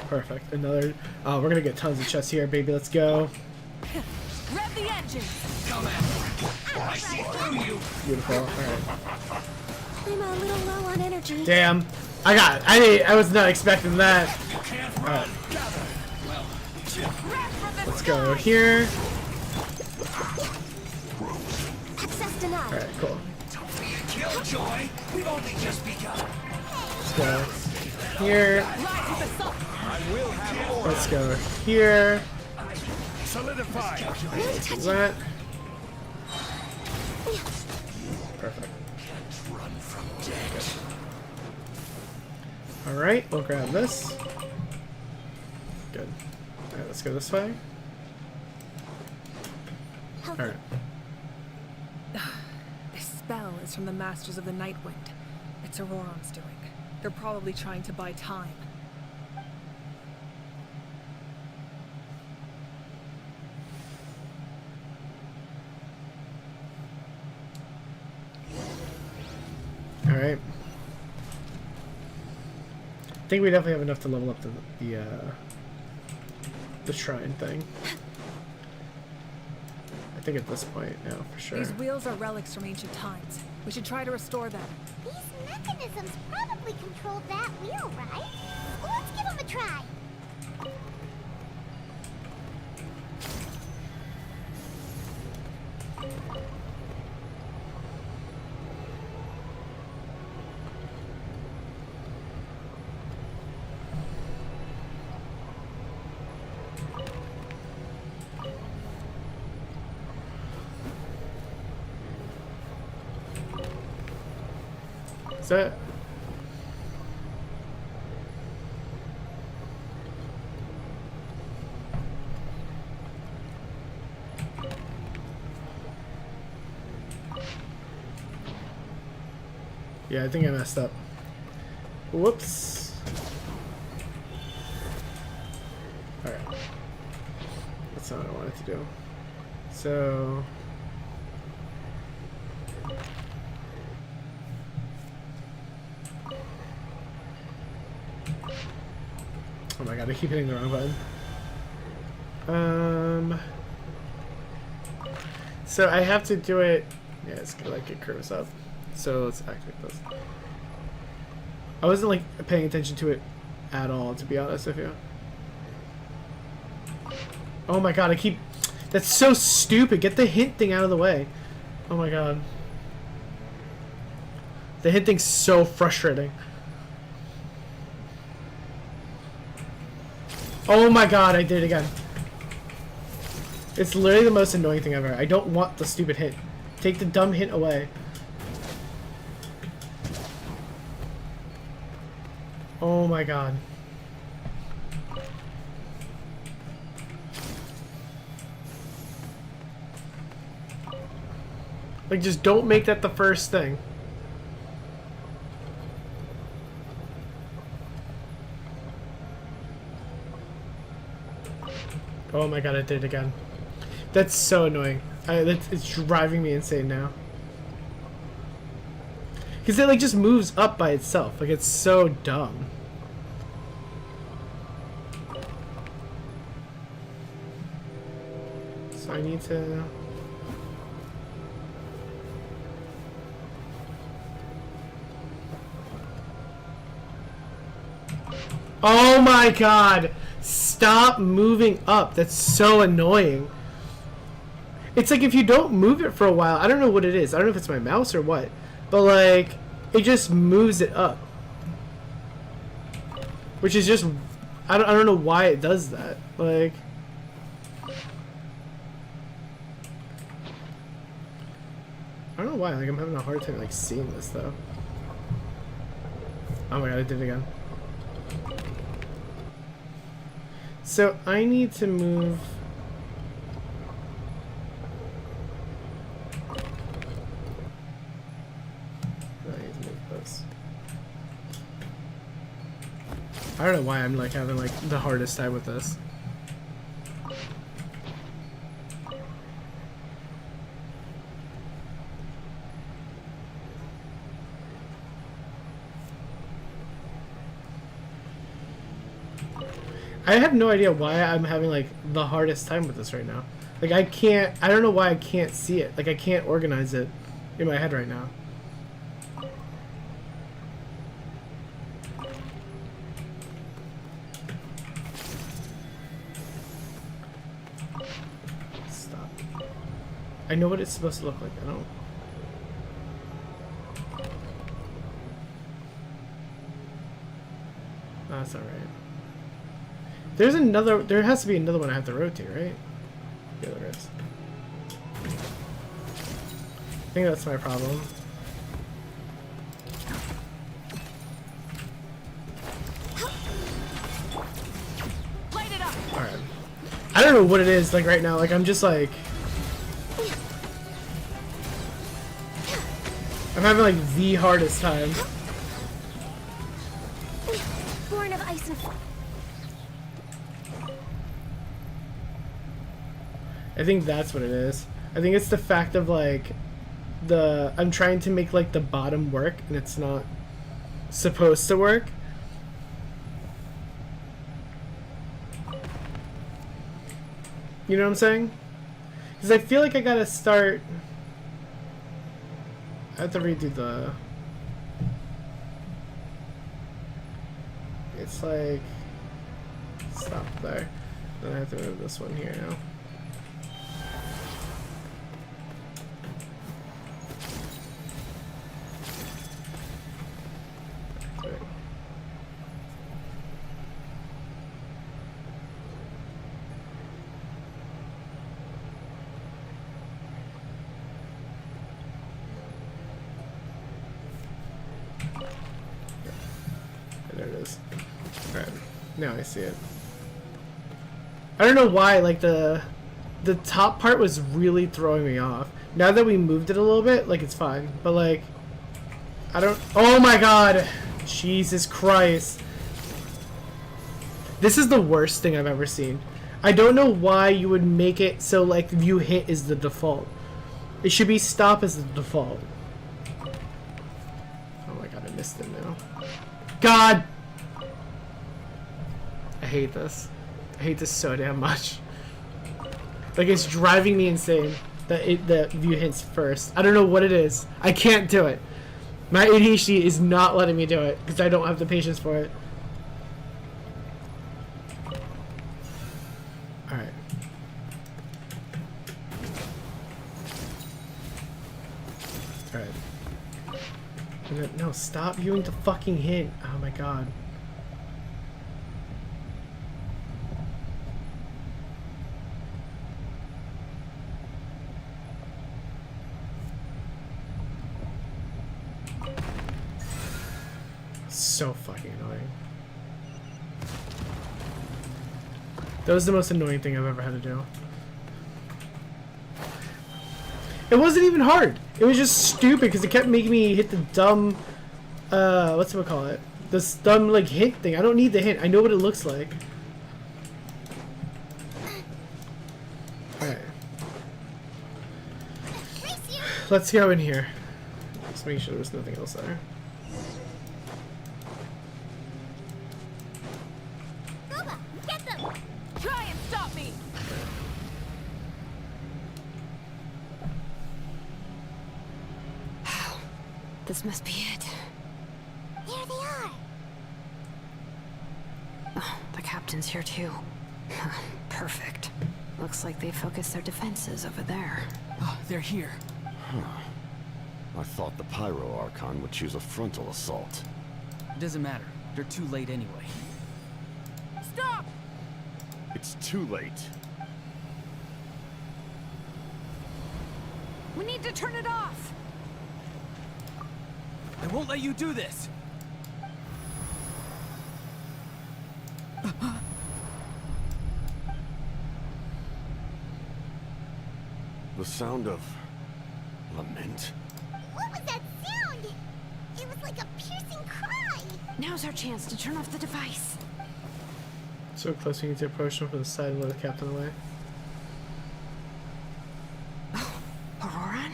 Perfect. Another... Oh, we're gonna get tons of chests here, baby. Let's go. Rev the engine. I see through you. Beautiful. Alright. I'm a little low on energy. Damn. I was not expecting that. Alright. Let's Let's go here. Access denied. Alright, cool. Killjoy, we've only just begun. Let's go here. Let's go here. Solidify. Do that. Perfect. Run from death. Alright, we'll grab this. Good. Alright, let's go this way. Alright. This spell is from the Masters of the Nightwind. It's Auroron's doing. They're probably trying to buy time. Alright. I think we definitely have enough to level up the shrine thing. I think at this point, yeah, for sure. These wheels are relics from ancient times. We should try to restore them. These mechanisms probably control that wheel, right? Let's give them a try. Is that... Yeah, I think I messed up. Whoops. Alright. That's not what I wanted to do. So... Oh my god, I keep hitting the wrong button. So I have to do it... Yeah, it's like it curves up. So let's activate this. I wasn't like paying attention to it at all, to be honest with you. Oh my god, I keep... That's so stupid. Get the hint thing out of the way. Oh my god. The hint thing's so frustrating. Oh my god, I did it again. It's literally the most annoying thing ever. I don't want the stupid hint. Take the dumb hint away. Oh my god. Like, just don't make that the first thing. Oh my god, I did it again. That's so annoying. It's driving me insane now. Because it like just moves up by itself. Like, it's so dumb. So I need to... Oh my god! Stop moving up. That's so annoying. It's like if you don't move it for a while, I don't know what it is. I don't know if it's my mouse or what. But like, it just moves it up. Which is just... I don't know why it does that. Like... I don't know why. Like, I'm having a hard time like seeing this though. Oh my god, I did it again. So I need to move... I need to move this. I don't know why I'm like having like the hardest time with this. I have no idea why I'm having like the hardest time with this right now. Like I don't know why I can't see it. Like I can't organize it in my head right now. I know what it's supposed to look like. I don't. No, that's alright. There's another. There has to be another one I have to rotate, right? Yeah, there is. I think that's my problem. Light it up. Alright. I don't know what it is like right now. Like I'm just like I'm having like the hardest time. Born of ice and I think that's what it is. I think it's the fact of like I'm trying to make like the bottom work and it's not supposed to work. You know what I'm saying? Because I feel like I gotta start. I have to redo the. It's like. Stop there. Then I have to move this one here now. There it is. Alright, now I see it. I don't know why, like the top part was really throwing me off. Now that we moved it a little bit, like it's fine. But like, I don't. Oh my god! Jesus Christ! This is the worst thing I've ever seen. I don't know why you would make it so like view hit is the default. It should be stop as the default. Oh my god, I missed it now. God! I hate this. I hate this so damn much. Like it's driving me insane that the view hits first. I don't know what it is. I can't do it. My ADHD is not letting me do it because I don't have the patience for it. Alright. Alright. No, stop viewing the fucking hint. Oh my god. So fucking annoying. That was the most annoying thing I've ever had to do. It wasn't even hard. It was just stupid because it kept making me hit the dumb, what's it call it? This dumb like hint thing. I don't need the hint. I know what it looks like. Alright. Let's go in here. Just make sure there's nothing else there. Get them! Try and stop me! This must be it. There they are. Oh, the captain's here too. Perfect. Looks like they focused their defenses over there. Oh, they're here. Huh. I thought the Pyro Archon would choose a frontal assault. It doesn't matter. They're too late anyway. Stop! It's too late. We need to turn it off! I won't let you do this! The sound of lament? What was that sound? It was like a piercing cry. Now's our chance to turn off the device. So close, we need to approach him from the side and let the captain away. Oh, Auroran?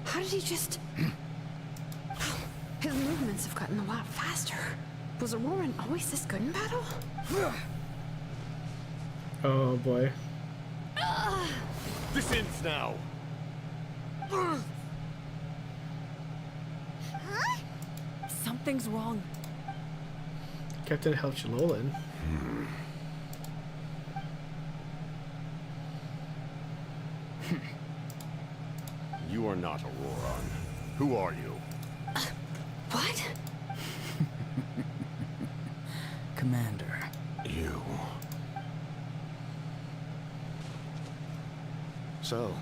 How did he just... His movements have gotten a lot faster. Was Auroran always this good in battle? Oh boy. This ends now. Huh? Something's wrong. Captain helped Lolan. You are not Auroron. Who are you? What? Commander. You. So,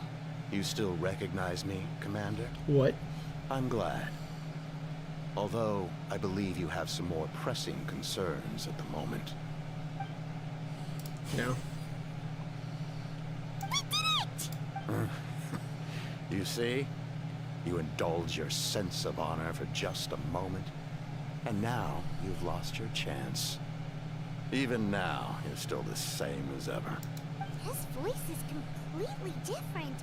you still recognize me, Commander? What? I'm glad. Although, I believe you have some more pressing concerns at the moment. No. You see? You indulge your sense of honor for just a moment, and now you've lost your chance. Even now, you're still the same as ever. His voice is completely different.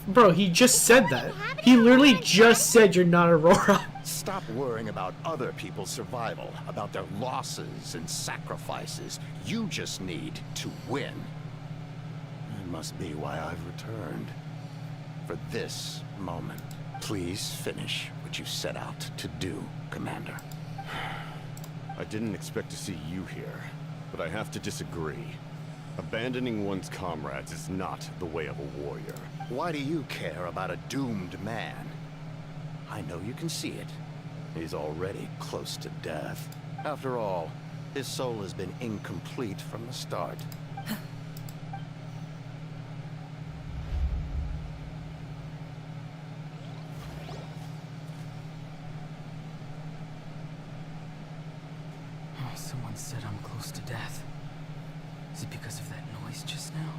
Bro, he just said that. He literally just said you're not Aurora. Stop worrying about other people's survival, about their losses and sacrifices. You just need to win. That must be why I've returned. For this moment. Please finish what you set out to do, Commander. I didn't expect to see you here, but I have to disagree. Abandoning one's comrades is not the way of a warrior. Why do you care about a doomed man? I know you can see it. He's already close to death. After all, his soul has been incomplete from the start. Someone said I'm close to death. Is it because of that noise just now?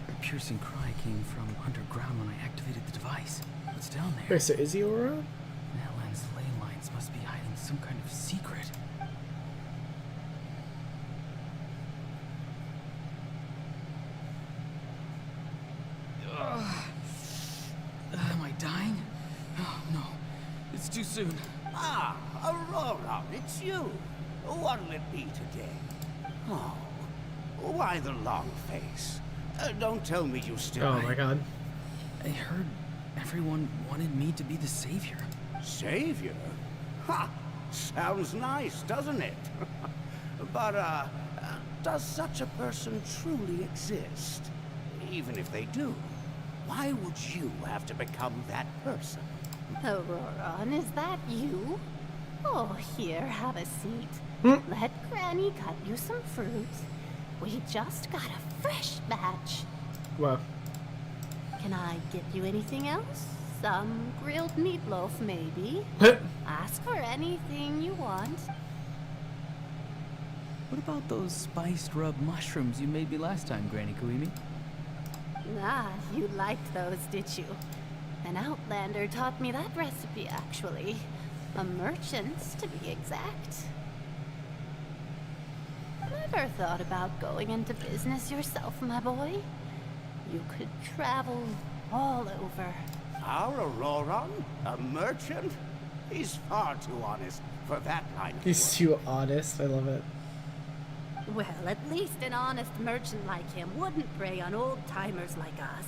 A piercing cry came from underground when I activated the device. What's down there? Wait, so is he Aurora? Natlan's ley lines must be hiding some kind of secret. Am I dying? Oh no, it's too soon. Ah, Aurora, it's you. What'll it be today? Oh, why the long face? Don't tell me you still... Oh my god. I heard everyone wanted me to be the savior. Savior? Ha! Sounds nice, doesn't it? But, does such a person truly exist? Even if they do, why would you have to become that person? Auroron, is that you? Oh, here, have a seat. Let Granny cut you some fruit. We just got a fresh batch. Wow. Can I get you anything else? Some grilled meatloaf, maybe? Ask for anything you want. What about those spiced rub mushrooms you made me last time, Granny Kuimi? Ah, you liked those, did you? An outlander taught me that recipe, actually. A merchant, to be exact. Never thought about going into business yourself, my boy? You could travel all over. Our Auroron? A merchant? He's far too honest for that kind of He's too honest. I love it. Well, at least an honest merchant like him wouldn't prey on old-timers like us.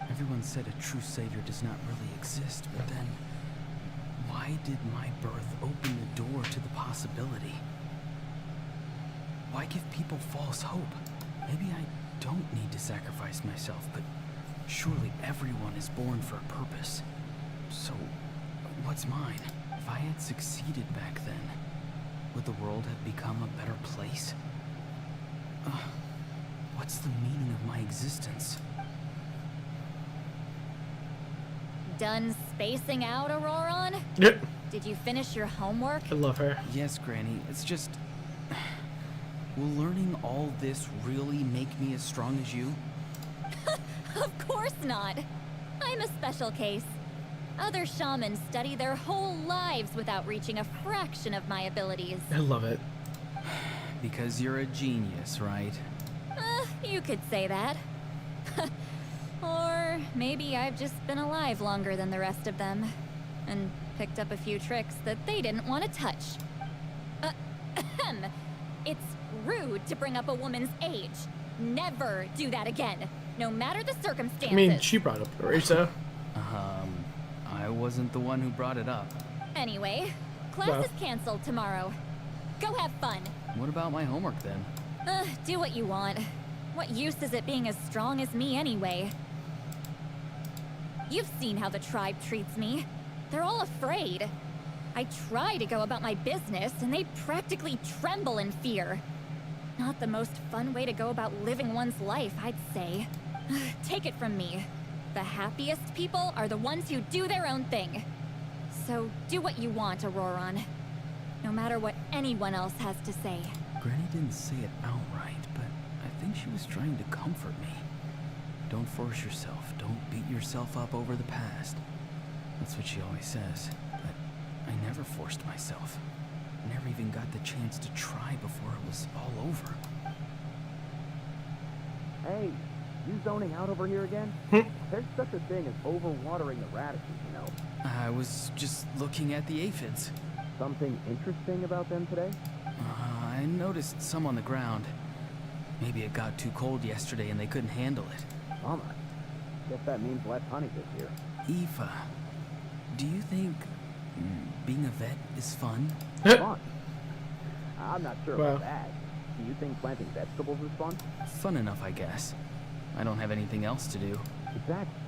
Everyone said a true savior does not really exist, but then why did my birth open the door to the possibility? Why give people false hope? Maybe I don't need to sacrifice myself, but surely everyone is born for a purpose. So, what's mine? If I had succeeded back then, would the world have become a better place? What's the meaning of my existence? Done spacing out, Auroron? Yep. Did you finish your homework? I love her. Yes, Granny. It's just... Will learning all this really make me as strong as you? Of course not. I'm a special case. Other shamans study their whole lives without reaching a fraction of my abilities. I love it. Because you're a genius, right? You could say that. Or maybe I've just been alive longer than the rest of them, and picked up a few tricks that they didn't want to touch. It's rude to bring up a woman's age. Never do that again, no matter the circumstances. I mean, she brought up her age, so. I wasn't the one who brought it up. Anyway, class Well. is canceled tomorrow. Go have fun. What about my homework then? Do what you want. What use is it being as strong as me anyway? You've seen how the tribe treats me. They're all afraid. I try to go about my business, and they practically tremble in fear. Not the most fun way to go about living one's life, I'd say. Take it from me. The happiest people are the ones who do their own thing. So do what you want, Auroron. No matter what anyone else has to say. Granny didn't say it outright, but I think she was trying to comfort me. Don't force yourself. Don't beat yourself up over the past. That's what she always says. But I never forced myself. Never even got the chance to try before it was all over. Hey, you zoning out over here again? There's such a thing as overwatering the radishes, you know. I was just looking at the aphids. Something interesting about them today? I noticed some on the ground. Maybe it got too cold yesterday and they couldn't handle it. Bummer. Guess that means less honey this year. Aoife, do you think being a vet is fun? Fun? I'm not sure Well. about that. Do you think planting vegetables is fun? Fun enough, I guess. I don't have anything else to do. Exactly.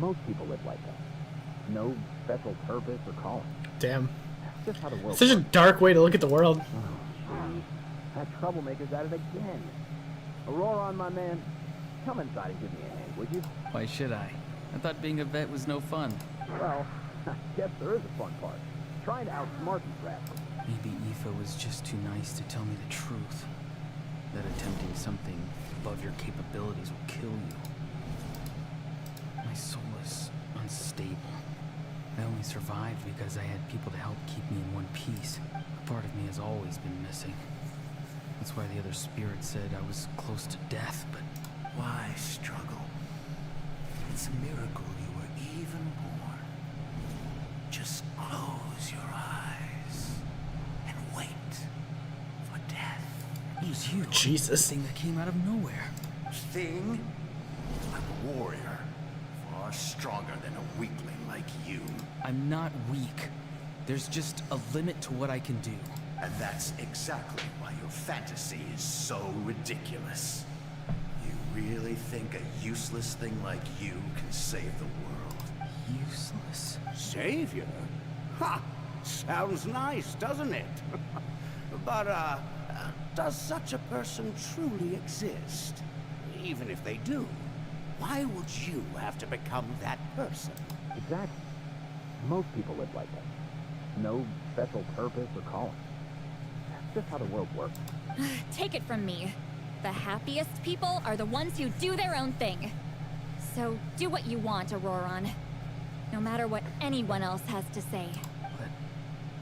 Most people live like that. No special purpose or calling. Damn. That's just how the world Such a works. dark way to look at the world. Oh, geez. That troublemaker's at it again. Auroron, my man, come inside and give me a hand, would you? Why should I? I thought being a vet was no fun. Well, I guess there is a fun part. Trying to outsmart these rascals. Maybe Aoife was just too nice to tell me the truth. That attempting something above your capabilities will kill you. My soul is unstable. I only survived because I had people to help keep me in one piece. A part of me has always been missing. That's why the other spirit said I was close to death, but... Why struggle? It's a miracle you were even born. Just close your eyes and wait for death. It was you. Jesus. The thing that came out of nowhere. Thing? I'm a warrior. Far stronger than a weakling like you. I'm not weak. There's just a limit to what I can do. And that's exactly why your fantasy is so ridiculous. You really think a useless thing like you can save the world? Useless? Savior? Ha! Sounds nice, doesn't it? But, does such a person truly exist? Even if they do, why would you have to become that person? Exactly. Most people live like that. No special purpose or calling. That's just how the world works. Take it from me. The happiest people are the ones who do their own thing. So do what you want, Auroron. No matter what anyone else has to say. But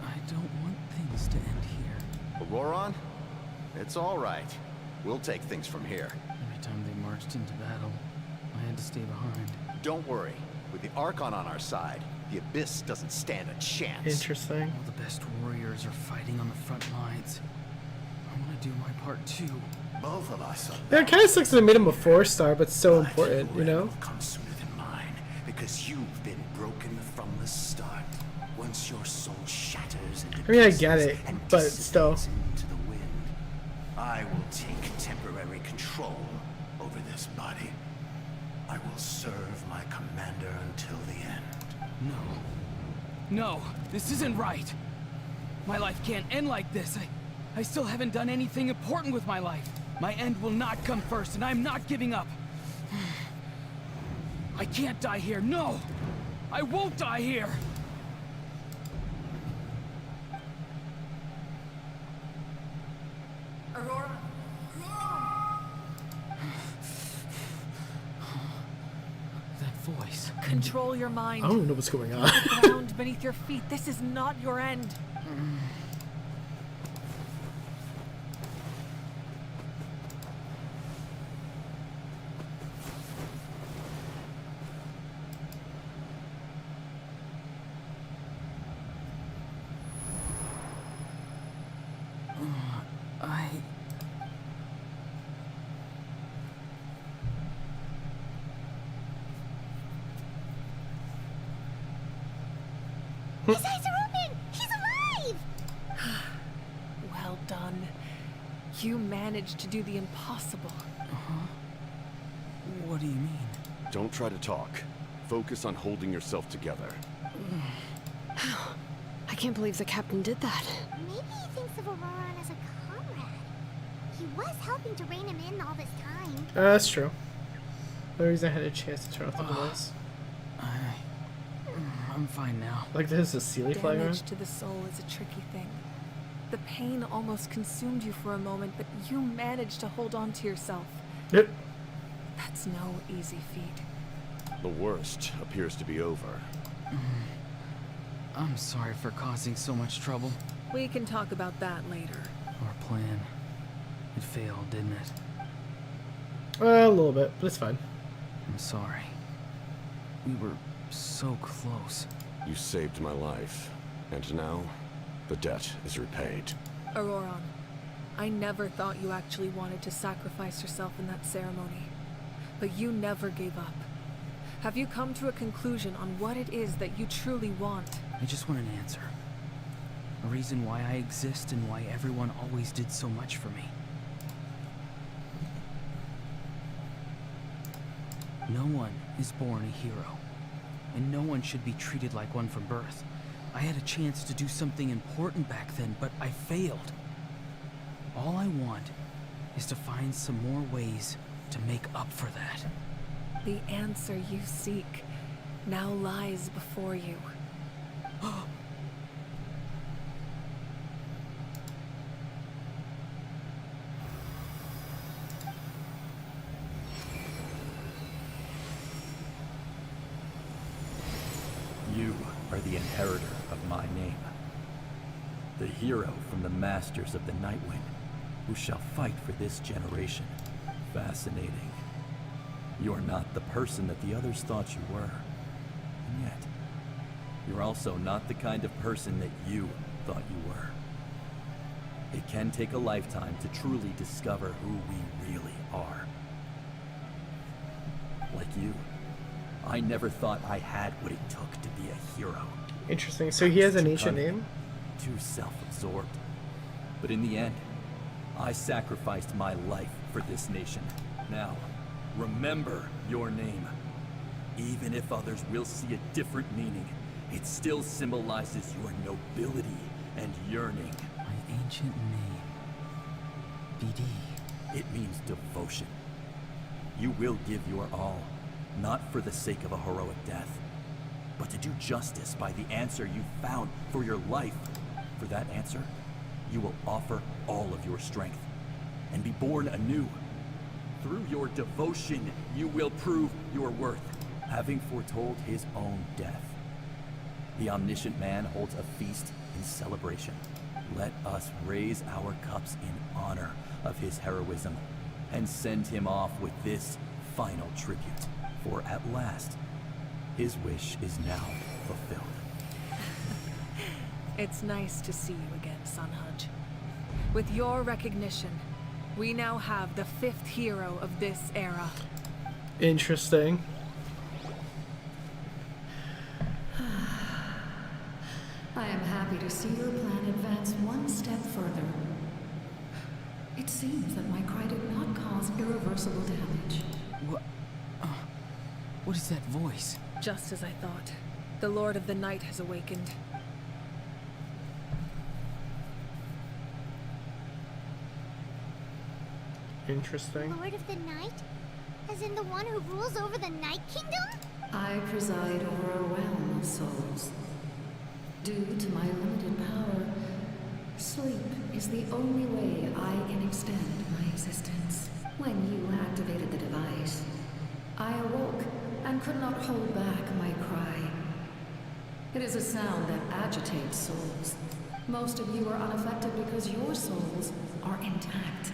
I don't want things to end here. Auroron? It's all right. We'll take things from here. Every time they marched into battle, I had to stay behind. Don't worry. With the Archon on our side, the Abyss doesn't stand a chance. Interesting. All the best warriors are fighting on the front lines. I want to do my part too. Both of us are Yeah, it kind of sucks that they made him a 4-star, but so important, you know? will come sooner than mine, because you've been broken from the start. Once your soul shatters into I mean, I pieces get it, and but still. dissipates into the wind, I will take temporary control over this body. I will serve my commander until the end. No, this isn't right. My life can't end like this. I still haven't done anything important with my life. My end will not come first, and I'm not giving up. I can't die here. No! I won't die here! Aurora! That voice. Control your mind. I don't know what's going on. The ground beneath your feet. This is not your end. His eyes are open! He's alive! Well done. You managed to do the impossible. Uh-huh. What do you mean? Don't try to talk. Focus on holding yourself together. How? I can't believe the captain did that. Maybe he thinks of Auroran as a comrade. He was helping to rein him in all this time. That's true. The reason I had a chance to turn off the device. I'm fine now. Like there's a Sealy flag around? Damage to the soul is a tricky thing. The pain almost consumed you for a moment, but you managed to hold on to yourself. Yep. That's no easy feat. The worst appears to be over. I'm sorry for causing so much trouble. We can talk about that later. Our plan. It failed, didn't it? A little bit, but it's fine. I'm sorry. We were so close. You saved my life, and now the debt is repaid. Auroran, I never thought you actually wanted to sacrifice yourself in that ceremony. But you never gave up. Have you come to a conclusion on what it is that you truly want? I just want an answer. A reason why I exist and why everyone always did so much for me. No one is born a hero, and no one should be treated like one from birth. I had a chance to do something important back then, but I failed. All I want is to find some more ways to make up for that. The answer you seek now lies before you. You are the inheritor of my name. The hero from the Masters of the Nightwind, who shall fight for this generation. Fascinating. You are not the person that the others thought you were. And yet, you're also not the kind of person that you thought you were. It can take a lifetime to truly discover who we really are. Like you, I never thought I had what it took to be a hero. Interesting. So he has an ancient name? Too self-absorbed. But in the end, I sacrificed my life for this nation. Now, remember your name. Even if others will see a different meaning, it still symbolizes your nobility and yearning. My ancient name. BD. It means devotion. You will give your all, not for the sake of a heroic death, but to do justice by the answer you found for your life. For that answer, you will offer all of your strength and be born anew. Through your devotion, you will prove your worth, having foretold his own death. The omniscient man holds a feast in celebration. Let us raise our cups in honor of his heroism and send him off with this final tribute. For at last, his wish is now fulfilled. It's nice to see you again, Sunhudge. With your recognition, we now have the 5th hero of this era. Interesting. I am happy to see your plan advance one step further. It seems that my cry did not cause irreversible damage. What is that voice? Just as I thought. The Lord of the Night has awakened. Interesting. Lord of the Night? As in the one who rules over the Night Kingdom? I preside over a realm of souls. Due to my limited power, sleep is the only way I can extend my existence. When you activated the device, I awoke and could not hold back my cry. It is a sound that agitates souls. Most of you are unaffected because your souls are intact.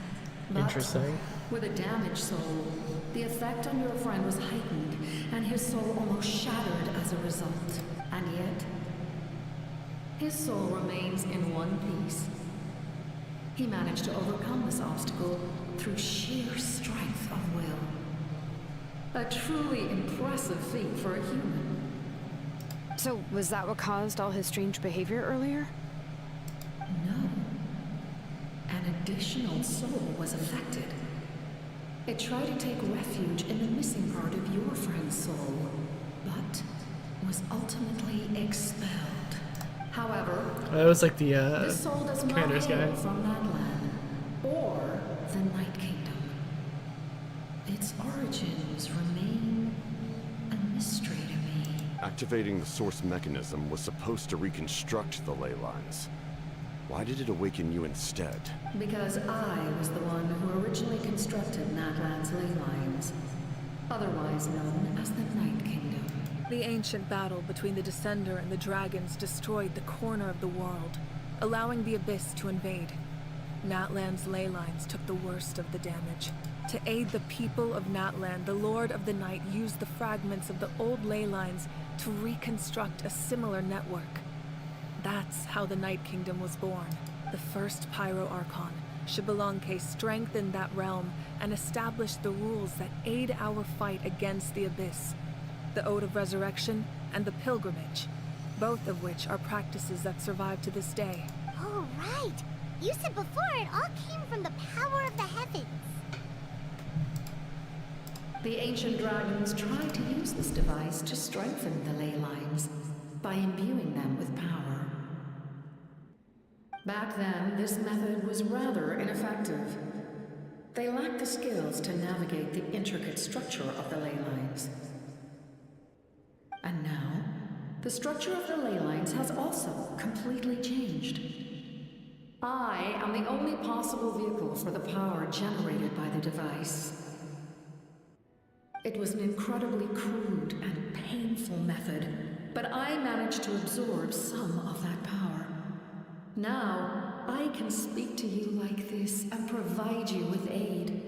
But Interesting. with a damaged soul, the effect on your friend was heightened, and his soul almost shattered as a result. And yet, his soul remains in one piece. He managed to overcome this obstacle through sheer strength of will. A truly impressive feat for a human. So, was that what caused all his strange behavior earlier? No. An additional soul was affected. It tried to take refuge in the missing part of your friend's soul, but was ultimately expelled. However, that was like the this soul does not commander's guy. hail from Natlan or the Night Kingdom. Its origins remain a mystery to me. Activating the source mechanism was supposed to reconstruct the ley lines. Why did it awaken you instead? Because I was the one who originally constructed Natlan's ley lines, otherwise known as the Night Kingdom. The ancient battle between the Descender and the dragons destroyed the corner of the world, allowing the Abyss to invade. Natlan's ley lines took the worst of the damage. To aid the people of Natlan, the Lord of the Night used the fragments of the old ley lines to reconstruct a similar network. That's how the Night Kingdom was born. The first Pyro Archon, Xbalanque, strengthened that realm and established the rules that aid our fight against the Abyss. The Ode of Resurrection and the Pilgrimage, both of which are practices that survive to this day. Oh, right. You said before it all came from the power of the heavens. The ancient dragons tried to use this device to strengthen the ley lines by imbuing them with power. Back then, this method was rather ineffective. They lacked the skills to navigate the intricate structure of the ley lines. And now, the structure of the ley lines has also completely changed. I am the only possible vehicle for the power generated by the device. It was an incredibly crude and painful method, but I managed to absorb some of that power. Now, I can speak to you like this and provide you with aid,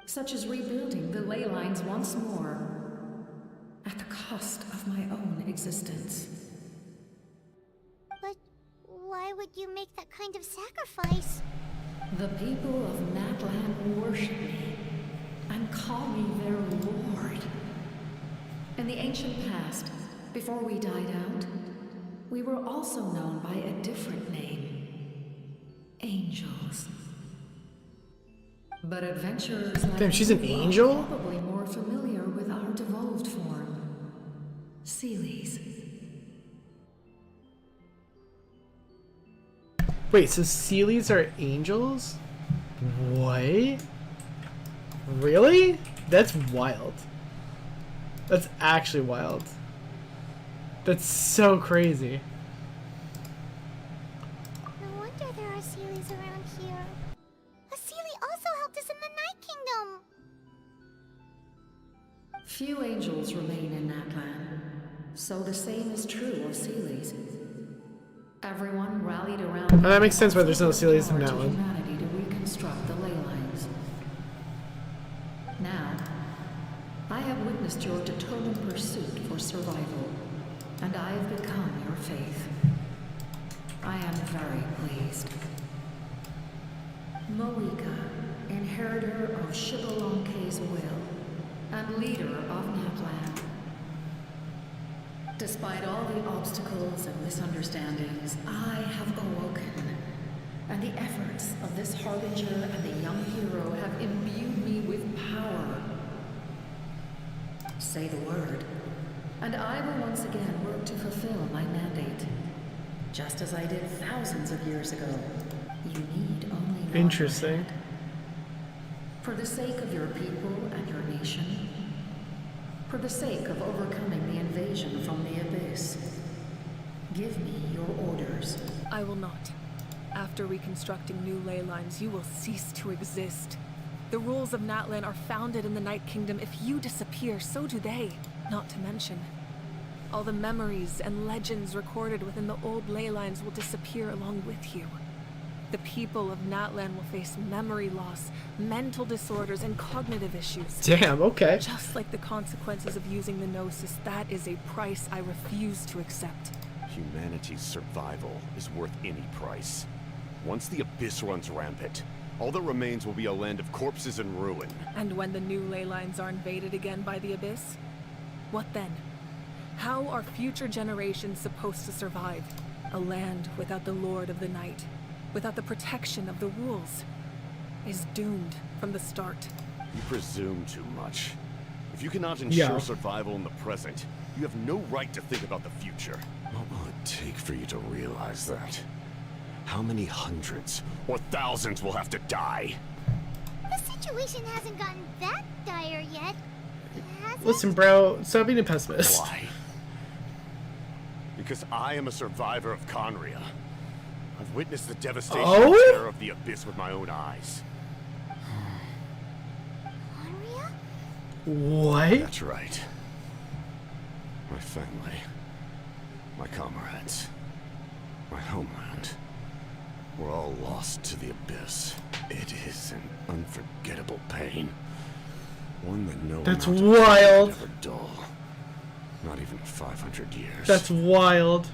such as rebuilding the ley lines once more, at the cost of my own existence. But why would you make that kind of sacrifice? The people of Natlan worship me and call me their lord. In the ancient past, before we died out, we were also known by a different name. Angels. But adventurers like Damn, she's an angel? are probably more familiar with our devolved form. Citlali's. Wait, so Citlali's are angels? What? Really? That's wild. That's actually wild. That's so crazy. No wonder there are Citlali's around here. A Citlali also helped us in the Night Kingdom. Few angels remain in Natlan, so the same is true of Citlali's. Everyone rallied around. And that makes sense why there's no Citlali's in Natlan. Humanity to reconstruct the ley lines. Now, I have witnessed your determined pursuit for survival, and I have become your faith. I am very pleased. Moika, inheritor of Xbalanque's will, and leader of Natlan. Despite all the obstacles and misunderstandings, I have awoken, and the efforts of this harbinger and the young hero have imbued me with power. Say the word, and I will once again work to fulfill my mandate, just as I did thousands of years ago. You need only one Interesting. hand. For the sake of your people and your nation, for the sake of overcoming the invasion from the Abyss, give me your orders. I will not. After reconstructing new ley lines, you will cease to exist. The rules of Natlan are founded in the Night Kingdom. If you disappear, so do they. Not to mention, all the memories and legends recorded within the old ley lines will disappear along with you. The people of Natlan will face memory loss, mental disorders, and cognitive issues. Damn, okay. Just like the consequences of using the Gnosis, that is a price I refuse to accept. Humanity's survival is worth any price. Once the Abyss runs rampant, all that remains will be a land of corpses and ruin. And when the new ley lines are invaded again by the Abyss? What then? How are future generations supposed to survive? A land without the Lord of the Night. without the protection of the rules, is doomed from the start. You presume too much. If you cannot ensure Yeah. survival in the present, you have no right to think about the future. What will it take for you to realize that? How many hundreds or thousands will have to die? The situation hasn't gotten that dire yet, has it? Listen, bro, stop being a pessimist. Why? Because I am a survivor of Conria. I've witnessed the devastation and terror of the Abyss with my own eyes. Conria? What? That's right. My family, my comrades, my homeland. We're all lost to the Abyss. It is an unforgettable pain. One that no That's amount of wild. pain could ever dull. Not even 500 years. That's wild.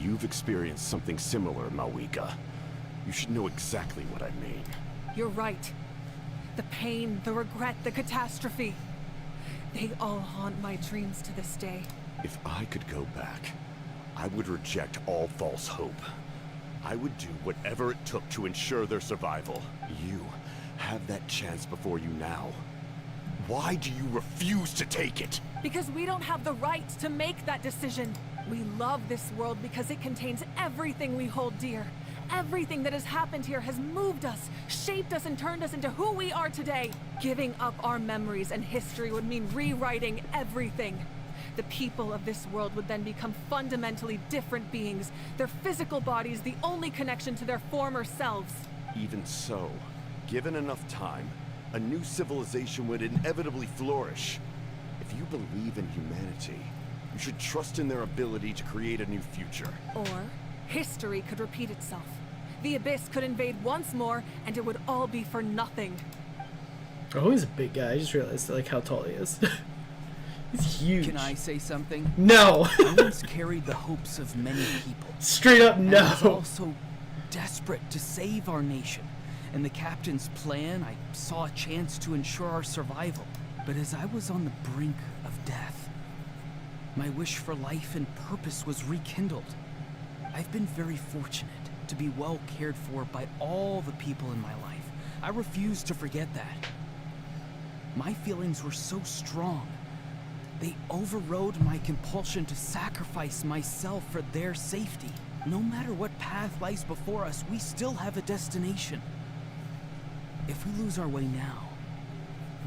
You've experienced something similar, Mawika. You should know exactly what I mean. You're right. The pain, the regret, the catastrophe. They all haunt my dreams to this day. If I could go back, I would reject all false hope. I would do whatever it took to ensure their survival. You have that chance before you now. Why do you refuse to take it? Because we don't have the right to make that decision. We love this world because it contains everything we hold dear. Everything that has happened here has moved us, shaped us, and turned us into who we are today. Giving up our memories and history would mean rewriting everything. The people of this world would then become fundamentally different beings, their physical bodies the only connection to their former selves. Even so, given enough time, a new civilization would inevitably flourish. If you believe in humanity, you should trust in their ability to create a new future. Or history could repeat itself. The Abyss could invade once more, and it would all be for nothing. Oh, he's a big guy. I just realized like how tall he is. He's huge. Can I say something? No. I once carried the hopes of many people. Straight up, no. And I was also desperate to save our nation. In the captain's plan, I saw a chance to ensure our survival. But as I was on the brink of death, my wish for life and purpose was rekindled. I've been very fortunate to be well cared for by all the people in my life. I refuse to forget that. My feelings were so strong. They overrode my compulsion to sacrifice myself for their safety. No matter what path lies before us, we still have a destination. If we lose our way now,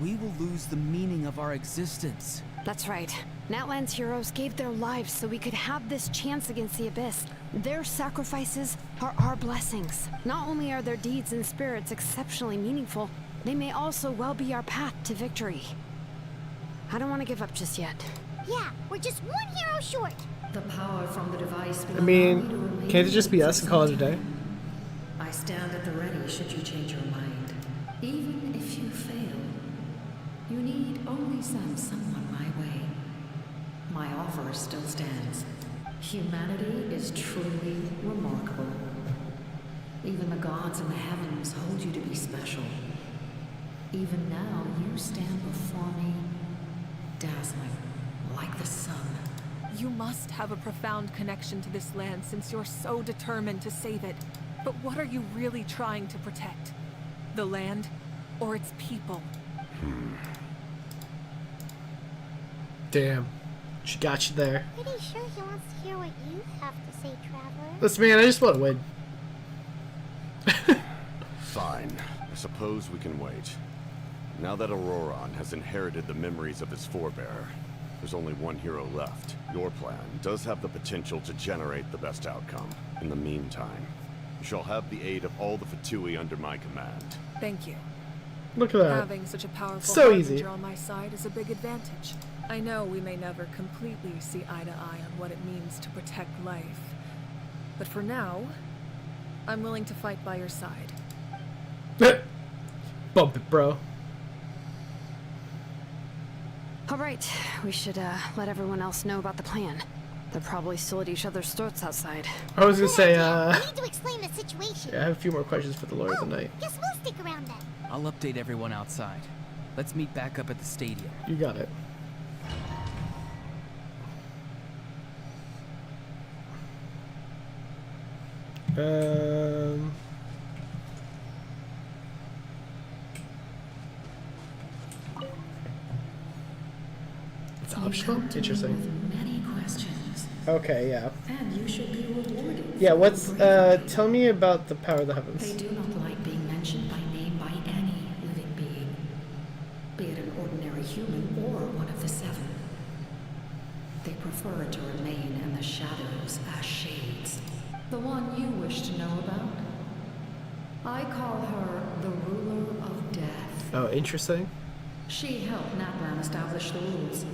we will lose the meaning of our existence. That's right. Natlan's heroes gave their lives so we could have this chance against the Abyss. Their sacrifices are our blessings. Not only are their deeds and spirits exceptionally meaningful, they may also well be our path to victory. I don't want to give up just yet. Yeah, we're just one hero short. The power from the device. I mean, can't it just be us and call it a day? I stand at the ready should you change your mind. Even if you fail, you need only send someone my way. My offer still stands. Humanity is truly remarkable. Even the gods in the heavens hold you to be special. Even now, you stand before me, dazzling like the sun. You must have a profound connection to this land since you're so determined to save it. But what are you really trying to protect? The land or its people? Damn. She got you there. Pretty sure he wants to hear what you have to say, Traveler. Listen, man, I just want to win. Fine. I suppose we can wait. Now that Auroron has inherited the memories of his forebearer, there's only one hero left. Your plan does have the potential to generate the best outcome. In the meantime, you shall have the aid of all the Fatui under my command. Thank you. Look at that. Having such a powerful So harbinger easy. on my side is a big advantage. I know we may never completely see eye to eye on what it means to protect life. But for now, I'm willing to fight by your side. Bump it, bro. All right, we should let everyone else know about the plan. They're probably still at each other's throats outside. I was gonna say, We need to explain the situation. yeah, I have a few more questions for the Lord of the Night. Guess we'll stick around then. I'll update everyone outside. Let's meet back up at the stadium. You got it. It's optional? Interesting. Many questions. Okay, yeah. And you should be rewarded. Yeah, what's tell me about the power of the heavens. They do not like being mentioned by name by any living being, be it an ordinary human or one of the seven. They prefer to remain in the shadows as shades. The one you wish to know about? I call her the ruler of death. Oh, interesting. She helped Natlan establish the rules.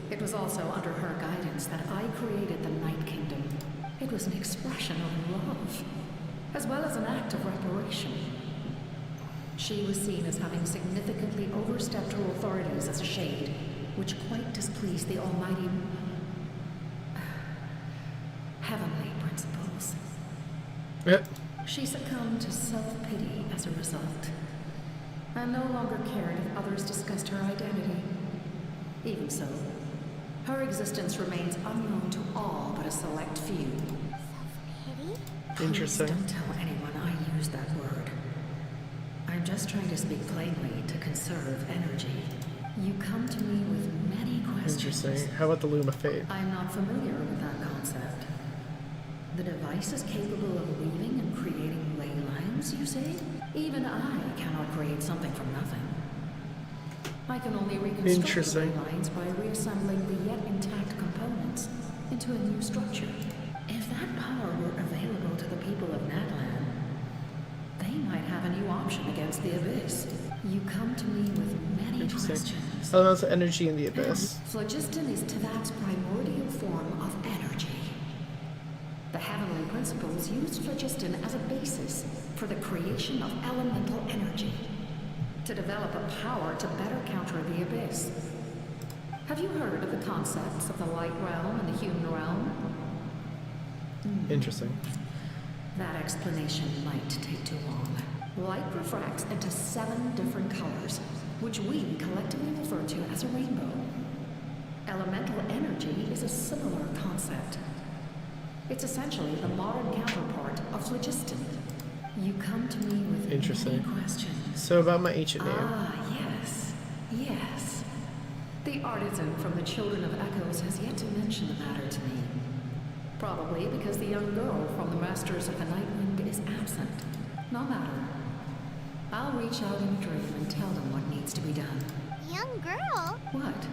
It was also under her guidance that I created the Night Kingdom. It was an expression of love, as well as an act of reparation. She was seen as having significantly overstepped her authorities as a shade, which quite displeased the almighty heavenly principles. Yep. She succumbed to self-pity as a result, and no longer cared if others discussed her identity. Even so, her existence remains unknown to all but a select few. Interesting. Please don't tell anyone I used that word. I'm just trying to speak plainly to conserve energy. You come to me with many questions. Interesting. How about the Loom of Fate? I'm not familiar with that concept. The device is capable of weaving and creating ley lines, you say? Even I cannot create something from nothing. I can only reconstruct the ley lines by reassembling the yet intact components into a new structure. If that power were available to the people of Natlan, they might have a new option against the Abyss. You come to me with many questions. Oh, that's energy in the Abyss. Phlogiston is Tavak's primordial form of energy. The heavenly principles used phlogiston as a basis for the creation of elemental energy, to develop a power to better counter the Abyss. Have you heard of the concepts of the light realm and the human realm? Interesting. That explanation might take too long. Light refracts into 7 different colors, which we collectively refer to as a rainbow. Elemental energy is a similar concept. It's essentially the modern counterpart of phlogiston. You come to me with Interesting. many questions. So about my ancient name. Ah, yes. Yes. The artisan from the Children of Echoes has yet to mention the matter to me. Probably because the young girl from the Masters of the Nightwind is absent. No matter. I'll reach out in a dream and tell them what needs to be done. Young girl? What?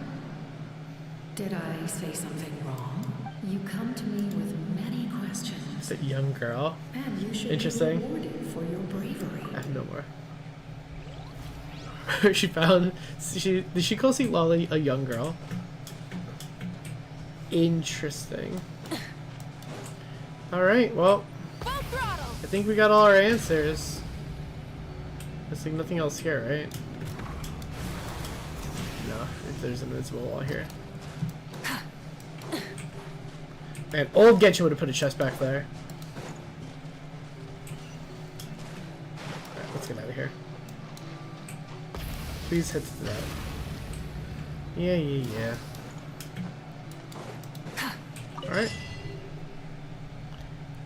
Did I say something wrong? You come to me with many questions. Is it young girl? And you should Interesting. be rewarded for your bravery. I have no more. She found. Did she call Citlali a young girl? Interesting. Alright, well. I think we got all our answers. There's like nothing else here, right? No, if there's an invisible wall here. Man, old Genshin would have put a chest back there. Alright, let's get out of here. Please head to that. Yeah. Alright.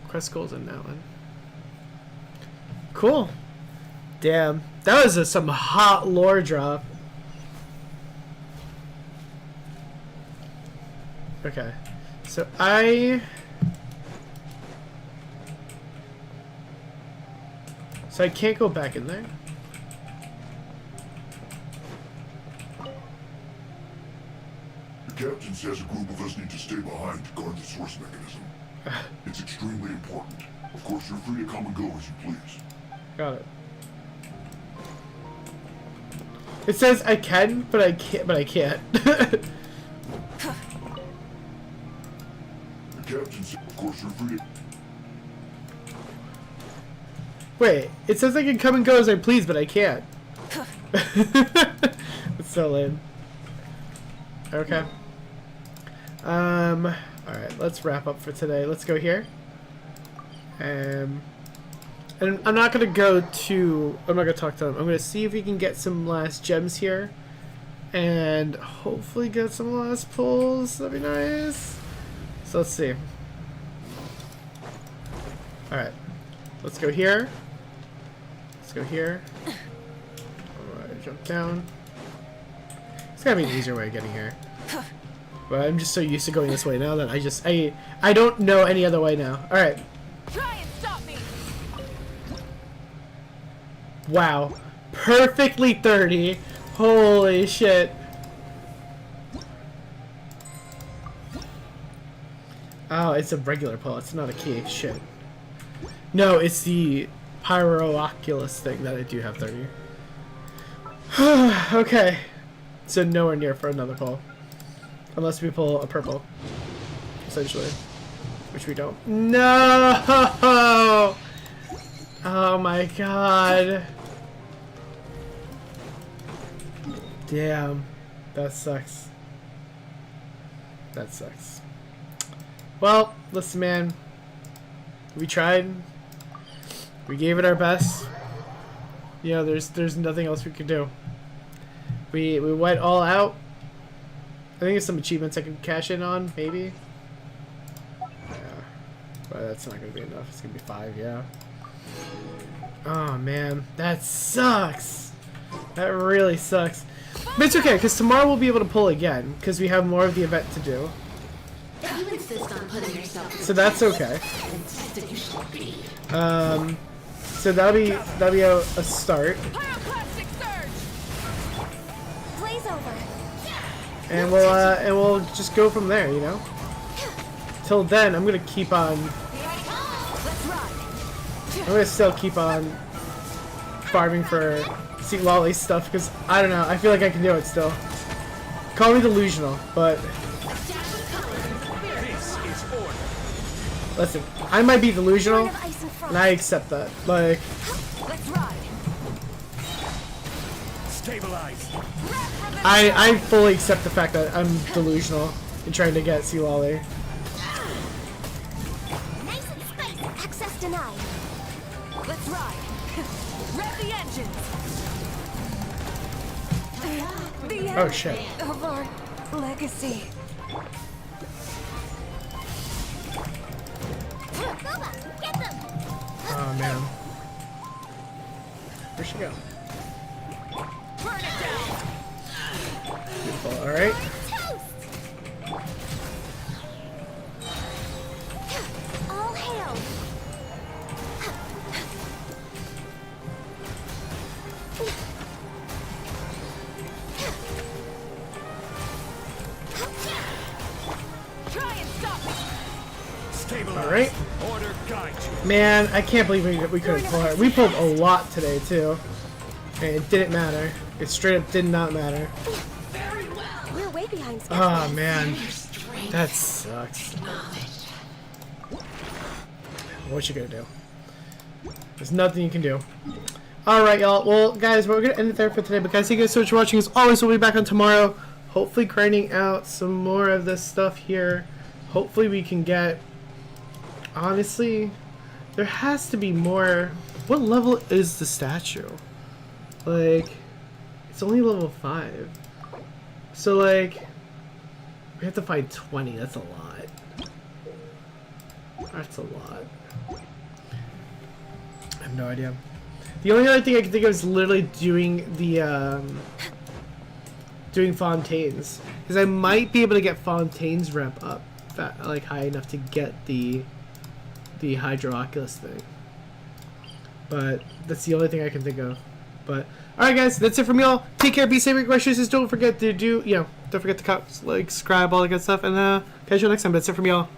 Quest goals in Natlan. Cool. Damn. That was some hot lore drop. Okay. So I can't go back in there. The captain says a group of us need to stay behind to guard the source mechanism. It's extremely important. Of course, you're free to come and go as you please. Got it. It says I can, but I can't. The captain says, of course, you're free to... Wait, it says I can come and go as I please, but I can't. It's so lame. Okay. Alright, let's wrap up for today. Let's go here. And I'm not gonna go to... I'm not gonna talk to them. I'm gonna see if we can get some last gems here. And hopefully get some last pulls. That'd be nice. So let's see. Alright. Let's go here. Let's go here. Alright, jump down. It's gotta be an easier way of getting here. But I'm just so used to going this way now that I don't know any other way now. Alright. Try and stop me. Wow. Perfectly 30. Holy shit. Oh, it's a regular pull. It's not a key. Shit. No, it's the Pyro Oculus thing that I do have 30. Okay. So nowhere near for another pull. Unless we pull a purple. Essentially. Which we don't. No! Oh my god. Damn. That sucks. That sucks. Well, listen, man. We tried. We gave it our best. You know, there's nothing else we could do. We went all out. I think there's some achievements I can cash in on, maybe. Yeah. But that's not gonna be enough. It's gonna be 5, yeah. Oh man, that sucks. That really sucks. But it's okay, because tomorrow we'll be able to pull again, because we have more of the event to do. So that's okay. So that'll be a start. And we'll just go from there, you know? Till then, I'm gonna keep on. I'm gonna still keep on farming for Citlali stuff because I don't know. I feel like I can do it still. Call me delusional, but listen, I might be delusional, and I accept that. Like, Stabilize. I fully accept the fact that I'm delusional in trying to get Citlali. Nice and spicy. Access denied. Let's ride. Rev the engines. The Oh shit. of our legacy. Boba, get them. Oh man. Where'd she go? Burn it down. Beautiful. All right. All hail. Try and stop me. Stabilize. All right. Order guide you. Man, I can't believe we couldn't pull her. We pulled a lot today too, and it didn't matter. It straight up did not matter. We're way behind schedule. Oh man, that sucks. What you gonna do? There's nothing you can do. Alright, y'all. Well, guys, we're gonna end it there for today. But guys, thank you guys so much for watching. As always, we'll be back on tomorrow. Hopefully grinding out some more of this stuff here. Hopefully we can get... Honestly, there has to be more... What level is the statue? Like, it's only level 5. So, like, we have to find 20. That's a lot. That's a lot. I have no idea. The only other thing I can think of is literally doing the, doing Fontaine's. Because I might be able to get Fontaine's rep up, that, like, high enough to get the Hydro Oculus thing. But that's the only thing I can think of. But, alright guys, that's it from y'all. Take care, be safe, make questions. Don't forget to don't forget to like, subscribe, all that good stuff. And, catch you next time. That's it from y'all.